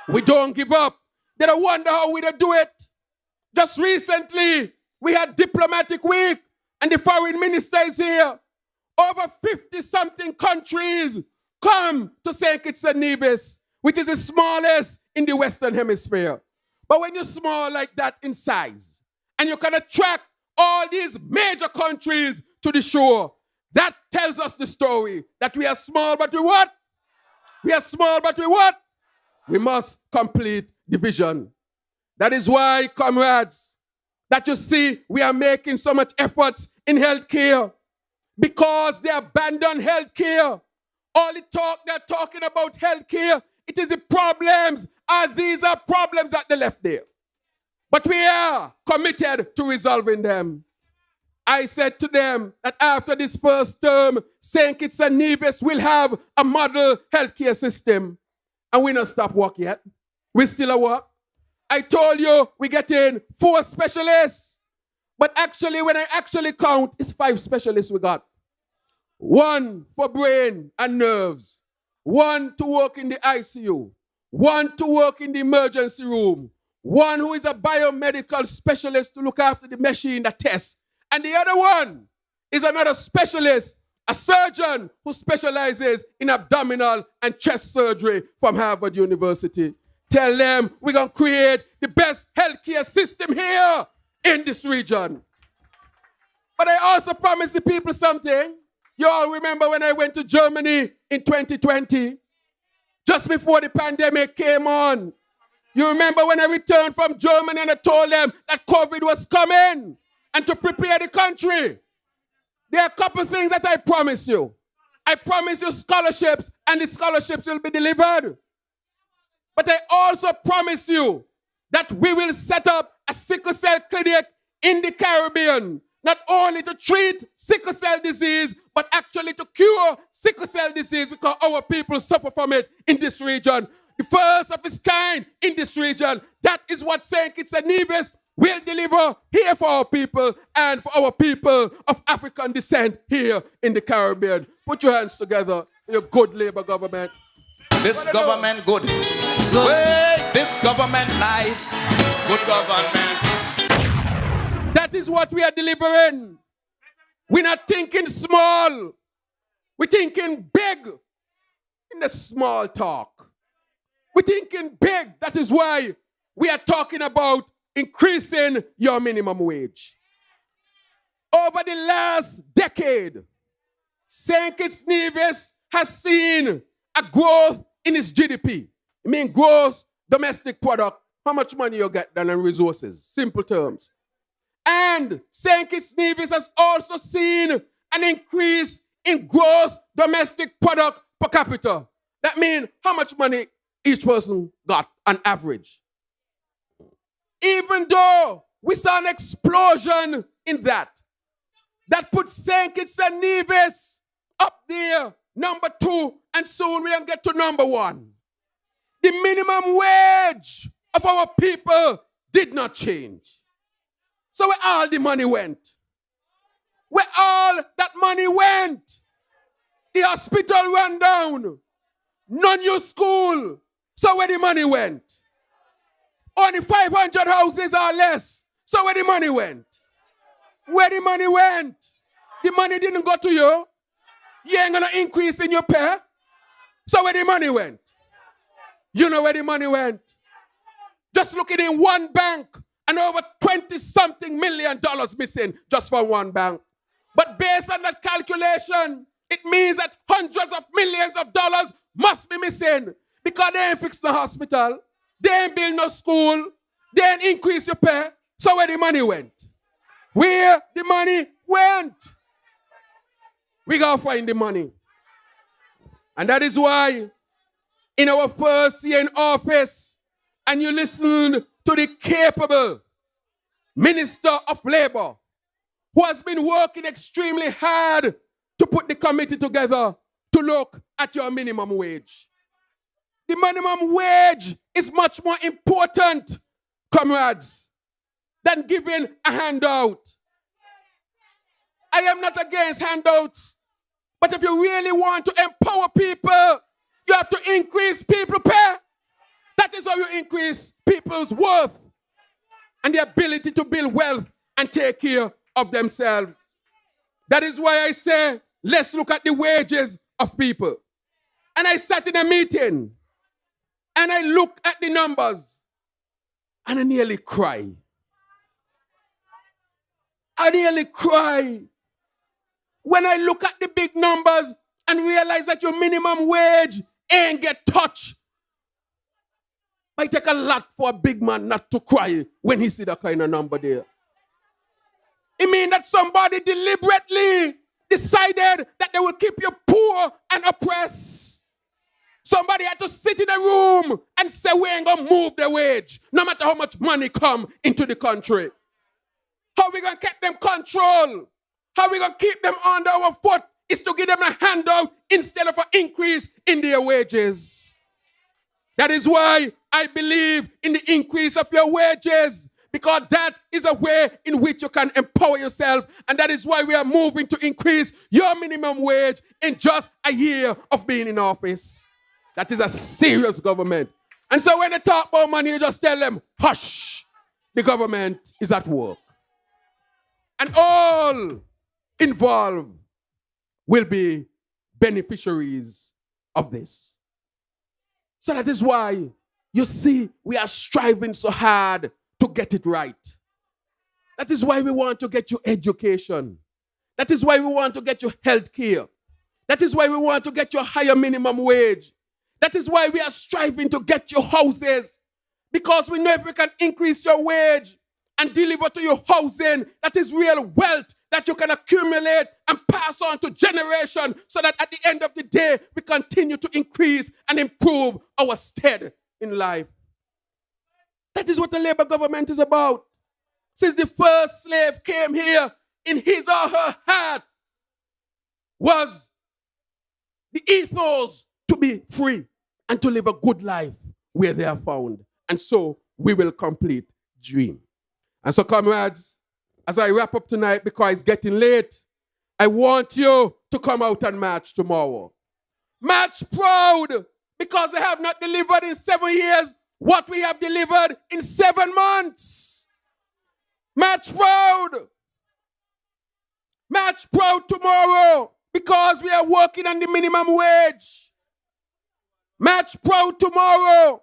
We don't give up. They don't wonder how we don't do it. Just recently, we had diplomatic week, and the foreign minister is here. Over 50-something countries come to St. Kitts-Nevis, which is the smallest in the Western Hemisphere. But when you're small like that in size, and you can attract all these major countries to the shore, that tells us the story that we are small, but we what? We are small, but we what? We must complete the vision. That is why, comrades, that you see we are making so much efforts in healthcare. Because they abandon healthcare. All the talk they're talking about healthcare, it is the problems. These are problems that they left there. But we are committed to resolving them. I said to them that after this first term, St. Kitts-Nevis will have a model healthcare system. And we not stop work yet. We still at work. I told you we get in 4 specialists. But actually, when I actually count, it's 5 specialists we got. 1 for brain and nerves. 1 to work in the ICU. 1 to work in the emergency room. 1 who is a biomedical specialist to look after the machine that tests. And the other one is another specialist, a surgeon who specializes in abdominal and chest surgery from Harvard University. Tell them we're going to create the best healthcare system here in this region. But I also promised the people something. You all remember when I went to Germany in 2020? Just before the pandemic came on. You remember when I returned from Germany and I told them that COVID was coming and to prepare the country? There are a couple of things that I promise you. I promise you scholarships, and the scholarships will be delivered. But I also promise you that we will set up a sickle cell clinic in the Caribbean, not only to treat sickle cell disease, but actually to cure sickle cell disease, because our people suffer from it in this region. The first of its kind in this region. That is what St. Kitts-Nevis will deliver here for our people and for our people of African descent here in the Caribbean. Put your hands together for your good Labour government. This government good. Wait, this government nice. Good government. That is what we are delivering. We're not thinking small. We're thinking big in the small talk. We're thinking big. That is why we are talking about increasing your minimum wage. Over the last decade, St. Kitts-Nevis has seen a growth in its GDP. I mean gross domestic product. How much money you get than in resources. Simple terms. And St. Kitts-Nevis has also seen an increase in gross domestic product per capita. That means how much money each person got on average. Even though we saw an explosion in that. That put St. Kitts-Nevis up there, number 2, and soon we'll get to number 1. The minimum wage of our people did not change. So where all the money went? Where all that money went? The hospital ran down. No new school. So where the money went? Only 500 houses or less. So where the money went? Where the money went? The money didn't go to you. You ain't gonna increase in your pay. So where the money went? You know where the money went? Just looking in one bank and over $20-something million missing just from one bank. But based on that calculation, it means that hundreds of millions of dollars must be missing because they ain't fixed the hospital, they ain't build no school, they ain't increase your pay. So where the money went? Where the money went? We gotta find the money. And that is why in our first year in office, and you listen to the capable Minister of Labor, who has been working extremely hard to put the committee together to look at your minimum wage. The minimum wage is much more important, comrades, than giving a handout. I am not against handouts, but if you really want to empower people, you have to increase people's pay. That is how you increase people's worth and the ability to build wealth and take care of themselves. That is why I say, let's look at the wages of people. And I sat in a meeting and I looked at the numbers and I nearly cried. I nearly cry when I look at the big numbers and realize that your minimum wage ain't get touched. Might take a lot for a big man not to cry when he see that kind of number there. It means that somebody deliberately decided that they will keep you poor and oppressed. Somebody had to sit in a room and say, we ain't gonna move the wage, no matter how much money come into the country. How we gonna keep them control? How we gonna keep them under our foot is to give them a handout instead of an increase in their wages. That is why I believe in the increase of your wages, because that is a way in which you can empower yourself. And that is why we are moving to increase your minimum wage in just a year of being in office. That is a serious government. And so when they talk about money, you just tell them, hush, the government is at work. And all involved will be beneficiaries of this. So that is why, you see, we are striving so hard to get it right. That is why we want to get you education. That is why we want to get you health care. That is why we want to get you a higher minimum wage. That is why we are striving to get you houses. Because we know if we can increase your wage and deliver to you housing, that is real wealth that you can accumulate and pass on to generation, so that at the end of the day, we continue to increase and improve our stead in life. That is what the Labour government is about. Since the first slave came here, in his or her heart was the ethos to be free and to live a good life where they are found. And so we will complete dream. And so, comrades, as I wrap up tonight, because it's getting late, I want you to come out and march tomorrow. March proud, because they have not delivered in 7 years what we have delivered in 7 months. March proud. March proud tomorrow, because we are working on the minimum wage. March proud tomorrow,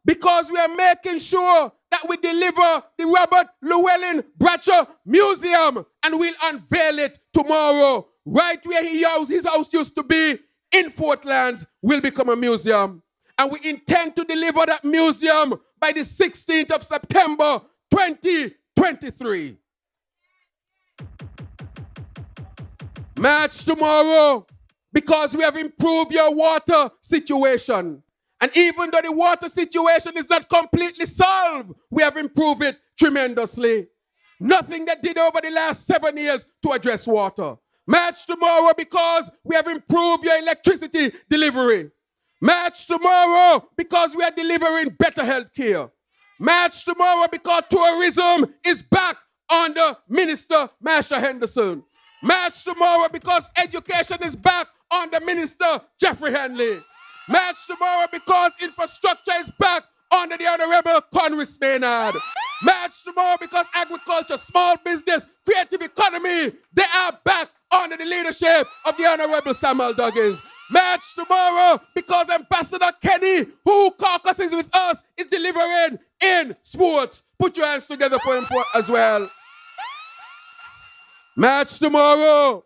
because we are making sure that we deliver the Robert Llewellyn Bradshaw Museum, and we'll unveil it tomorrow. Right where his house used to be in Fort Lands will become a museum. And we intend to deliver that museum by the 16th of September, 2023. March tomorrow, because we have improved your water situation. And even though the water situation is not completely solved, we have improved it tremendously. Nothing they did over the last 7 years to address water. March tomorrow because we have improved your electricity delivery. March tomorrow because we are delivering better health care. March tomorrow because tourism is back under Minister Marsha Henderson. March tomorrow because education is back under Minister Jeffrey Henley. March tomorrow because infrastructure is back under the Honorable Congress Maynard. March tomorrow because agriculture, small business, creative economy, they are back under the leadership of the Honorable Samuel Duggins. March tomorrow because Ambassador Kenny, who caucuses with us, is delivering in sports. Put your hands together for him as well. March tomorrow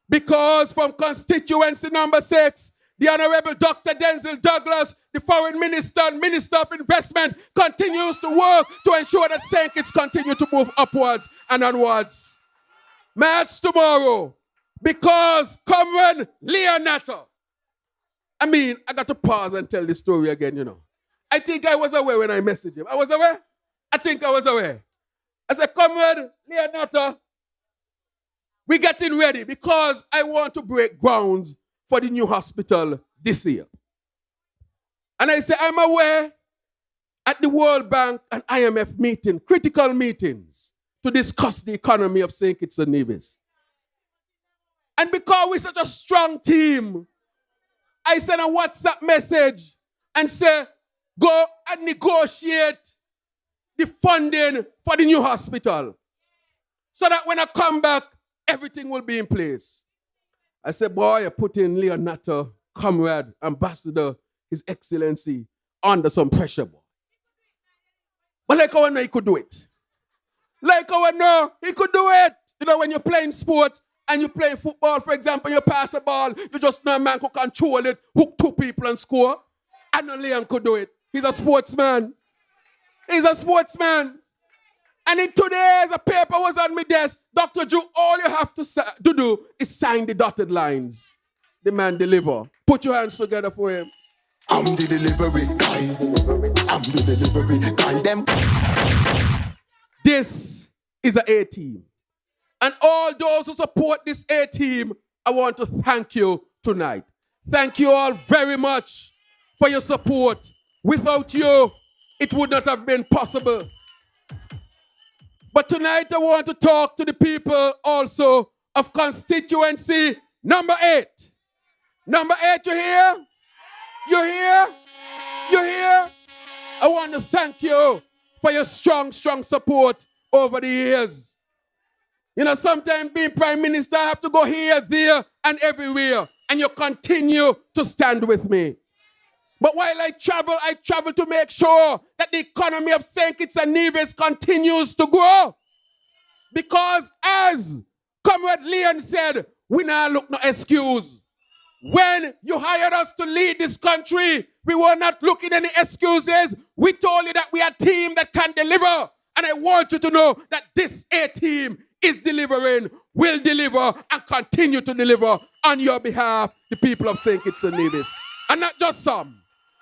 because from constituency number 6, the Honorable Dr. Denzel Douglas, the Foreign Minister and Minister of Investment, continues to work to ensure that St. Kitts continue to move upwards and onwards. March tomorrow because Comrade Leonardo. I got to pause and tell this story again, you know. I think I was aware when I messaged him. I was aware? I think I was aware. I said, Comrade Leonardo, we're getting ready because I want to break grounds for the new hospital this year. And I said, I'm aware at the World Bank and IMF meeting, critical meetings, to discuss the economy of St. Kitts-Nevis. And because we're such a strong team, I sent a WhatsApp message and said, go and negotiate the funding for the new hospital so that when I come back, everything will be in place. I said, boy, you're putting Leonardo, Comrade, Ambassador, His Excellency, under some pressure, boy. But like how I know he could do it. Like how I know he could do it. You know, when you're playing sports and you play football, for example, you pass a ball, you just know a man who control it, hook 2 people and score. I know Leon could do it. He's a sportsman. He's a sportsman. And in today's, a paper was on my desk. Dr. Drew, all you have to do is sign the dotted lines. The man deliver. Put your hands together for him. I'm the delivery guy. I'm the delivery guy. Them. This is an A-team. And all those who support this A-team, I want to thank you tonight. Thank you all very much for your support. Without you, it would not have been possible. But tonight I want to talk to the people also of constituency number 8. Number 8, you here? You here? You here? I want to thank you for your strong support over the years. You know, sometimes being Prime Minister, I have to go here, there, and everywhere. And you continue to stand with me. But while I travel to make sure that the economy of St. Kitts-Nevis continues to grow. Because as Comrade Leon said, we now look no excuse. When you hired us to lead this country, we were not looking any excuses. We told you that we are a team that can deliver. And I want you to know that this A-team is delivering, will deliver, and continue to deliver on your behalf, the people of St. Kitts-Nevis. And not just some.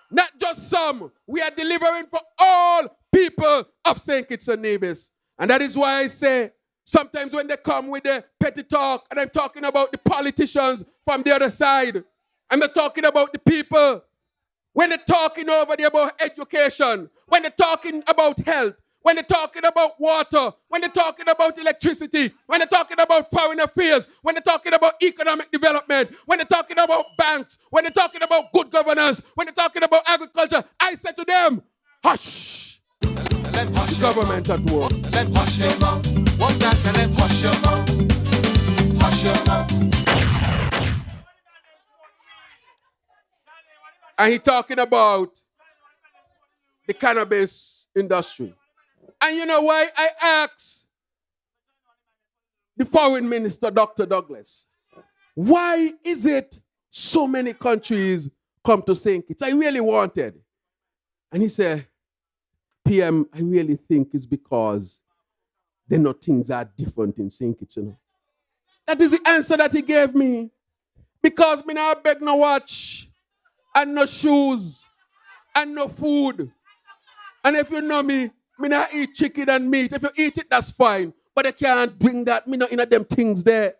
Not just some. We are delivering for all people of St. Kitts-Nevis. And that is why I say, sometimes when they come with the petty talk, and I'm talking about the politicians from the other side, I'm not talking about the people. When they're talking over there about education, when they're talking about health, when they're talking about water, when they're talking about electricity, when they're talking about foreign affairs, when they're talking about economic development, when they're talking about banks, when they're talking about good governance, when they're talking about agriculture, I said to them, hush. Let the government at work. Let hush your mouth. What's that? Let hush your mouth. Hush your mouth. And he talking about the cannabis industry. And you know why I asked the Foreign Minister, Dr. Douglas, why is it so many countries come to St. Kitts? I really wanted. And he said, PM, I really think it's because they know things are different in St. Kitts. You know? That is the answer that he gave me. Because me now beg no watch, and no shoes, and no food. And if you know me, me not eat chicken and meat. If you eat it, that's fine. but they can't bring that me not in them things there.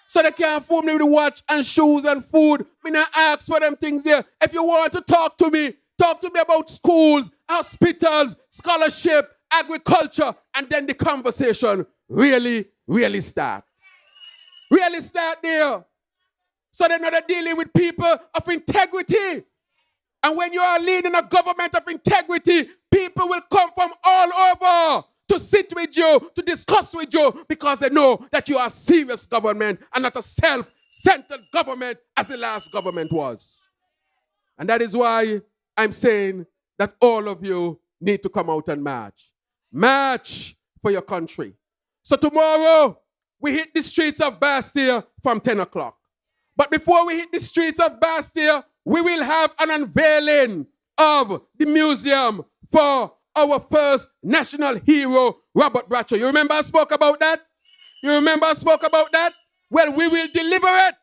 So they can't fool me with watch and shoes and food. Me not ask for them things there. If you want to talk to me about schools, hospitals, scholarship, agriculture, and then the conversation really, really start. Really start there. So they're not dealing with people of integrity. And when you are leading a government of integrity, people will come from all over to sit with you, to discuss with you, because they know that you are a serious government and not a self-centered government as the last government was. And that is why I'm saying that all of you need to come out and march. March for your country. So tomorrow, we hit the streets of Bastille from 10 o'clock. But before we hit the streets of Bastille, we will have an unveiling of the museum for our first national hero, Robert Bradshaw. You remember I spoke about that? Well, we will deliver it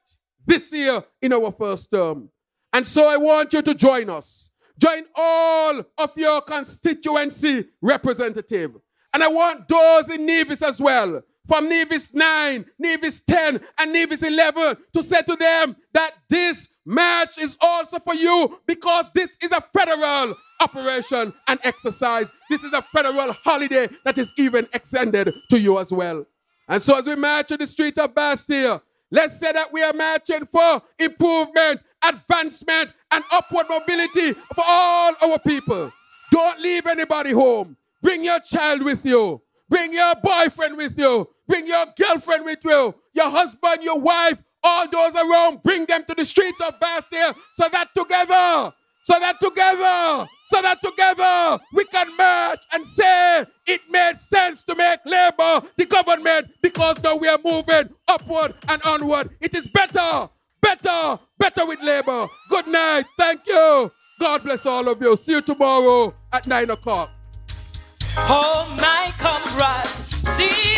this year in our first term. And so I want you to join us. Join all of your constituency representative. And I want those in Nevis as well, from Nevis 9, Nevis 10, and Nevis 11, to say to them that this march is also for you, because this is a federal operation and exercise. This is a federal holiday that is even extended to you as well. And so as we march to the street of Bastille, let's say that we are marching for improvement, advancement, and upward mobility for all our people. Don't leave anybody home. Bring your child with you. Bring your boyfriend with you. Bring your girlfriend with you. Your husband, your wife, all those around. Bring them to the streets of Bastille so that together we can march and say it made sense to make Labour the government, because now we are moving upward and onward. It is better with Labour. Good night. Thank you. God bless all of you. See you tomorrow at 9 o'clock. Oh, my comrades, see